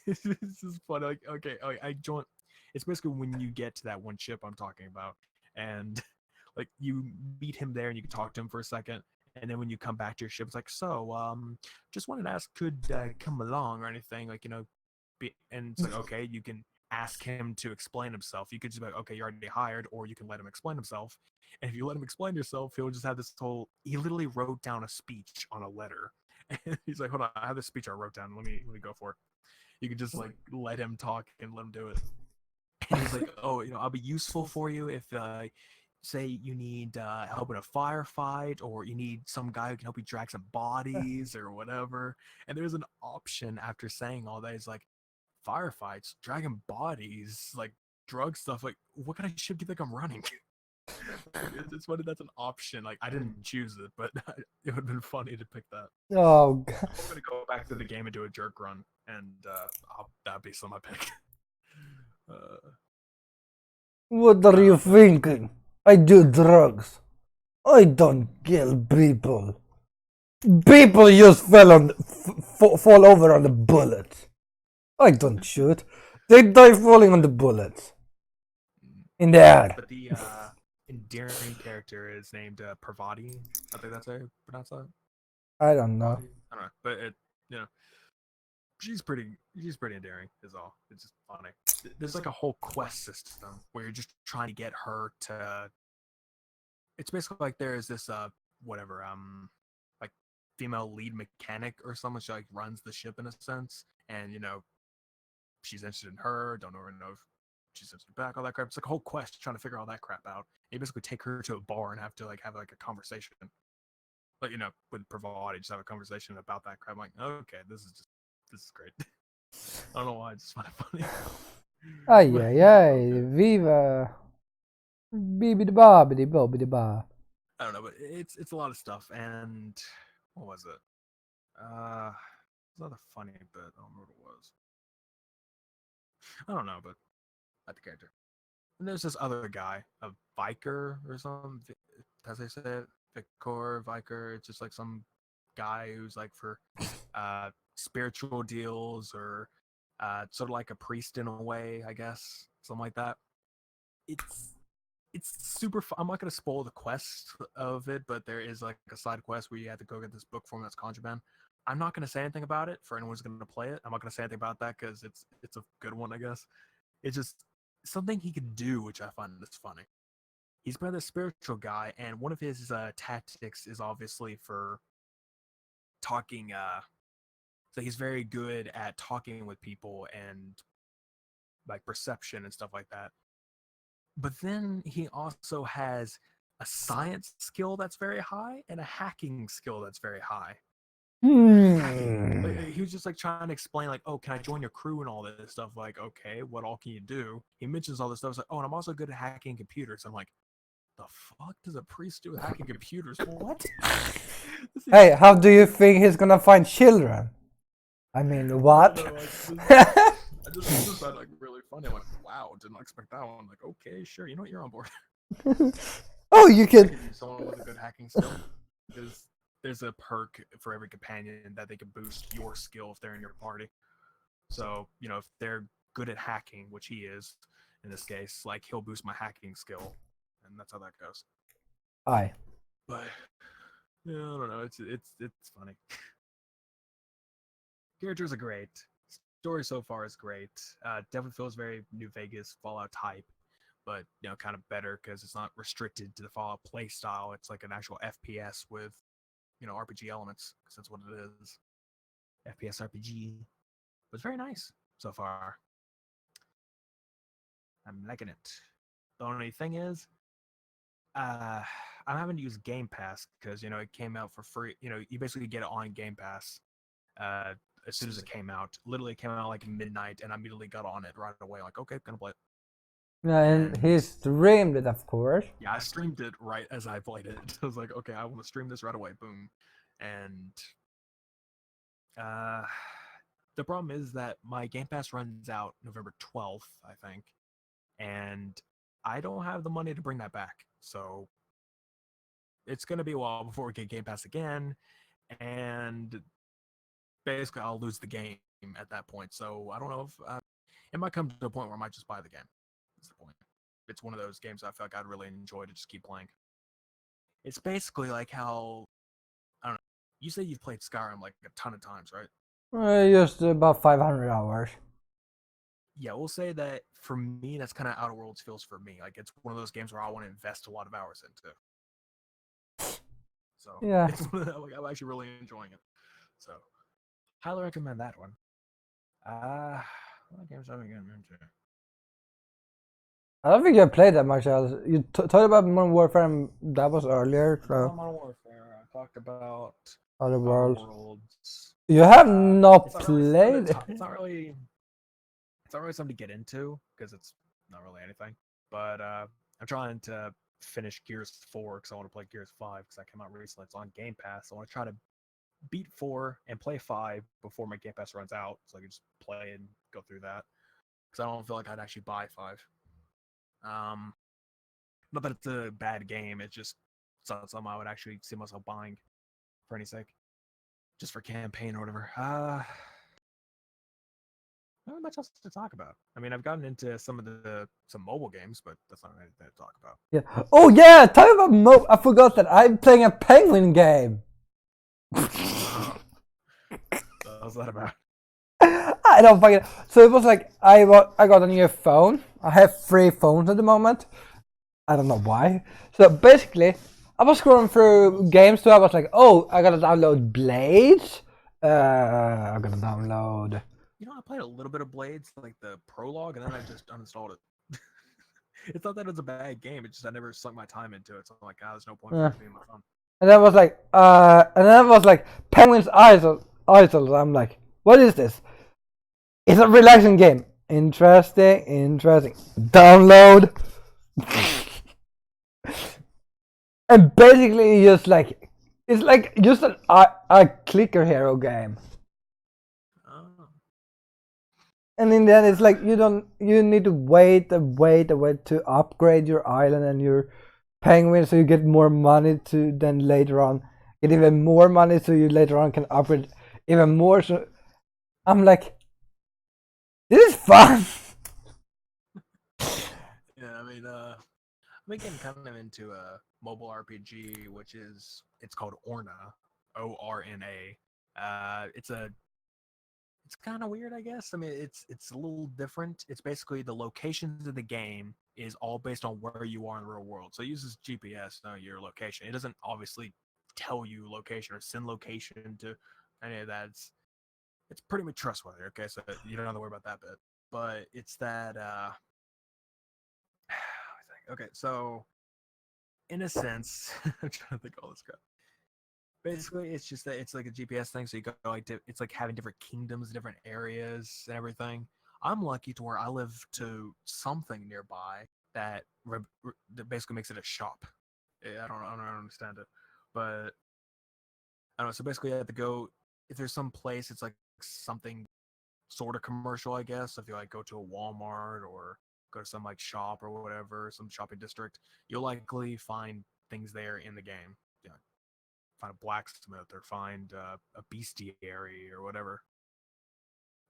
It's just funny. Like, okay, I joined. It's basically when you get to that one ship I'm talking about, and like you meet him there and you can talk to him for a second, and then when you come back to your ship, it's like, so just wanted to ask, could come along or anything, like, and it's like, okay, you can ask him to explain himself. You could just be like, okay, you're already hired, or you can let him explain himself. And if you let him explain yourself, he'll just have this whole. He literally wrote down a speech on a letter, and he's like, hold on, I have this speech I wrote down. Let me go for it. You can just like let him talk and let him do it. And he's like, oh, I'll be useful for you if say you need help in a firefight, or you need some guy who can help you drag some bodies or whatever. And there's an option after saying all that. He's like, firefights, dragging bodies, like drug stuff. Like, what kind of ship do you think I'm running? It's funny that's an option. Like I didn't choose it, but it would have been funny to pick that. Oh, God. I'm gonna go back to the game and do a jerk run, and that'd be some I pick. Uh, What are you thinking? I do drugs. I don't kill people. People just fall over on the bullets. I don't shoot. They die falling on the bullets. In the air. but the endearing character is named Parvati. I think that's how you pronounce that. I don't know. Parvati? I don't know, but you know, she's pretty endearing. Is all. It's just funny. There's like a whole quest system where you're just trying to get her to. It's basically like there's this whatever like female lead mechanic or someone. She like runs the ship in a sense, and she's interested in her. Don't know if she's interested back. All that crap. It's like a whole quest trying to figure all that crap out. You basically take her to a bar and have to have a conversation. Like with Pravati, just have a conversation about that crap. I'm like, okay, this is great. I don't know why, I just find it funny. Ay, ay, ay. Viva. Bibidi bobbidi bobbidi ba. I don't know, but it's a lot of stuff. And what was it? It's not a funny bit. I don't remember what it was. I don't know, but not the character. And there's this other guy, a Viker or something. As I said, Viker. It's just like some guy who's like for spiritual deals or sort of like a priest in a way, I guess, something like that. It's super fun. I'm not going to spoil the quest of it, but there is like a side quest where you have to go get this book form that's contraband. I'm not going to say anything about it for anyone who's going to play it. I'm not going to say anything about that because it's a good one, I guess. It's just something he could do, which I find is funny. He's been a spiritual guy, and one of his tactics is obviously for talking. So he's very good at talking with people and like perception and stuff like that. But then he also has a science skill that's very high and a hacking skill that's very high. He was just like trying to explain, like, oh, can I join your crew and all this stuff? Like, okay, what all can you do? He mentions all this stuff. It's like, oh, and I'm also good at hacking computers. I'm like, the fuck does a priest do with hacking computers? What? Hey, how do you think he's gonna find children? I mean, what? I just found like really funny. I'm like, wow, didn't expect that one. I'm like, okay, sure, you know what, you're on board. Oh, you can. Someone with a good hacking skill. Because there's a perk for every companion that they can boost your skill if they're in your party. So, if they're good at hacking, which he is in this case, like he'll boost my hacking skill. And that's how that goes. Aye. But yeah, I don't know. It's funny. Characters are great. Story so far is great. Definitely feels very New Vegas Fallout type, but kind of better because it's not restricted to the Fallout play style. It's like an actual FPS with RPG elements because that's what it is. FPS RPG. But it's very nice so far. I'm liking it. The only thing is, I'm having to use Game Pass because it came out for free. You basically get it on Game Pass as soon as it came out. Literally, it came out like midnight, and I immediately got on it right away. Like, okay, gonna play it. Yeah, and he streamed it, of course. Yeah, I streamed it right as I played it. I was like, okay, I want to stream this right away. Boom, and the problem is that my Game Pass runs out November 12th, I think, and I don't have the money to bring that back. So it's going to be a while before we get Game Pass again, and basically I'll lose the game at that point. So I don't know if it might come to a point where I might just buy the game. That's the point. It's one of those games I feel like I'd really enjoy to just keep playing. It's basically like how, I don't know, you say you've played Skyrim like a ton of times, right? Just about 500 hours. Yeah, we'll say that for me, that's kind of Outer Worlds feels for me. Like it's one of those games where I want to invest a lot of hours into. So yeah, it's one of the, like, I'm actually really enjoying it. So highly recommend that one. What games have we gotten into? I don't think you played that much else. You talked about Modern Warfare, and that was earlier. So Modern Warfare. I talked about Outer Worlds. Worlds. You have not played. It's not really something to get into because it's not really anything. But I'm trying to finish Gears 4 because I want to play Gears 5 because that came out recently. It's on Game Pass. I want to try to beat 4 and play 5 before my Game Pass runs out, so I can just play and go through that. Because I don't feel like I'd actually buy 5. Not that it's a bad game. It's just not something I would actually see myself buying for any sake, just for campaign or whatever. Not much else to talk about. I mean, I've gotten into some mobile games, but that's not anything to talk about. Yeah. Oh yeah, talk about I forgot that I'm playing a penguin game. What's that about? I don't fucking. So it was like I got a new phone. I have 3 phones at the moment. I don't know why. So basically, I was scrolling through games, so I was like, oh, I gotta download Blades. I gotta download. You know, I played a little bit of Blades, like the prologue, and then I just uninstalled it. It's not that it's a bad game. It's just I never sunk my time into it. So I'm like, there's no point for being my phone. And then I was like, Penguin's Isles. I'm like, what is this? It's a relaxing game. Interesting. Download. And basically, just like it's like just a clicker hero game. Oh. And in the end, it's like you need to wait to upgrade your island and your penguin, so you get more money to then later on get even more money, so you later on can upgrade even more. So I'm like, this is fun. Yeah, I mean, I'm getting kind of into a mobile RPG, it's called Orna, ORNA. It's kind of weird, I guess. I mean, it's a little different. It's basically the locations of the game is all based on where you are in the real world. So it uses GPS, your location. It doesn't obviously tell you location or send location to any of that. It's pretty much trustworthy. Okay, so you don't have to worry about that bit. But it's that. Okay, so in a sense, I'm trying to think all this crap. Basically, it's just that it's like a GPS thing. So you go like it's like having different kingdoms, different areas, and everything. I'm lucky to where I live to something nearby that that basically makes it a shop. I don't understand it, but I don't know. So basically, I have to go if there's some place. It's like something sort of commercial, I guess. If you like go to a Walmart or go to some like shop or whatever, some shopping district, you'll likely find things there in the game. Yeah, find a blacksmith or find a bestiary or whatever.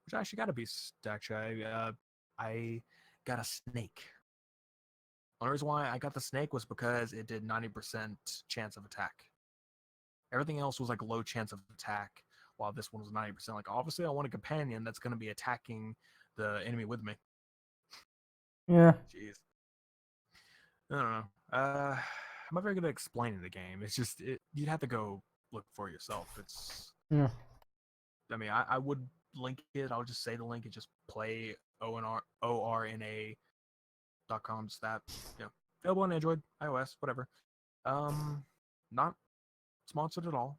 Which I actually got a beast. Actually, I got a snake. The only reason why I got the snake was because it did 90% chance of attack. Everything else was like low chance of attack, while this one was 90%. Like, obviously, I want a companion that's going to be attacking the enemy with me. Yeah. Jeez. I don't know. I'm not very good at explaining the game. It's just you'd have to go look for yourself. Yeah. I mean, I would link it. I'll just say the link and just play orna.com. Just that. Yeah. Available on Android, iOS, whatever. Not sponsored at all.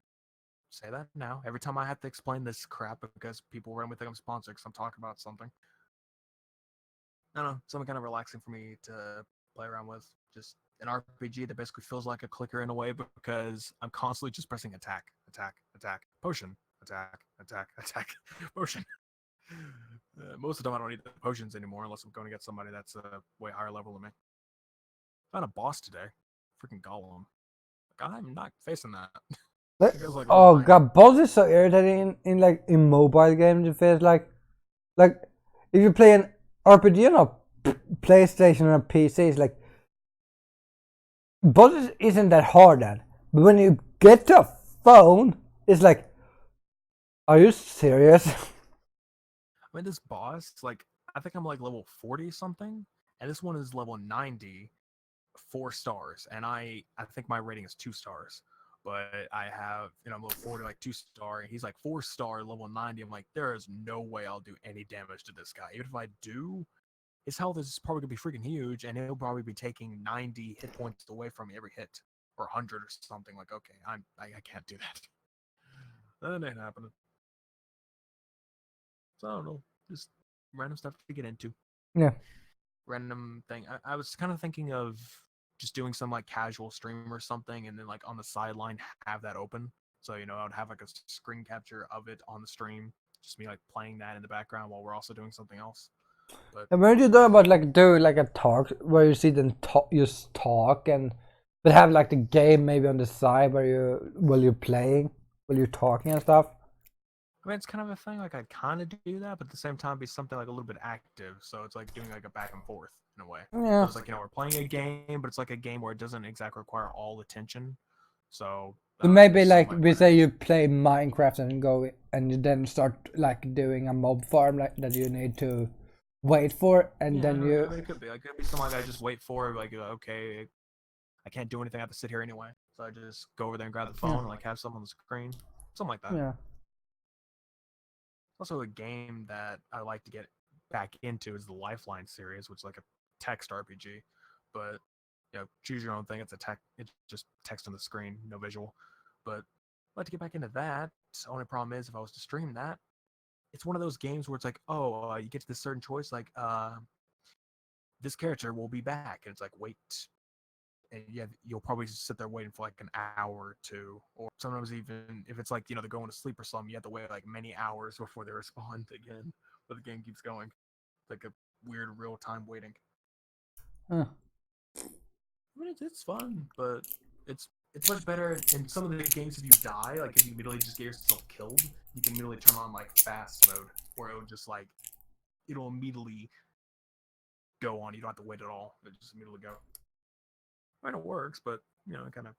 Say that now. Every time I have to explain this crap because people randomly think I'm sponsored because I'm talking about something. I don't know, something kind of relaxing for me to play around with. Just an RPG that basically feels like a clicker in a way because I'm constantly just pressing attack, potion, attack, potion. Most of the time I don't need the potions anymore unless I'm going to get somebody that's a way higher level than me. Found a boss today. Freaking golem. Like, I'm not facing that. Like, oh god, boss is so irritating in mobile games. It feels like if you play an RPG on a PlayStation or a PC, it's like bosses isn't that hard then. But when you get to a phone, it's like, are you serious? I mean, this boss, like, I think I'm like level 40 something, and this one is level 90, 4 stars, and I think my rating is 2 stars. But I have, I'm level 40, like 2-star, and he's like 4-star, level 90. I'm like, there is no way I'll do any damage to this guy. Even if I do, his health is probably gonna be freaking huge, and he'll probably be taking 90 hit points away from every hit, or 100 or something. Like, okay, I can't do that. That ain't happening. So I don't know, just random stuff to get into. Yeah. Random thing. I was kind of thinking of just doing some like casual stream or something, and then like on the sideline have that open. So I would have like a screen capture of it on the stream, just me like playing that in the background while we're also doing something else. But And when you do about like do like a talk where you see them talk, just talk, and but have like the game maybe on the side where you're playing, while you're talking and stuff. I mean, it's kind of a thing. Like I kind of do that, but at the same time, be something like a little bit active. So it's like doing like a back and forth in a way. Yeah. So it's like we're playing a game, but it's like a game where it doesn't exactly require all attention. So Maybe like we say you play Minecraft and go and you then start like doing a mob farm like that you need to wait for, and then you. I mean, it could be. Like, it could be something like I just wait for. Like okay, I can't do anything. I have to sit here anyway. So I just go over there and grab the phone and like have something on the screen, something like that. Yeah. Also, a game that I like to get back into is the Lifeline series, which is like a text RPG. But choose your own thing. It's just text on the screen, no visual. But I'd like to get back into that. The only problem is if I was to stream that, it's one of those games where it's like, oh, you get to this certain choice, like this character will be back, and it's like wait, and you'll probably sit there waiting for like an hour or two, or sometimes even if it's like they're going to sleep or something, you have to wait like many hours before they respond again, but the game keeps going. It's like a weird real time waiting. Huh. I mean, it's fun, but it's much better in some of the games if you die, like if you immediately just get yourself killed, you can immediately turn on like fast mode, where it'll just like it'll immediately go on. You don't have to wait at all. It just immediately go. I mean, it works, but it kind of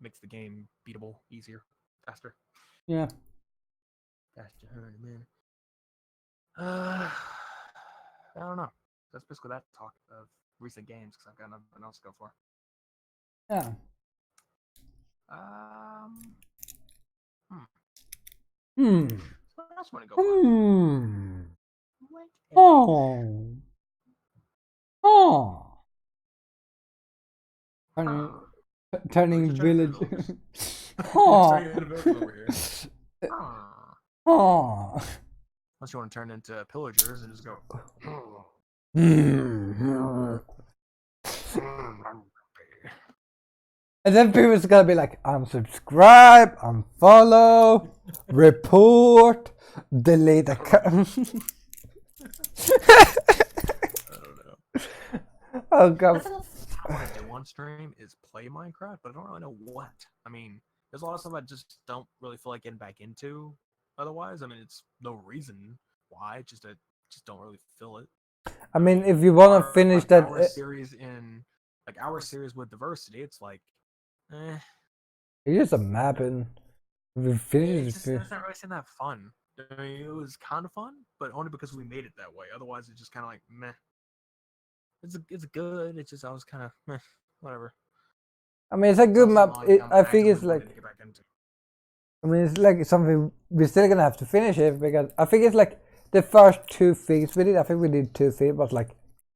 makes the game beatable, easier, faster. Yeah. Faster, man. I don't know. That's basically that talk of recent games because I've got nothing else to go for. Yeah. What else want to go for? Oh. Oh. Turning village. Oh. Oh. Unless you want to turn into pillagers and just go. And then people's gonna be like, unsubscribe, unfollow, report, delete account. I don't know. Oh god. What I want to do on stream is play Minecraft, but I don't really know what. I mean, there's a lot of stuff I just don't really feel like getting back into. Otherwise, I mean, it's no reason why. Just don't really feel it. I mean, if you want to finish that our series our series with diversity, it's like, it's just a map, and if you finish it's not really that fun. I mean, it was kind of fun, but only because we made it that way. Otherwise, it's just kind of like meh. It's good. It's just I was kind of meh, whatever. I mean, it's a good map. I think it's like. I mean, it's like something we're still gonna have to finish it because I think it's like the first 2 things we did. I think we did 2 things, but like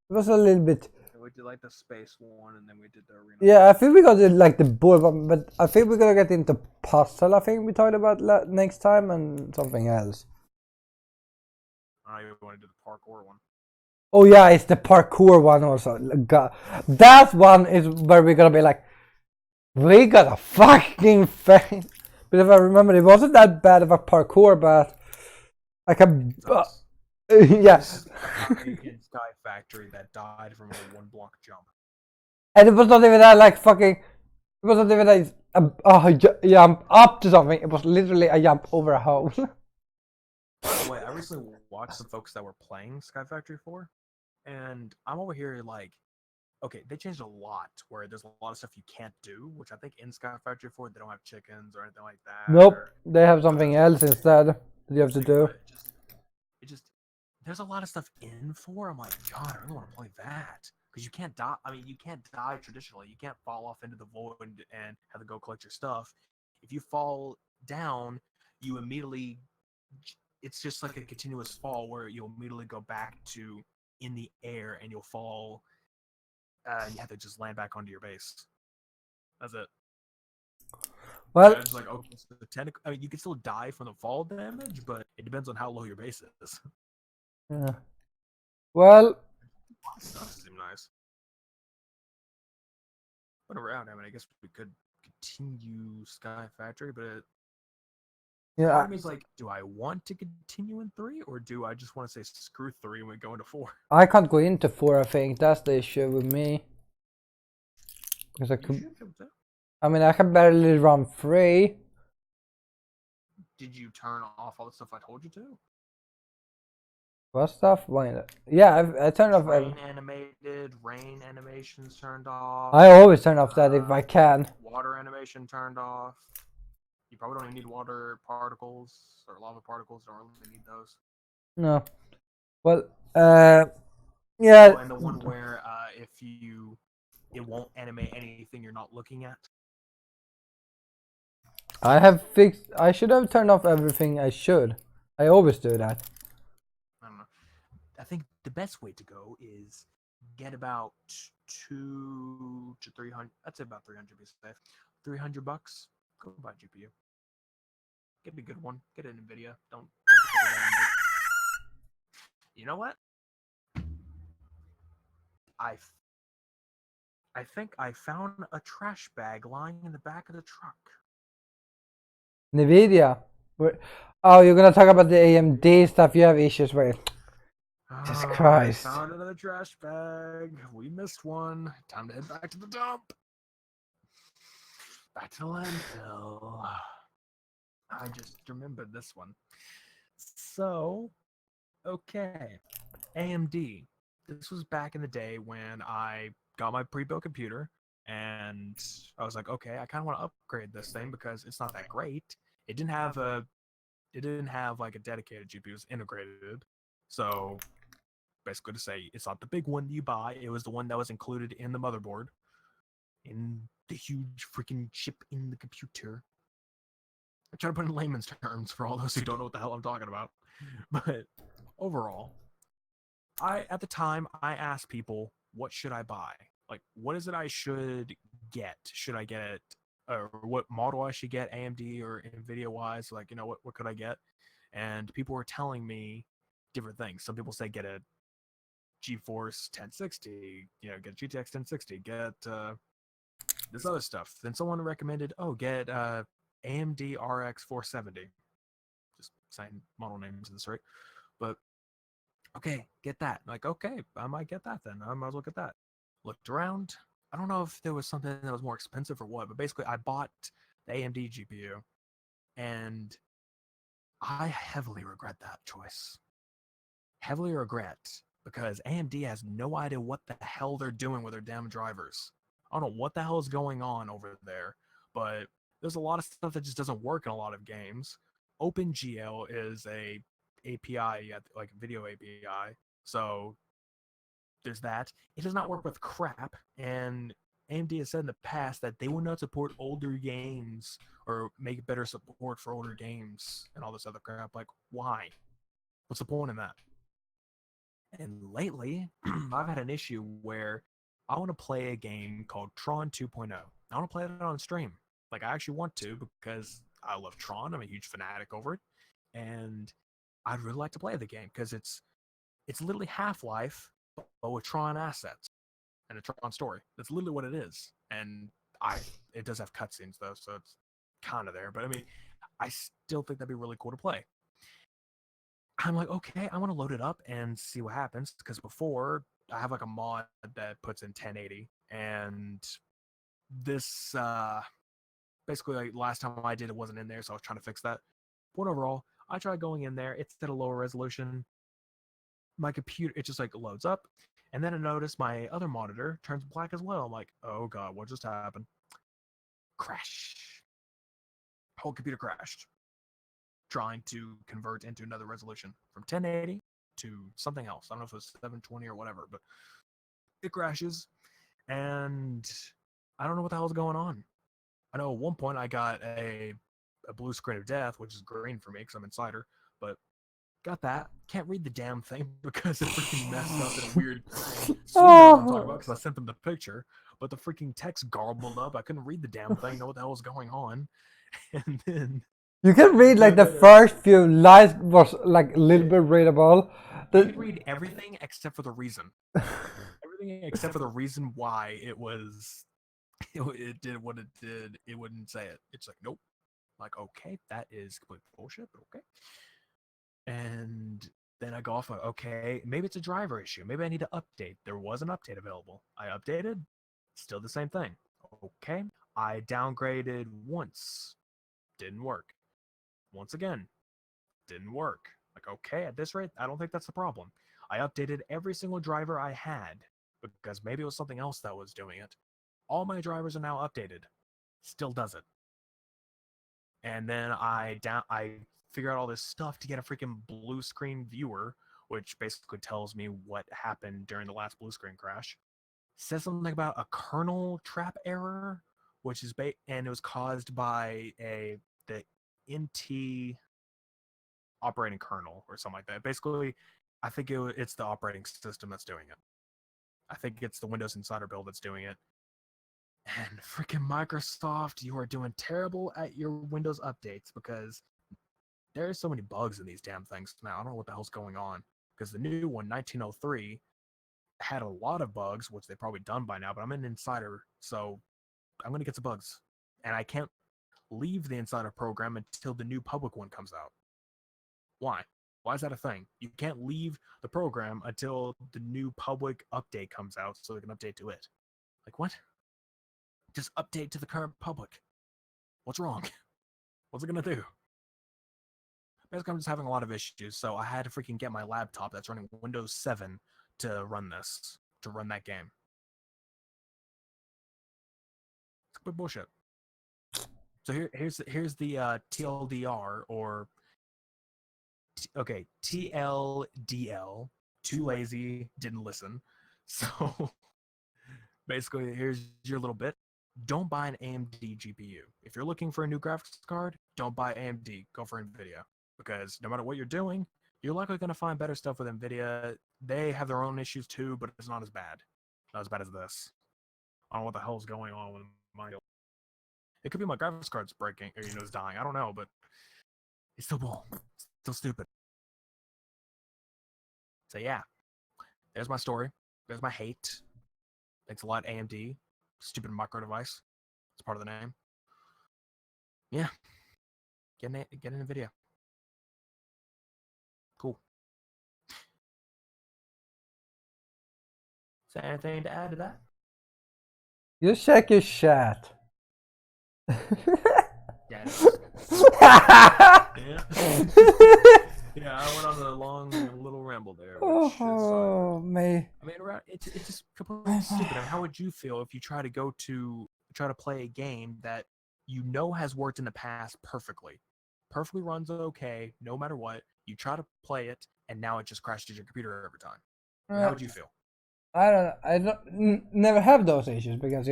it was a little bit. We did like the space one, and then we did the arena. Yeah, I think we got it like the board one, but I think we're gonna get into puzzle. I think we talked about next time and something else. You want to do the parkour one? Oh yeah, it's the parkour one also. God, that one is where we're gonna be like, we got a fucking thing. But if I remember, it wasn't that bad of a parkour, but I can. Yeah. In Sky Factory that died from a 1 block jump. And it was not even that like fucking. It wasn't even like a jump up to something. It was literally a jump over a hole. Wait, I recently watched some folks that were playing Sky Factory 4, and I'm over here like, okay, they changed a lot where there's a lot of stuff you can't do, which I think in Sky Factory 4 they don't have chickens or anything like that. Nope, they have something else instead that you have to do. It just there's a lot of stuff in 4. I'm like, God, I really want to play that. Because you can't die. I mean, you can't die traditionally. You can't fall off into the void and have to go collect your stuff. If you fall down, you immediately, it's just like a continuous fall where you'll immediately go back to in the air and you'll fall and you have to just land back onto your base. That's it. Well, it's like, okay, so I mean, you can still die from the fall damage, but it depends on how low your base is. Yeah. Well, That seems nice. But around, I mean, I guess we could continue Sky Factory, but Yeah, part of me is like, do I want to continue in 3, or do I just want to say screw 3 and we go into 4? I can't go into 4. I think that's the issue with me. Because I could. I mean, I can barely run 3. Did you turn off all the stuff I told you to? What stuff? Yeah, I turned off. Rain animated, rain animations turned off. I always turn off that if I can. Water animation turned off. You probably don't even need water particles or lava particles. Don't really need those. No. Well, yeah. Oh, and the one where if it won't animate anything you're not looking at. I have fixed. I should have turned off everything. I should. I always do that. I don't know. I think the best way to go is get about 200 to 300. I'd say about 300 to be safe. $300. Go buy a GPU. Get me a good one. Get an NVIDIA. Don't you know what? I think I found a trash bag lying in the back of the truck. NVIDIA. Oh, you're gonna talk about the AMD stuff you have issues with. Jesus Christ. I found another trash bag. We missed one. Time to head back to the dump. Back to the landfill. I just remembered this one. So, okay. AMD. This was back in the day when I got my pre-built computer, and I was like, okay, I kind of want to upgrade this thing because it's not that great. It didn't have like a dedicated GPU. It was integrated. So basically to say it's not the big one you buy. It was the one that was included in the motherboard, in the huge freaking chip in the computer. I try to put in layman's terms for all those who don't know what the hell I'm talking about. But overall, at the time I asked people, what should I buy? Like, what is it I should get? Should I get or what model I should get, AMD or NVIDIA wise? Like, you know, what could I get? And people were telling me different things. Some people say get a GeForce 1060, you know, get a GTX 1060, get this other stuff. Then someone recommended, oh, get AMD RX 470. Just saying model names in this, right? But okay, get that. Like, okay, I might get that then. I might as well get that. Looked around. I don't know if there was something that was more expensive or what, but basically I bought the AMD GPU, and I heavily regret that choice. Heavily regret, because AMD has no idea what the hell they're doing with their damn drivers. I don't know what the hell is going on over there, but there's a lot of stuff that just doesn't work in a lot of games. OpenGL is a API, like video API, so there's that. It does not work with crap, and AMD has said in the past that they will not support older games or make better support for older games and all this other crap. Like, why? What's the point in that? And lately, I've had an issue where I want to play a game called Tron 2.0. I want to play it on stream. Like, I actually want to because I love Tron. I'm a huge fanatic over it. And I'd really like to play the game because it's literally Half-Life, but with Tron assets and a Tron story. That's literally what it is. And it does have cutscenes, though, so it's kind of there. But, I mean, I still think that'd be really cool to play. I'm like, okay, I want to load it up and see what happens, because before I have like a mod that puts in 1080, and this basically like last time I did it wasn't in there, so I was trying to fix that. But overall, I tried going in there. It's at a lower resolution. My computer, it just like loads up, and then I noticed my other monitor turns black as well. I'm like, oh god, what just happened? Crash. Whole computer crashed. Trying to convert into another resolution from 1080 to something else. I don't know if it was 720 or whatever, but it crashes, and I don't know what the hell's going on. I know at one point I got a blue screen of death, which is green for me because I'm insider, but got that. Can't read the damn thing because it freaking messed up in a weird way. So I'm talking about because I sent them the picture, but the freaking text garbled up. I couldn't read the damn thing, know what the hell was going on. And then you can read like the first few lines was like a little bit readable. You could read everything except for the reason. Everything except for the reason why it was It did what it did. It wouldn't say it. It's like, nope. Like, okay, that is complete bullshit, but okay. And then I go off, okay, maybe it's a driver issue. Maybe I need to update. There was an update available. I updated, still the same thing. Okay. I downgraded once, didn't work. Once again, didn't work. Like, okay, at this rate, I don't think that's the problem. I updated every single driver I had because maybe it was something else that was doing it. All my drivers are now updated. Still does it. And then I figure out all this stuff to get a freaking blue screen viewer, which basically tells me what happened during the last blue screen crash. Says something about a kernel trap error, which is and it was caused by the NT operating kernel or something like that. Basically, I think it's the operating system that's doing it. I think it's the Windows Insider build that's doing it. And freaking Microsoft, you are doing terrible at your Windows updates because there's so many bugs in these damn things now. I don't know what the hell's going on. Because the new one, 1903, had a lot of bugs, which they've probably done by now, but I'm an insider, so I'm going to get some bugs. And I can't leave the insider program until the new public one comes out. Why? Why is that a thing? You can't leave the program until the new public update comes out so they can update to it. Like, what? Just update to the current public. What's wrong? What's it going to do? Basically, I'm just having a lot of issues, so I had to freaking get my laptop that's running Windows 7 to run that game. It's complete bullshit. So here's the TLDR, or TLDL. Too lazy, didn't listen. So basically, here's your little bit. Don't buy an AMD GPU. If you're looking for a new graphics card, don't buy AMD. Go for NVIDIA. Because no matter what you're doing, you're likely going to find better stuff with NVIDIA. They have their own issues too, but it's not as bad. Not as bad as this. I don't know what the hell's going on with my... It could be my graphics card's breaking, or, it's dying. I don't know, but it's still bull. It's still stupid. So yeah, there's my story. There's my hate. Thanks a lot, AMD. Stupid micro device. It's part of the name. Yeah. Get an NVIDIA. Cool. Is there anything to add to that? You check your chat. Yeah. Yeah, I went on a long little ramble there. Which oh, me. I mean, it's just completely stupid. I mean, how would you feel if you try to play a game that you know has worked in the past perfectly runs okay, no matter what. You try to play it, and now it just crashes your computer every time. How would you feel? I never have those issues because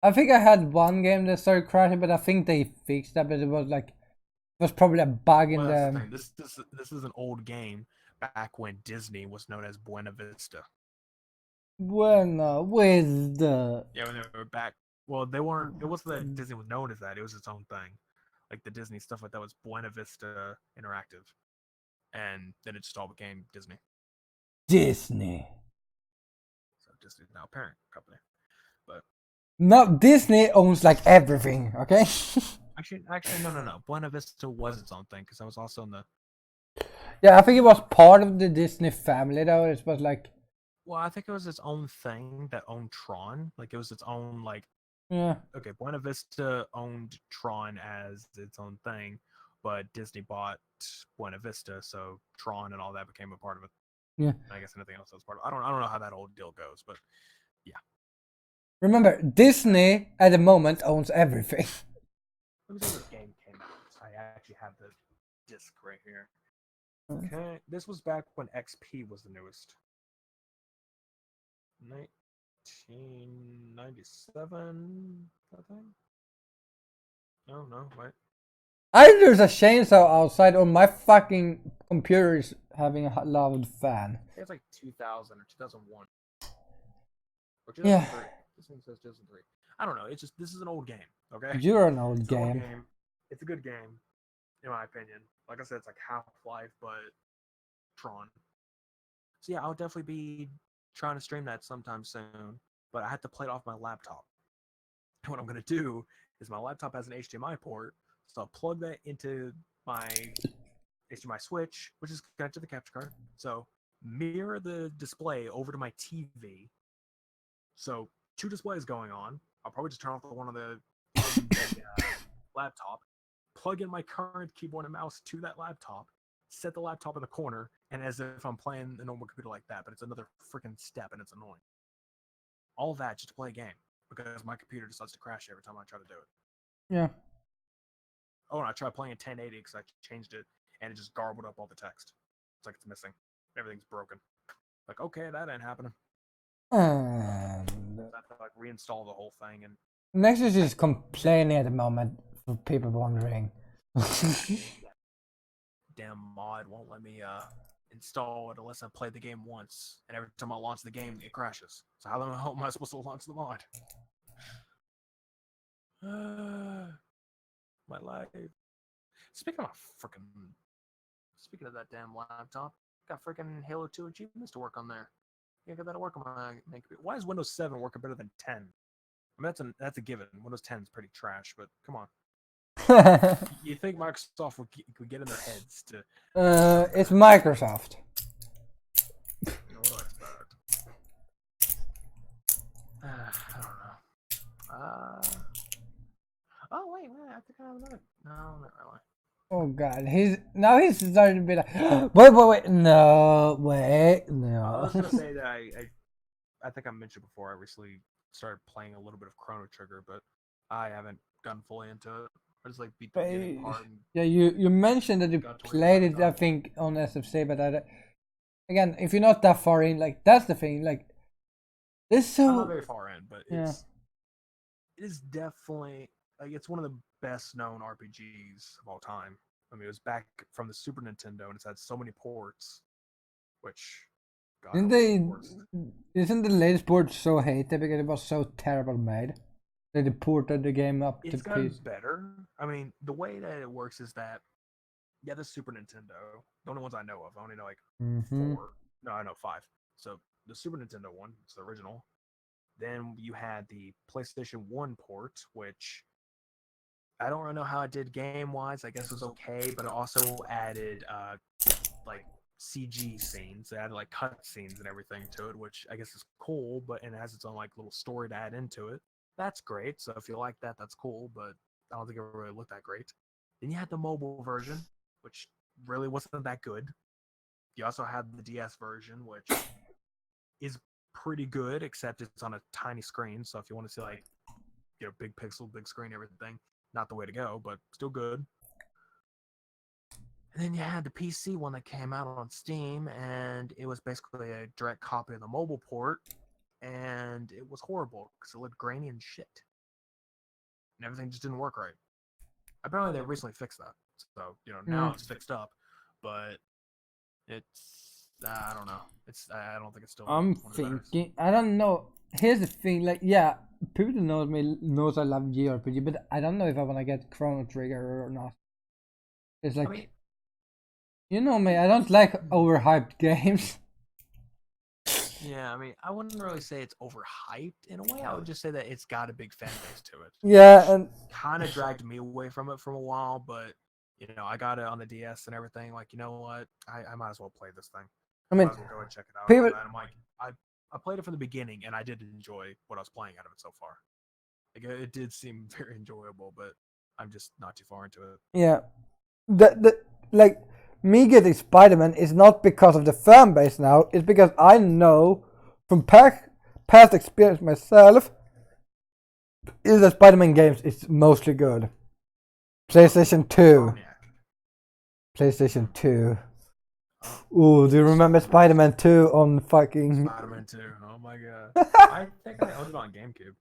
I think I had one game that started crashing, but I think they fixed that. But it was probably a bug in the. This is an old game back when Disney was known as Buena Vista. Buena Vista. Yeah, when they were back. Well, they weren't. It wasn't that Disney was known as that. It was its own thing. Like the Disney stuff like that was Buena Vista Interactive, and then it just all became Disney. Disney. So Disney's now a parent company, but no, Disney owns like everything. Okay. actually, no. Buena Vista was its own thing because I was also in the. Yeah, I think it was part of the Disney family though. It was like. Well, I think it was its own thing that owned Tron. Like it was its own like. Yeah. Okay, Buena Vista owned Tron as its own thing, but Disney bought Buena Vista, so Tron and all that became a part of it. Yeah. I guess anything else was part of it. I don't know how that old deal goes, but yeah. Remember, Disney at the moment owns everything. Let me see when this game came out. I actually have the disc right here. Okay, this was back when XP was the newest. 1997, I think. No, wait. There's a chainsaw outside, or my fucking computer is having a loud fan. It's like 2000 or 2001. Or 2003. Yeah. This one says 2003. I don't know. It's just, this is an old game, okay? You're an old It's game. An old game. It's a good game, in my opinion. Like I said, it's like Half-Life, but Tron. So yeah, I'll definitely be trying to stream that sometime soon, but I had to play it off my laptop. And what I'm gonna do is my laptop has an HDMI port, so I'll plug that into my HDMI switch, which is connected to the capture card. So mirror the display over to my TV. So 2 displays going on. I'll probably just turn off the one on the laptop, plug in my current keyboard and mouse to that laptop, set the laptop in the corner, and as if I'm playing a normal computer like that, but it's another freaking step and it's annoying. All that just to play a game because my computer decides to crash every time I try to do it. Yeah. Oh, and I tried playing in 1080 because I changed it and it just garbled up all the text. It's like it's missing. Everything's broken. Like, okay, that ain't happening. And I have to like reinstall the whole thing and Next is just complaining at the moment for people wondering. Damn mod won't let me install it unless I play the game once, and every time I launch the game it crashes. So how the hell am I supposed to launch the mod? My life. Speaking of that damn laptop, got freaking Halo 2 achievements to work on there. Yeah, got that to work on my computer. Why is Windows 7 working better than 10? I mean, that's a given. Windows 10 is pretty trash, but come on. You think Microsoft would get in their heads to? It's Microsoft. You know what do I expect? I don't know. Oh wait, I think I have another. No, not really. Oh god, he's starting to be like, wait, no, wait, I no. was gonna say that I think I mentioned before. I recently started playing a little bit of Chrono Trigger, but I haven't gotten fully into it. I just like beat the beginning part. Yeah, you mentioned that you played it, I think, on SFC, but again, if you're not that far in, like that's the thing, like this so. I'm not very far in, but it is definitely like it's one of the best known RPGs of all time. I mean, it was back from the Super Nintendo, and it's had so many ports, which. God, Isn't the latest port so hated because it was so terrible made? They ported the game up to It's gotten PC. better. I mean, the way that it works is that, yeah, the Super Nintendo, the only ones I know of, I only know like 4. No, I know 5. So the Super Nintendo one, it's the original. Then you had the PlayStation 1 port, which I don't really know how it did game-wise. I guess it was okay, but it also added like CG scenes. It added like cut scenes and everything to it, which I guess is cool, but and it has its own like little story to add into it. That's great. So if you like that, that's cool, but I don't think it really looked that great. Then you had the mobile version, which really wasn't that good. You also had the DS version, which is pretty good, except it's on a tiny screen. So if you want to see like, you know, big pixel, big screen, everything, not the way to go, but still good. And then you had the PC one that came out on Steam, and it was basically a direct copy of the mobile port, and it was horrible because it looked grainy and shit. And everything just didn't work right. Apparently they recently fixed that. So, you know, now it's fixed up, but it's, I don't know. I don't think it's still. I'm thinking, I don't know. Here's the thing, like, yeah, people who knows me knows I love JRPG, but I don't know if I want to get Chrono Trigger or not. It's like, I mean, you know me, I don't like overhyped games. Yeah, I mean, I wouldn't really say it's overhyped. In a way, I would just say that it's got a big fan base to it. Yeah, and kind of dragged me away from it for a while, but you know, I got it on the DS and everything. Like, you know what? I might as well play this thing. I mean, might as well go and check it out. people, and I'm like, I played it from the beginning, and I did enjoy what I was playing out of it so far. Like, it did seem very enjoyable, but I'm just not too far into it. Yeah, like me getting Spider-Man is not because of the fan base now. It's because I know from past experience myself is that Spider-Man games is mostly good. PlayStation 2. PlayStation 2. Ooh, do you remember Spider-Man 2 on fucking... Spider-Man 2, oh my god. I think I owned it on GameCube.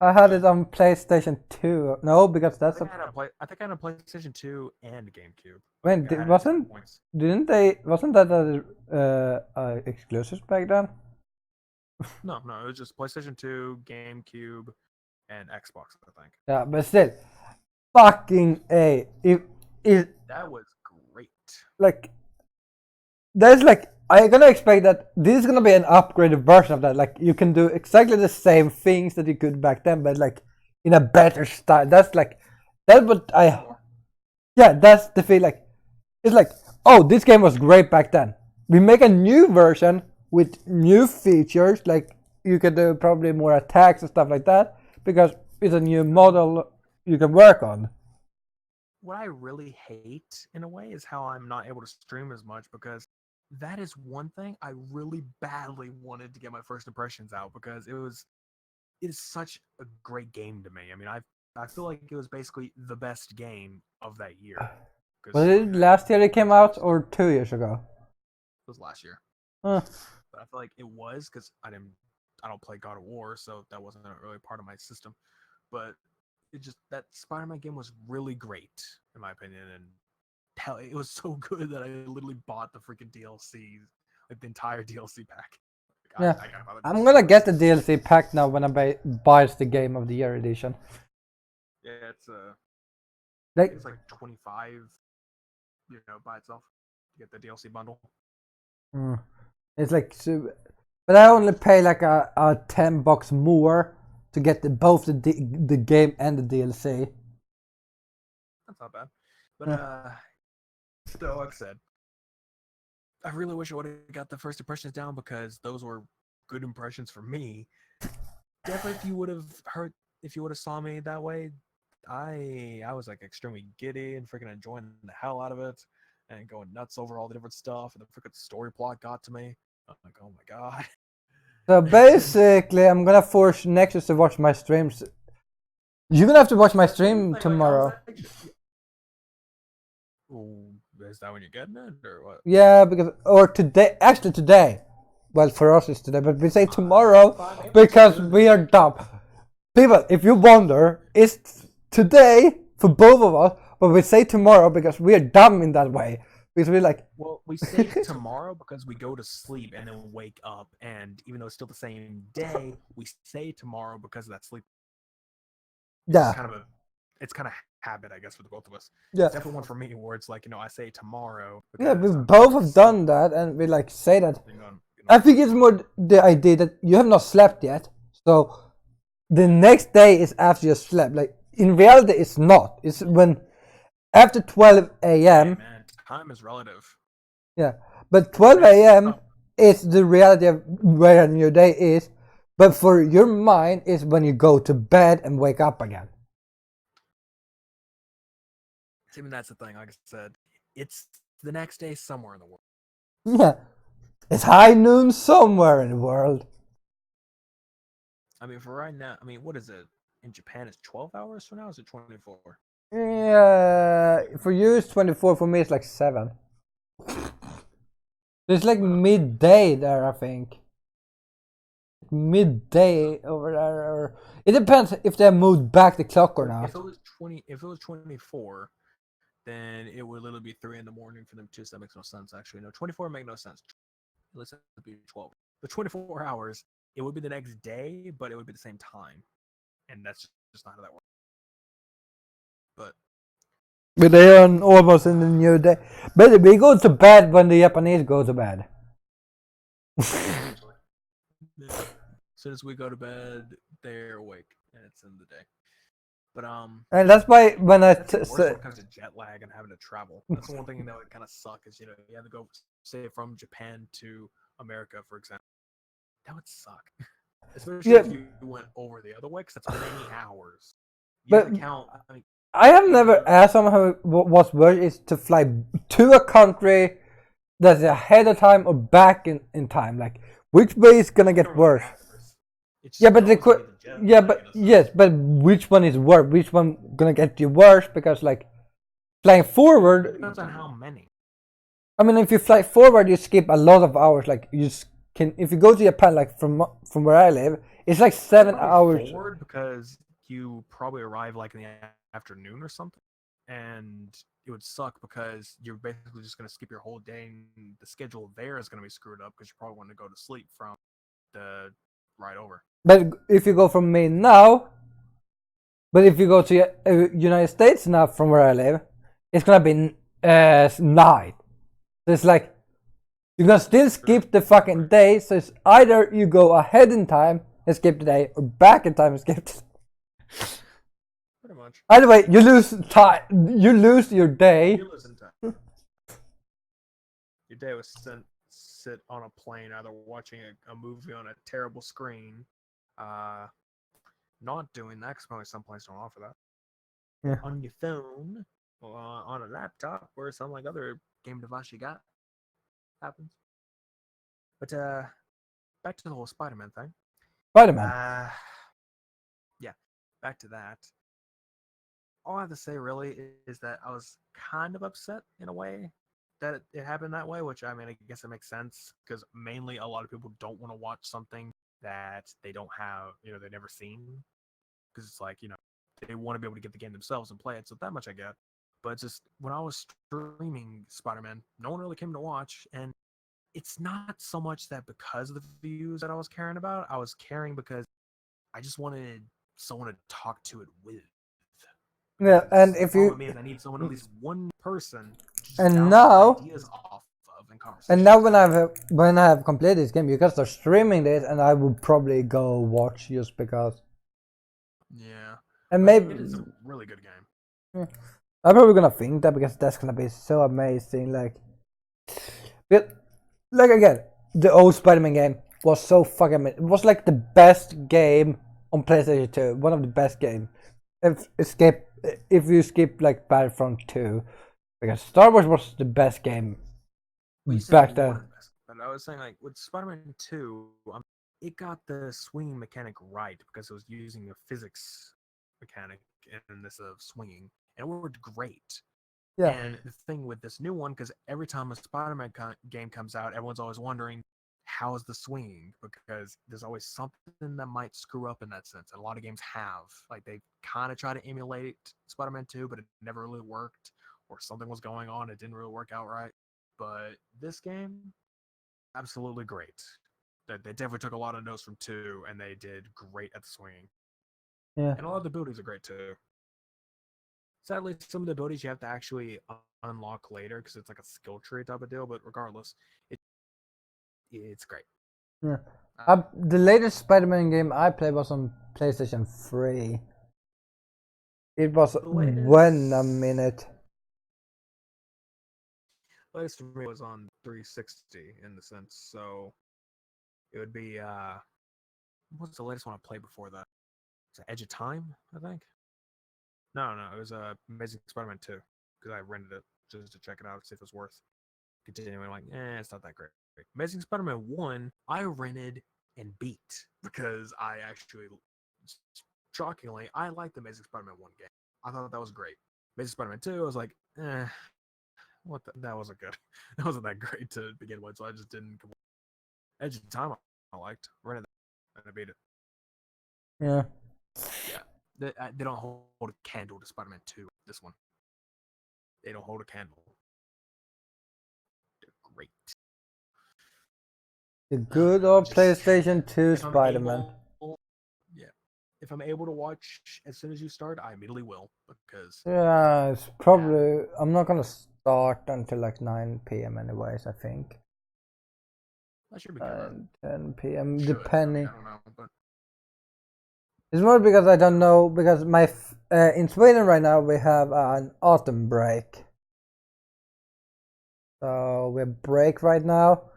I had it on PlayStation 2. No, because that's I think I had a PlayStation 2 and GameCube. When wasn't that exclusives back then? No, it was just PlayStation 2, GameCube, and Xbox, I think. Yeah, but still, fucking A. It that was great. Like, there's like I'm gonna expect that this is gonna be an upgraded version of that. Like you can do exactly the same things that you could back then, but like in a better style. That's what I. Yeah, that's the feel. Like it's like, oh, this game was great back then. We make a new version with new features, like you can do probably more attacks and stuff like that, because it's a new model you can work on. What I really hate in a way is how I'm not able to stream as much, because that is one thing I really badly wanted to get my first impressions out, because it is such a great game to me. I mean, I feel like it was basically the best game of that year. Was it last year it came out or 2 years ago? It was last year. Huh. But I feel like it was because I don't play God of War, so that wasn't really part of my system. But it just, that Spider-Man game was really great in my opinion, and hell, it was so good that I literally bought the freaking DLC, like the entire DLC pack. Yeah, I'm gonna get the DLC pack now when I buys the Game of the Year edition. Yeah, it's like 25, by itself. You get the DLC bundle. It's like, but I only pay like a $10 more to get both the game and the DLC. That's not bad. But still, like I said, I really wish I would have got the first impressions down, because those were good impressions for me. Definitely, if you would have saw me that way, I was like extremely giddy and freaking enjoying the hell out of it and going nuts over all the different stuff, and the freaking story plot got to me. I'm like, oh my god. So basically, I'm gonna force Nexus to watch my streams. You're gonna have to watch my stream tomorrow. Is that when you're getting it, or what? Yeah, or today. Actually, today. Well, for us it's today, but we say tomorrow because we are dumb. People, if you wonder, it's today for both of us, but we say tomorrow because we are dumb in that way. Because we're like, well, we say tomorrow because we go to sleep and then wake up, and even though it's still the same day, we say tomorrow because of that sleep. Yeah. It's kind of habit, I guess, for the both of us. Yeah. It's definitely one for me where it's like, I say tomorrow. Yeah, we both have done that, and we like say that. I think it's more the idea that you have not slept yet, so the next day is after you slept. Like in reality, it's not. It's when after 12 a.m. Hey, man, time is relative. Yeah, but 12 a.m. is the reality of where a new day is. But for your mind, is when you go to bed and wake up again. Even that's the thing. Like I said, it's the next day somewhere in the world. Yeah, it's high noon somewhere in the world. I mean, for right now, what is it? In Japan, it's 12 hours from now, or is it 24? Yeah, for you it's 24, for me it's like 7. It's like midday there, I think. Midday over there, or it depends if they moved back the clock or not. If it was 24, then it would literally be 3 in the morning for them too. So that makes no sense, actually. No, 24 make no sense. Let's be 12. The 24 hours, it would be the next day, but it would be the same time, and that's just not how that works. But they are almost in the new day. But we go to bed when the Japanese go to bed. As soon as we go to bed, they're awake, and it's in the day. But and that's why when when it comes to jet lag and having to travel, that's the one thing that would kind of suck. Is you have to go, say, from Japan to America, for example. That would suck, especially if you went over the other way, because that's many hours. You have to count. I have never asked someone what's worse is to fly to a country that's ahead of time or back in time. Like, which way is gonna get worse? Yeah, but but which one is worse? Which one gonna get you worse? Because like flying forward, it depends on how many. I mean, if you fly forward, you skip a lot of hours. Like you can, if you go to Japan, like from where I live, it's like 7 hours. Forward because you probably arrive like in the afternoon or something, and it would suck because you're basically just going to skip your whole day, and the schedule there is going to be screwed up because you probably want to go to sleep from the ride over. But if you go from me now, but if you go to United States now from where I live, it's going to be night. So it's like You can still skip the fucking day, so it's either you go ahead in time and skip the day, or back in time and skip the day. Pretty much. Either way, you lose time. You lose your day. You lose in time. Your day was spent sit on a plane, either watching a movie on a terrible screen, not doing that because probably some places don't offer that. Yeah. On your phone, or on a laptop, or some like other game device you got. Happens. But back to the whole Spider-Man thing. Spider-Man. Yeah, back to that. All I have to say really is that I was kind of upset in a way that it happened that way, which I mean, I guess it makes sense because mainly a lot of people don't want to watch something that they don't have, they've never seen, because it's like, they want to be able to get the game themselves and play it. So that much I get. But it's just when I was streaming Spider-Man, no one really came to watch, and it's not so much that because of the views that I was caring about. I was caring because I just wanted someone to talk to it with. Yeah, and if you I need someone, at least one person, to and now ideas off of and conversations. and now when I have completed this game, you can start streaming this, and I will probably go watch just because. Yeah. And maybe it is a really good game. Yeah. I'm probably gonna think that because that's gonna be so amazing. Like again, the old Spider-Man game was so fucking amazing. It was like the best game on PlayStation 2. One of the best games. If you skip like Battlefront 2, because Star Wars was the best game back then. But I was saying, like, with Spider-Man 2, it got the swinging mechanic right because it was using the physics mechanic in this of swinging, and it worked great. Yeah. And the thing with this new one, because every time a Spider-Man game comes out, everyone's always wondering, how is the swinging? Because there's always something that might screw up in that sense. And a lot of games have. Like, they kind of try to emulate Spider-Man 2, but it never really worked. Or something was going on, it didn't really work out right. But this game, absolutely great. They definitely took a lot of notes from 2, and they did great at the swinging. Yeah. And a lot of the abilities are great, too. Sadly, some of the abilities you have to actually unlock later, because it's like a skill tree type of deal, but regardless, it's great. Yeah. The latest Spider-Man game I played was on PlayStation 3. It was when a minute. Latest for me was on 360 in the sense, so it would be what's the latest one I played before that? It's Edge of Time, I think. No, it was Amazing Spider-Man 2 because I rented it just to check it out, see if it was worth continuing. Like, it's not that great. Amazing Spider-Man 1, I rented and beat because I actually, shockingly, I liked the Amazing Spider-Man 1 game. I thought that was great. Amazing Spider-Man 2, I was like, that wasn't good. That wasn't that great to begin with, so I just didn't. Edge of Time I liked, rented that, and I beat it. Yeah. They don't hold a candle to Spider-Man 2. This one, they don't hold a candle. They're great. The good old PlayStation 2 Spider-Man. If I'm able to watch as soon as you start, I immediately will, because yeah, it's probably I'm not gonna start until like 9 p.m. anyways. I think. That should be good. 10 p.m. depending. I don't know, but it's more because I don't know, because in Sweden right now we have an autumn break. So we're break right now.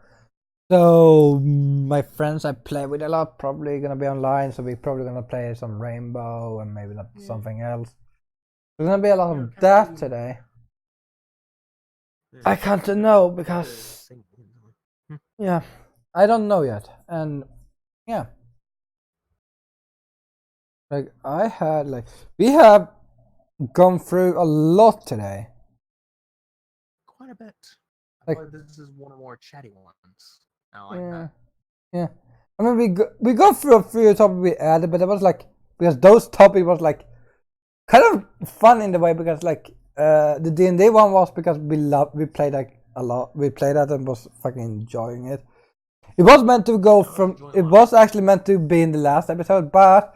So my friends I play with a lot probably gonna be online, so we're probably gonna play some Rainbow and maybe something else. There's gonna be a lot of that today. I can't know because I don't know yet, and we have gone through a lot today. Quite a bit. I thought this is one of the more chatty ones. I like that. Yeah. I mean, we go through a few topics we added, but it was like, because those topics was like kind of fun in the way, because like the D&D one was because we played like a lot. We played that and was fucking enjoying it. It was meant to go it was actually meant to be in the last episode, but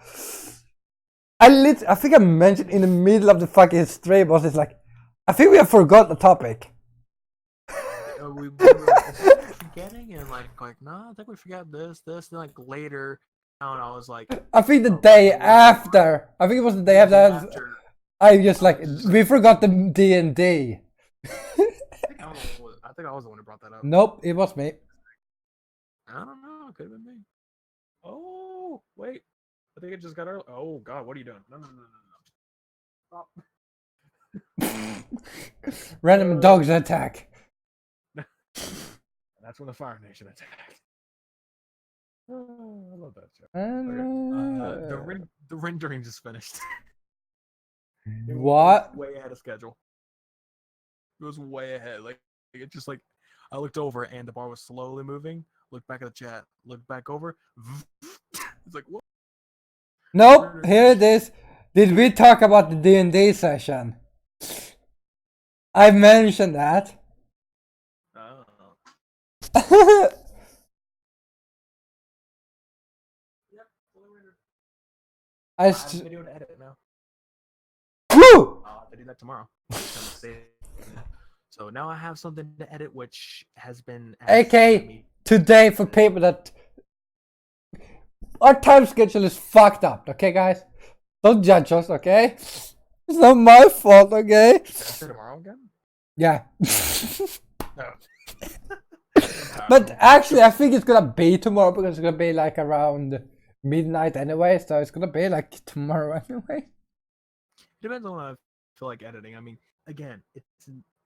I think I mentioned in the middle of the fucking stream was like, I think we have forgot the topic. forgetting? And like, no, I think we forgot this. And like later, and I was like, I think the oh, day God, after. I think it was the day after. I just like we forgot the D&D. I think I was the one who brought that up. Nope, it was me. I don't know. It could have been me. Oh, wait. I think it just got early. Oh, God. What are you doing? No. Stop. Random dogs attack. That's when the Fire Nation attacked. Oh, I love that show. Okay. The rendering just finished. What? Way ahead of schedule. It was way ahead. Like it just like I looked over and the bar was slowly moving. Looked back at the chat. Looked back over. It's like what? Nope. Here it is. Did we talk about the D&D session? I mentioned that. Oh. I have a video to edit now. Woo! I'll have to do that tomorrow. So now I have something to edit, which has been AK today for people that our time schedule is fucked up. Okay, guys, don't judge us. Okay, it's not my fault. Okay. Tomorrow again? Yeah. No. But actually, I think it's gonna be tomorrow because it's gonna be like around midnight anyway. So it's gonna be like tomorrow anyway. Depends on what I feel like editing. I mean, again,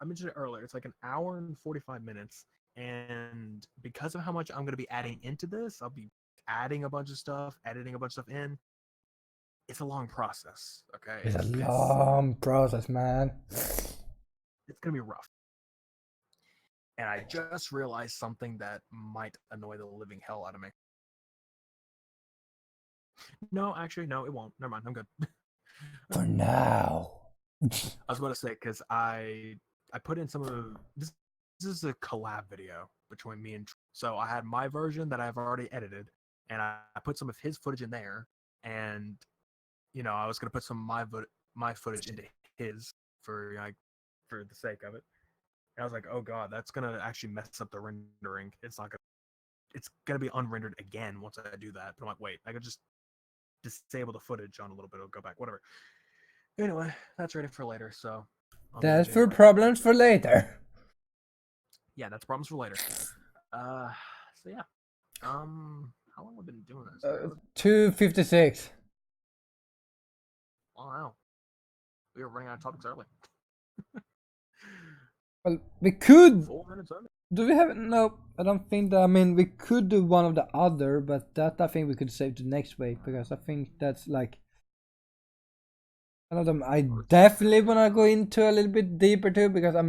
I mentioned it earlier. It's like an hour and 45 minutes, and because of how much I'm gonna be adding into this, I'll be adding a bunch of stuff, editing a bunch of stuff in. It's a long process. Okay. It's a long process, man. It's gonna be rough. And I just realized something that might annoy the living hell out of me. No, actually, no, it won't. Never mind, I'm good. For now. I was about to say, because I put in some of this is a collab video between me and so I had my version that I've already edited, and I put some of his footage in there, and I was gonna put some of my footage into his for the sake of it. And I was like, oh god, that's gonna actually mess up the rendering. It's gonna be unrendered again once I do that. But I'm like, wait, I could just disable the footage on a little bit, it'll go back, whatever. Anyway, that's ready for later, so that's for problems for later. Yeah, that's problems for later. So yeah. How long have we been doing this? 2:56. Wow. We were running out of topics early. Well, we could. 4 minutes early. Do we have? No, I don't think that. I mean, we could do one of the other, but that I think we could save to next week because I think that's like one of them. I definitely want to go into a little bit deeper too because I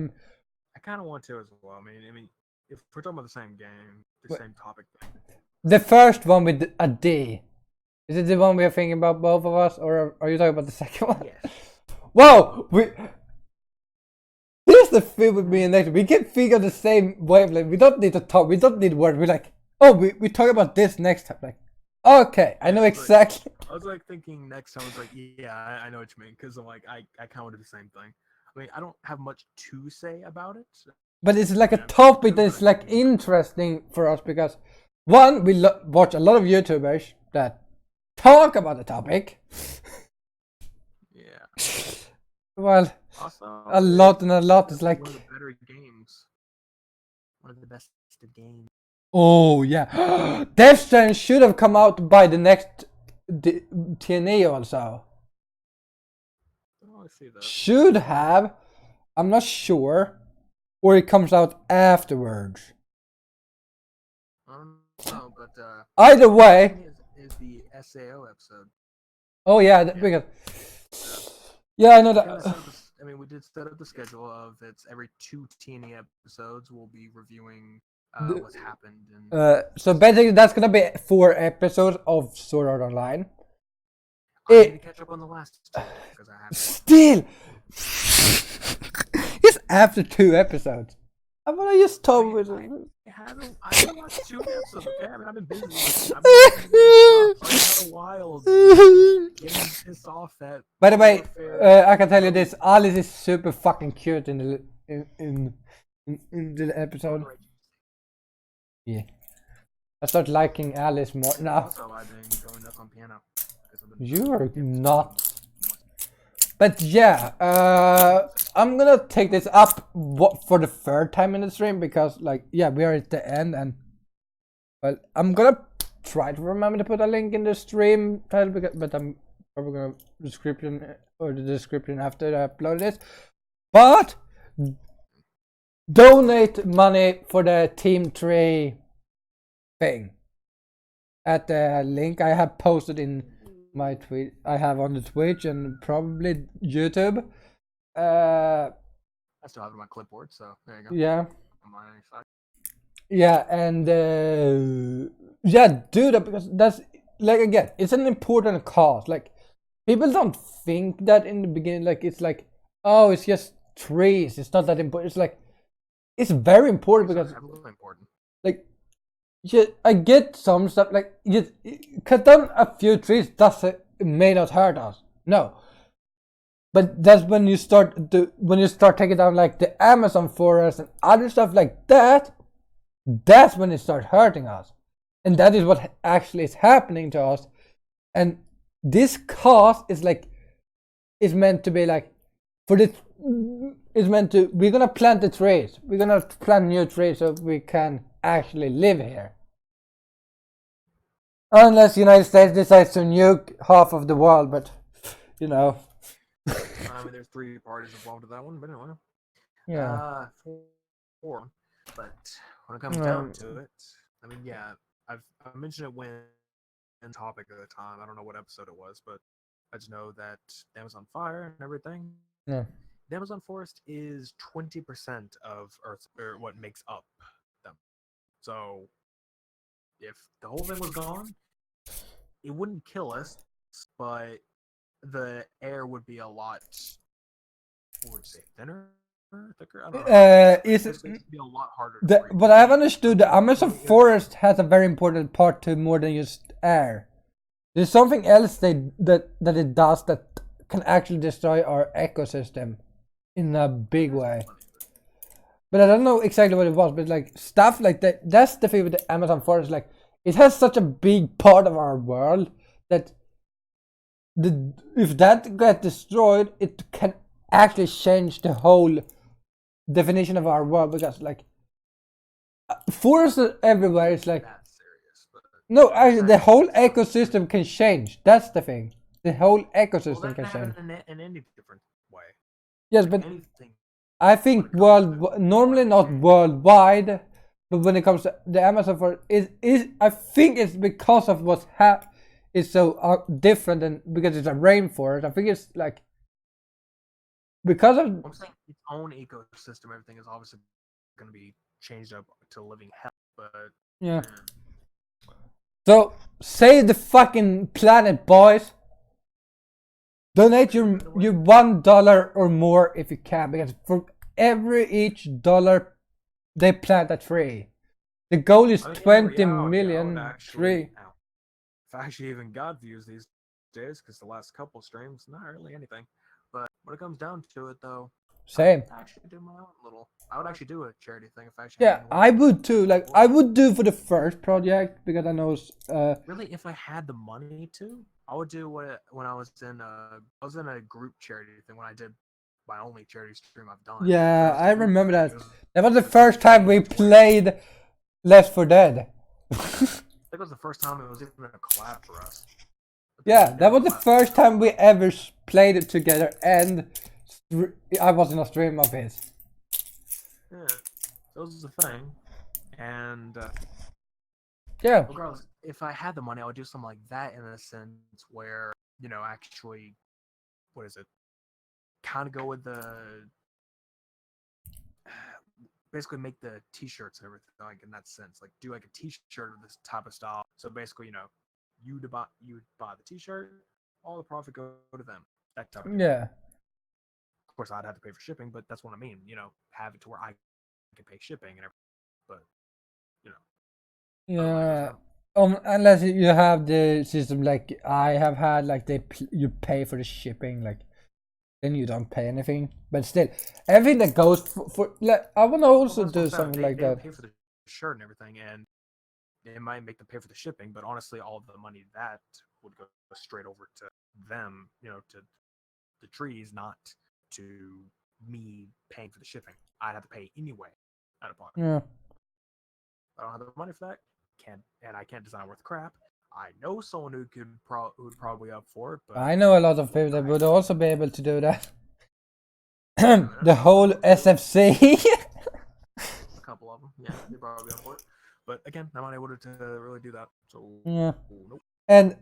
kind of want to as well. I mean, if we're talking about the same game, same topic thing. The first one with a D. Is it the one we are thinking about, both of us, or are you talking about the second one? Yes. Whoa! Here's the thing with me and Nectar. We can think of the same wavelength. We don't need to talk. We don't need words. We're like, oh, we talk about this next time. Like, okay, I know exactly. I was like thinking next time. I was like, yeah, I know what you mean, because I'm like, I kind of do the same thing. I mean, I don't have much to say about it. But it's like a topic that's like interesting for us because one, we watch a lot of YouTubers that talk about the topic. Yeah. Well, also, a lot is like one of the better games. One of the best games. Oh yeah, Death Stranding should have come out by the next TNA also. Oh, I see that. Should have. I'm not sure. Or it comes out afterwards. I don't know, but either way. Is the SAO episode. Oh yeah, because yeah, I know that. I mean, we did set up the schedule of it's every 2 TNA episodes. We'll be reviewing what's happened. So basically, that's gonna be 4 episodes of Sword Art Online. I need to catch up on the last 2 because I have still. It's after 2 episodes. I want to just talk with. I haven't watched 2 episodes. Okay, I mean, I've been busy. I've been playing a wild. Getting pissed off at. By the way, I can tell you this: Alice is super fucking cute in the episode. Yeah. I start liking Alice more now. Also, I've been going nuts on piano. You are not. But yeah, I'm gonna take this up for the third time in the stream because, like, yeah, we are at the end, and well, I'm gonna try to remember to put a link in the stream title, but I'm probably gonna the description after I upload this. But donate money for the Team 3 thing at the link I have posted in my tweet. I have on the Twitch and probably YouTube. I still have it on my clipboard, so there you go. Yeah. On my side. Yeah, and yeah, do that because that's like, again, it's an important cause. Like, people don't think that in the beginning. Like, it's like, oh, it's just trees. It's not that important. It's like, it's very important because important. Like, yeah, I get some stuff like cut down a few trees. It may not hurt us. No, but that's when you start taking down like the Amazon forest and other stuff like that. That's when it starts hurting us, and that is what actually is happening to us. And this cause is meant to be like for this. It's meant to. We're gonna plant the trees. We're gonna plant new trees so we can actually live here. Unless the United States decides to nuke half of the world, but you know. I mean, there's 3 parties involved with that one, but anyway. Yeah. 4. But when it comes down to it, I mean, yeah, I mentioned it when in topic at the time. I don't know what episode it was, but I just know that the Amazon fire and everything. Yeah. The Amazon forest is 20% of Earth, or what makes up them. So if the whole thing was gone, it wouldn't kill us, but the air would be a lot, what would you say, thinner? Thicker? I don't know. It'd be a lot harder to breathe. But I have understood the Amazon forest has a very important part to more than just air. There's something else that it does that can actually destroy our ecosystem in a big way. But I don't know exactly what it was, but like stuff like that, that's the thing with the Amazon forest. Like, it has such a big part of our world that if that gets destroyed, it can actually change the whole definition of our world, because like forests everywhere is like no, the whole ecosystem can change. That's the thing. The whole ecosystem can change in any different way. Yes, but I think normally not worldwide, but when it comes to the Amazon forest, I think it's because of what's is so different, and because it's a rainforest. I think it's like because of I'm saying its own ecosystem. Everything is obviously going to be changed up to living hell, but yeah. So save the fucking planet, boys. Donate your $1 or more if you can, because for each dollar they plant a tree. The goal is 20 million tree. If I actually even got views these days, because the last couple streams, not really anything. But when it comes down to it, though, same. I actually do my own little. I would actually do a charity thing if I actually. Yeah, I would too. Like, I would do for the first project because I know. Really, if I had the money to, I would do when I was in a group charity thing when I did my only charity stream I've done. Yeah, I remember that. That was the first time we played Left 4 Dead. I think it was the first time it was even a collab for us. Yeah, that was the first time we ever played it together, and I was in a stream of his. Yeah, that was the thing, and yeah. Regardless, if I had the money, I would do something like that in a sense where actually, what is it? Kind of go with the basically make the t-shirts and everything like in that sense, like do like a t-shirt of this type of style. So basically, you would buy the t-shirt, all the profit go to them. That type of thing. Yeah. Of course, I'd have to pay for shipping, but that's what I mean. Have it to where I can pay shipping and everything. But yeah. Unless you have the system like I have had, like you pay for the shipping, like then you don't pay anything. But still, everything that goes for like I want to also do something like that. Pay for the shirt and everything, and it might make them pay for the shipping, but honestly, all of the money that would go straight over to them, to the trees, not to me paying for the shipping. I'd have to pay anyway out of pocket. Yeah. I don't have the money for that. And I can't design worth crap. I know someone who would probably up for it, but I know a lot of people that would also be able to do that. The whole SFC. A couple of them, yeah, they probably up for it. But again, I'm not able to really do that. So yeah. Nope. And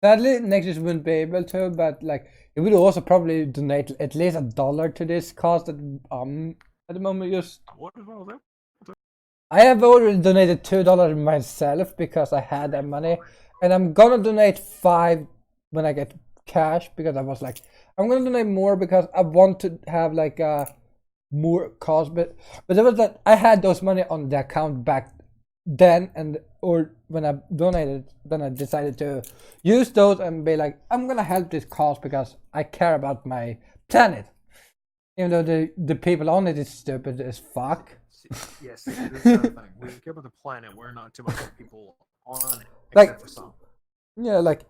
sadly, Nexus wouldn't be able to, but like it would also probably donate at least $1 to this cause that at the moment just. What is all that? I have already donated $2 myself because I had that money, and I'm gonna donate $5 when I get cash because I was like, I'm gonna donate more because I want to have like more cost, but there was that I had those money on the account back then, and or when I donated, then I decided to use those and be like, I'm gonna help this cause because I care about my planet, even though the people on it is stupid as fuck. Yes, this is the thing. We care about the planet. We're not too much of people on it, like, for some. Yeah, like,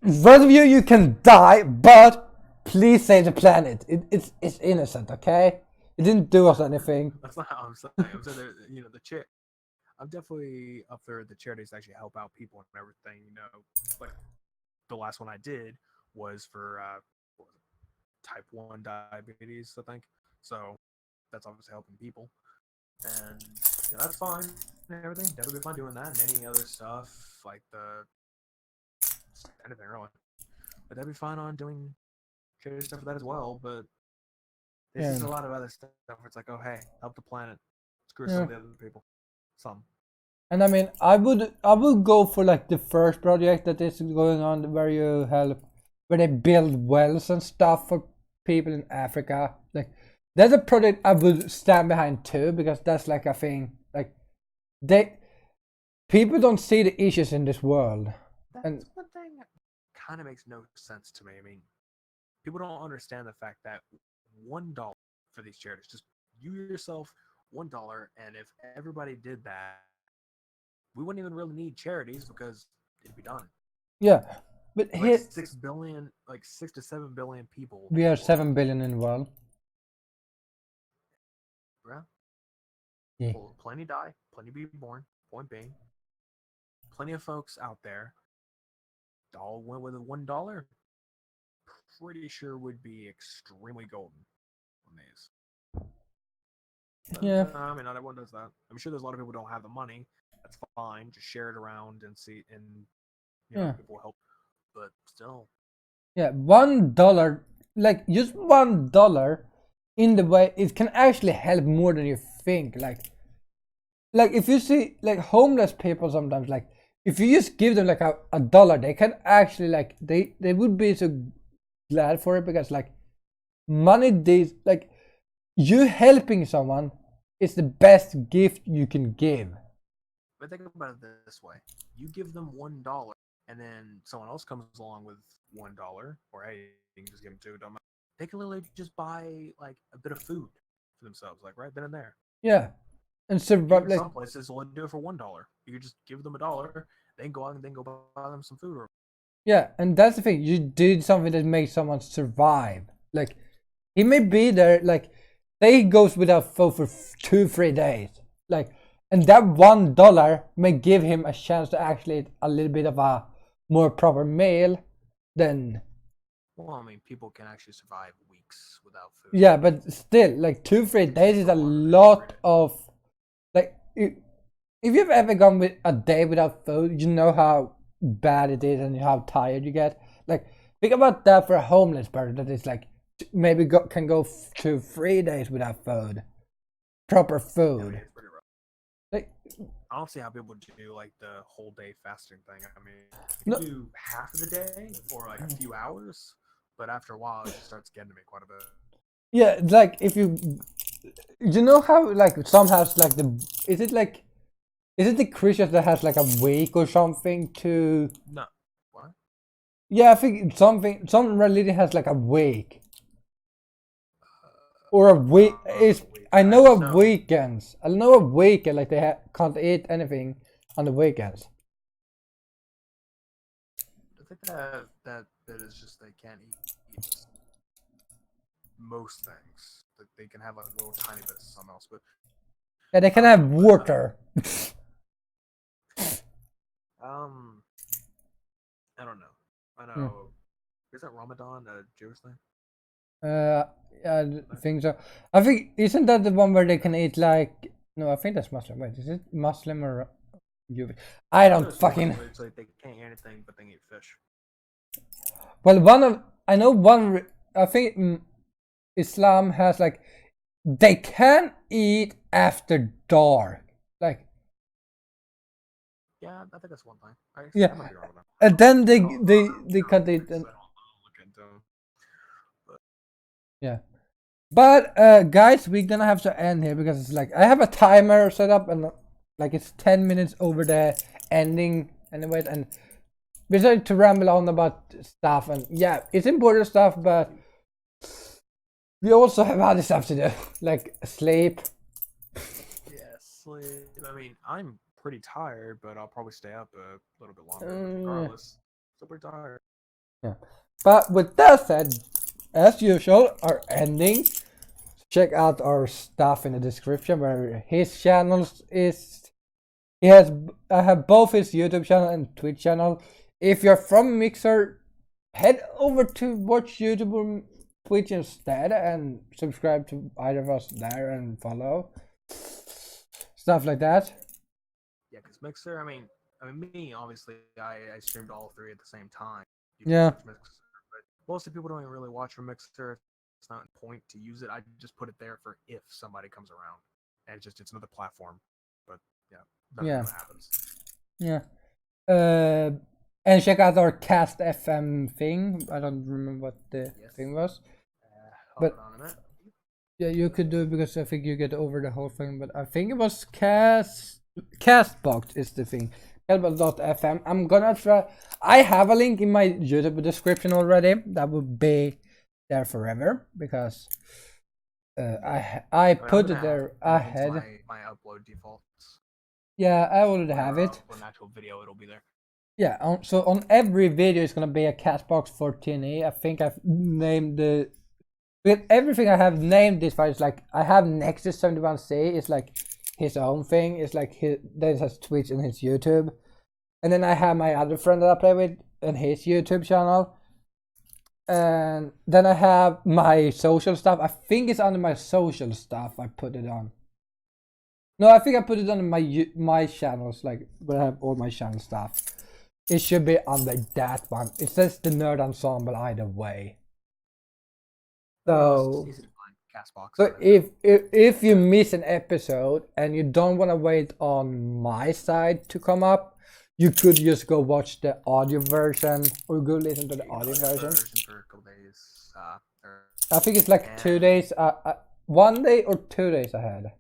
both of you can die, but please save the planet. It's innocent, okay? It didn't do us anything. That's not how I'm saying. I'm saying that, the chair. I'm definitely up there. The charities actually help out people and everything. Like the last one I did was for type 1 diabetes, I think. So that's obviously helping people. And that's fine and everything. Definitely fun doing that and any other stuff like anything really. But that'd be fine on doing charity stuff for that as well. But there's just a lot of other stuff where it's like, oh hey, help the planet, screw some of the other people, some. And I mean, I would go for like the first project that is going on where you help, where they build wells and stuff for people in Africa, like. That's a project I would stand behind too, because that's like a thing. Like, people don't see the issues in this world. That's one thing that kind of makes no sense to me. I mean, people don't understand the fact that $1 for these charities, just you yourself, $1, and if everybody did that, we wouldn't even really need charities because it'd be done. Yeah, but like here 6 billion, like 6 to 7 billion people. We are 7 billion in the world. Yeah. Well, plenty die, plenty be born. Point being, plenty of folks out there. All went with a $1. Pretty sure would be extremely golden on these. But, yeah. I mean, not everyone does that. I'm sure there's a lot of people who don't have the money. That's fine. Just share it around and see, and people will help. But still. Yeah, $1, like just $1 in the way it can actually help more than you think. Like if you see like homeless people sometimes, like if you just give them like a dollar, they can actually like they would be so glad for it, because like money these like you helping someone is the best gift you can give. But think about it this way: you give them $1, and then someone else comes along with $1, or hey, you can just give them $2. Don't matter. They can literally just buy like a bit of food for themselves, like right then and there. Yeah, and survive. Like, some places will do it for $1. You could just give them $1, then go out and then go buy them some food. Or yeah, and that's the thing. You did something that makes someone survive. Like he may be there, like say he goes without food for 2-3 days, like, and that $1 may give him a chance to actually eat a little bit of a more proper meal than. Well, I mean, people can actually survive weeks without food. Yeah, but still, like 2-3 days is a lot of, like, if you've ever gone with a day without food, you know how bad it is and how tired you get. Like, think about that for a homeless person that is like maybe can go 2-3 days without food, proper food. Yeah, it's pretty rough. Like, I don't see how people do like the whole day fasting thing. I mean, you can do half of the day or like a few hours. But after a while, it just starts getting to me quite a bit. Yeah, like if you know how like some has like is it the Christians that has like a week or something to? No, what? Yeah, I think some religion has like a week or a week. I know of weekends. I know a weekend like they can't eat anything, on the weekends. I think that bit is just they can't eat most things. That they can have like a little tiny bit of something else, but Yeah, they can have water. I don't know. I know. Is that Ramadan a Jewish thing? I think so. I think isn't that the one where they can eat like? No, I think that's Muslim. Wait, is it Muslim or Jewish? I don't fucking. It's like they can't eat anything, but they can eat fish. Well, I know one. I think Islam has like they can eat after dark, like. Yeah, I think that's one thing. Yeah, I might be wrong with that. and then they can't eat. Yeah, but guys, we're gonna have to end here because it's like I have a timer set up and like it's 10 minutes over the ending anyway, and we started to ramble on about stuff, and yeah, it's important stuff, but we also have other stuff to do, like sleep. Yeah, sleep. I mean, I'm pretty tired, but I'll probably stay up a little bit longer regardless. Still pretty tired. Yeah, but with that said, as usual, our ending. Check out our stuff in the description where his channels is. I have both his YouTube channel and Twitch channel. If you're from Mixer, head over to watch YouTube or Twitch instead and subscribe to either of us there and follow stuff like that. Yeah, because Mixer. I mean, me obviously, I streamed all three at the same time. Yeah. Mixer, but most of the people don't even really watch from Mixer. It's not a point to use it. I just put it there for if somebody comes around, and it's another platform. But yeah, that's what happens. Yeah. And check out our Cast FM thing. I don't remember what the thing was. But yeah, you could do it because I think you get over the whole thing. But I think it was Castbox is the thing. Castbox.fm. I'm gonna try. I have a link in my YouTube description already. That would be there forever because I put it there ahead. My upload defaults. Yeah, I already have it. For an actual video, it'll be there. Yeah, so on every video it's gonna be a Castbox 14e. I think I've named the. With everything I have named this file, it's like I have Nexus 71C. It's like his own thing. It's like then it has Twitch and his YouTube, and then I have my other friend that I play with and his YouTube channel. And then I have my social stuff. I think it's under my social stuff. I put it on. No, I think I put it on my channels, like where I have all my channel stuff. It should be under that one. It says the Nerd Ensemble either way. So if you miss an episode and you don't want to wait on my side to come up, you could just go watch the audio version or go listen to the audio version. For a couple days, I think it's like 2 days, 1 day or 2 days ahead.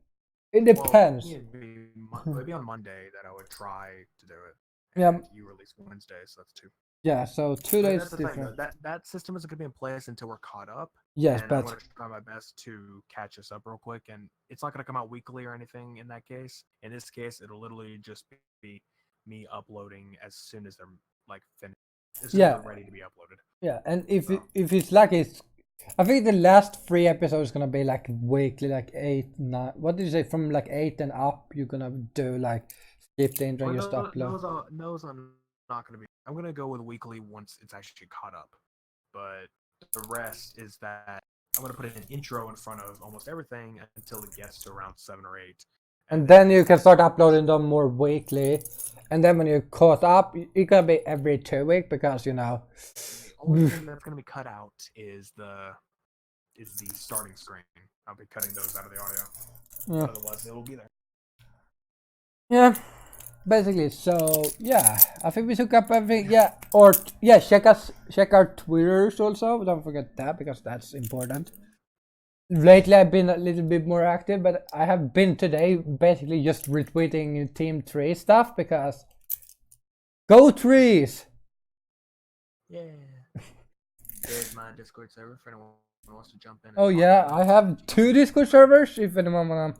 It depends. Well, it'd be on Monday that I would try to do it. Yeah. You release Wednesday, so that's 2. Yeah, so 2 days that's different. That system isn't going to be in place until we're caught up. Yes, and but I'm going to try my best to catch us up real quick. And it's not going to come out weekly or anything in that case. In this case, it'll literally just be me uploading as soon as they're like finished. As soon as they're ready to be uploaded. Yeah, and if it's like I think the last 3 episodes gonna be like weekly, like 8, 9. What did you say? From like 8 and up, you're gonna do like skip the intro and just upload. No, I'm not gonna be. I'm gonna go with weekly once it's actually caught up. But the rest is that I'm gonna put an intro in front of almost everything until it gets to around 7 or 8. And then you can start uploading them more weekly. And then when you're caught up, it's gonna be every 2 weeks because you know. The only thing that's gonna be cut out is the starting screen. I'll be cutting those out of the audio. Yeah. Otherwise, it will be there. Yeah, basically. So yeah, I think we took up everything. Yeah, or yeah, check our Twitters also. Don't forget that because that's important. Lately, I've been a little bit more active, but I have been today basically just retweeting Team 3 stuff because go trees! Yeah. There's my Discord server for anyone who wants to jump in. Oh yeah, I have 2 Discord servers if anyone wanna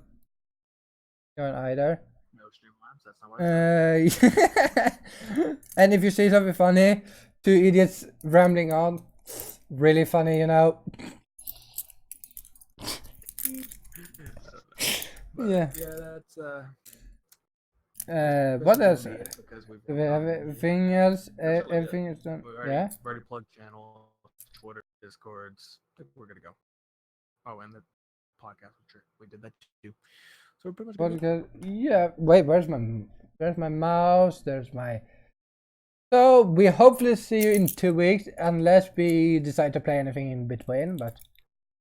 join either. No Streamlabs. That's not what I said. And if you see something funny, two idiots rambling on, really funny, you know. Yeah. Yeah, that's What else? because Do we have everything else? Everything is done. we Yeah. already plugged channel, Twitter, Discords. I think we're gonna go. Oh, and the podcast, we did that too. So we're pretty much What's good? Yeah. Wait, where's my mouse? There's my. So we hopefully see you in 2 weeks, unless we decide to play anything in between. But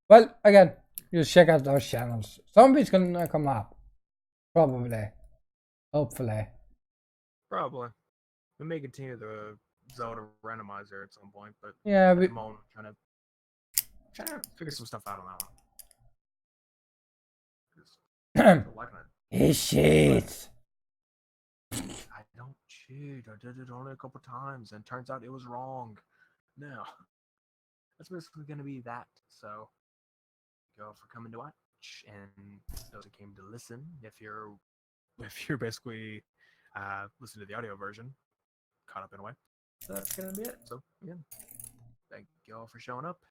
well, again, just check out those channels. Something's gonna come up, probably, hopefully. Probably. We may continue the Zelda randomizer at some point, but Yeah, at the moment, trying to figure some stuff out on that one. He cheats. I don't cheat. I did it only a couple times, and turns out it was wrong. No, that's basically gonna be that. So, go for coming to watch, and those who came to listen. If you're basically listening to the audio version, caught up in a way, that's gonna be it. So again, thank you all for showing up.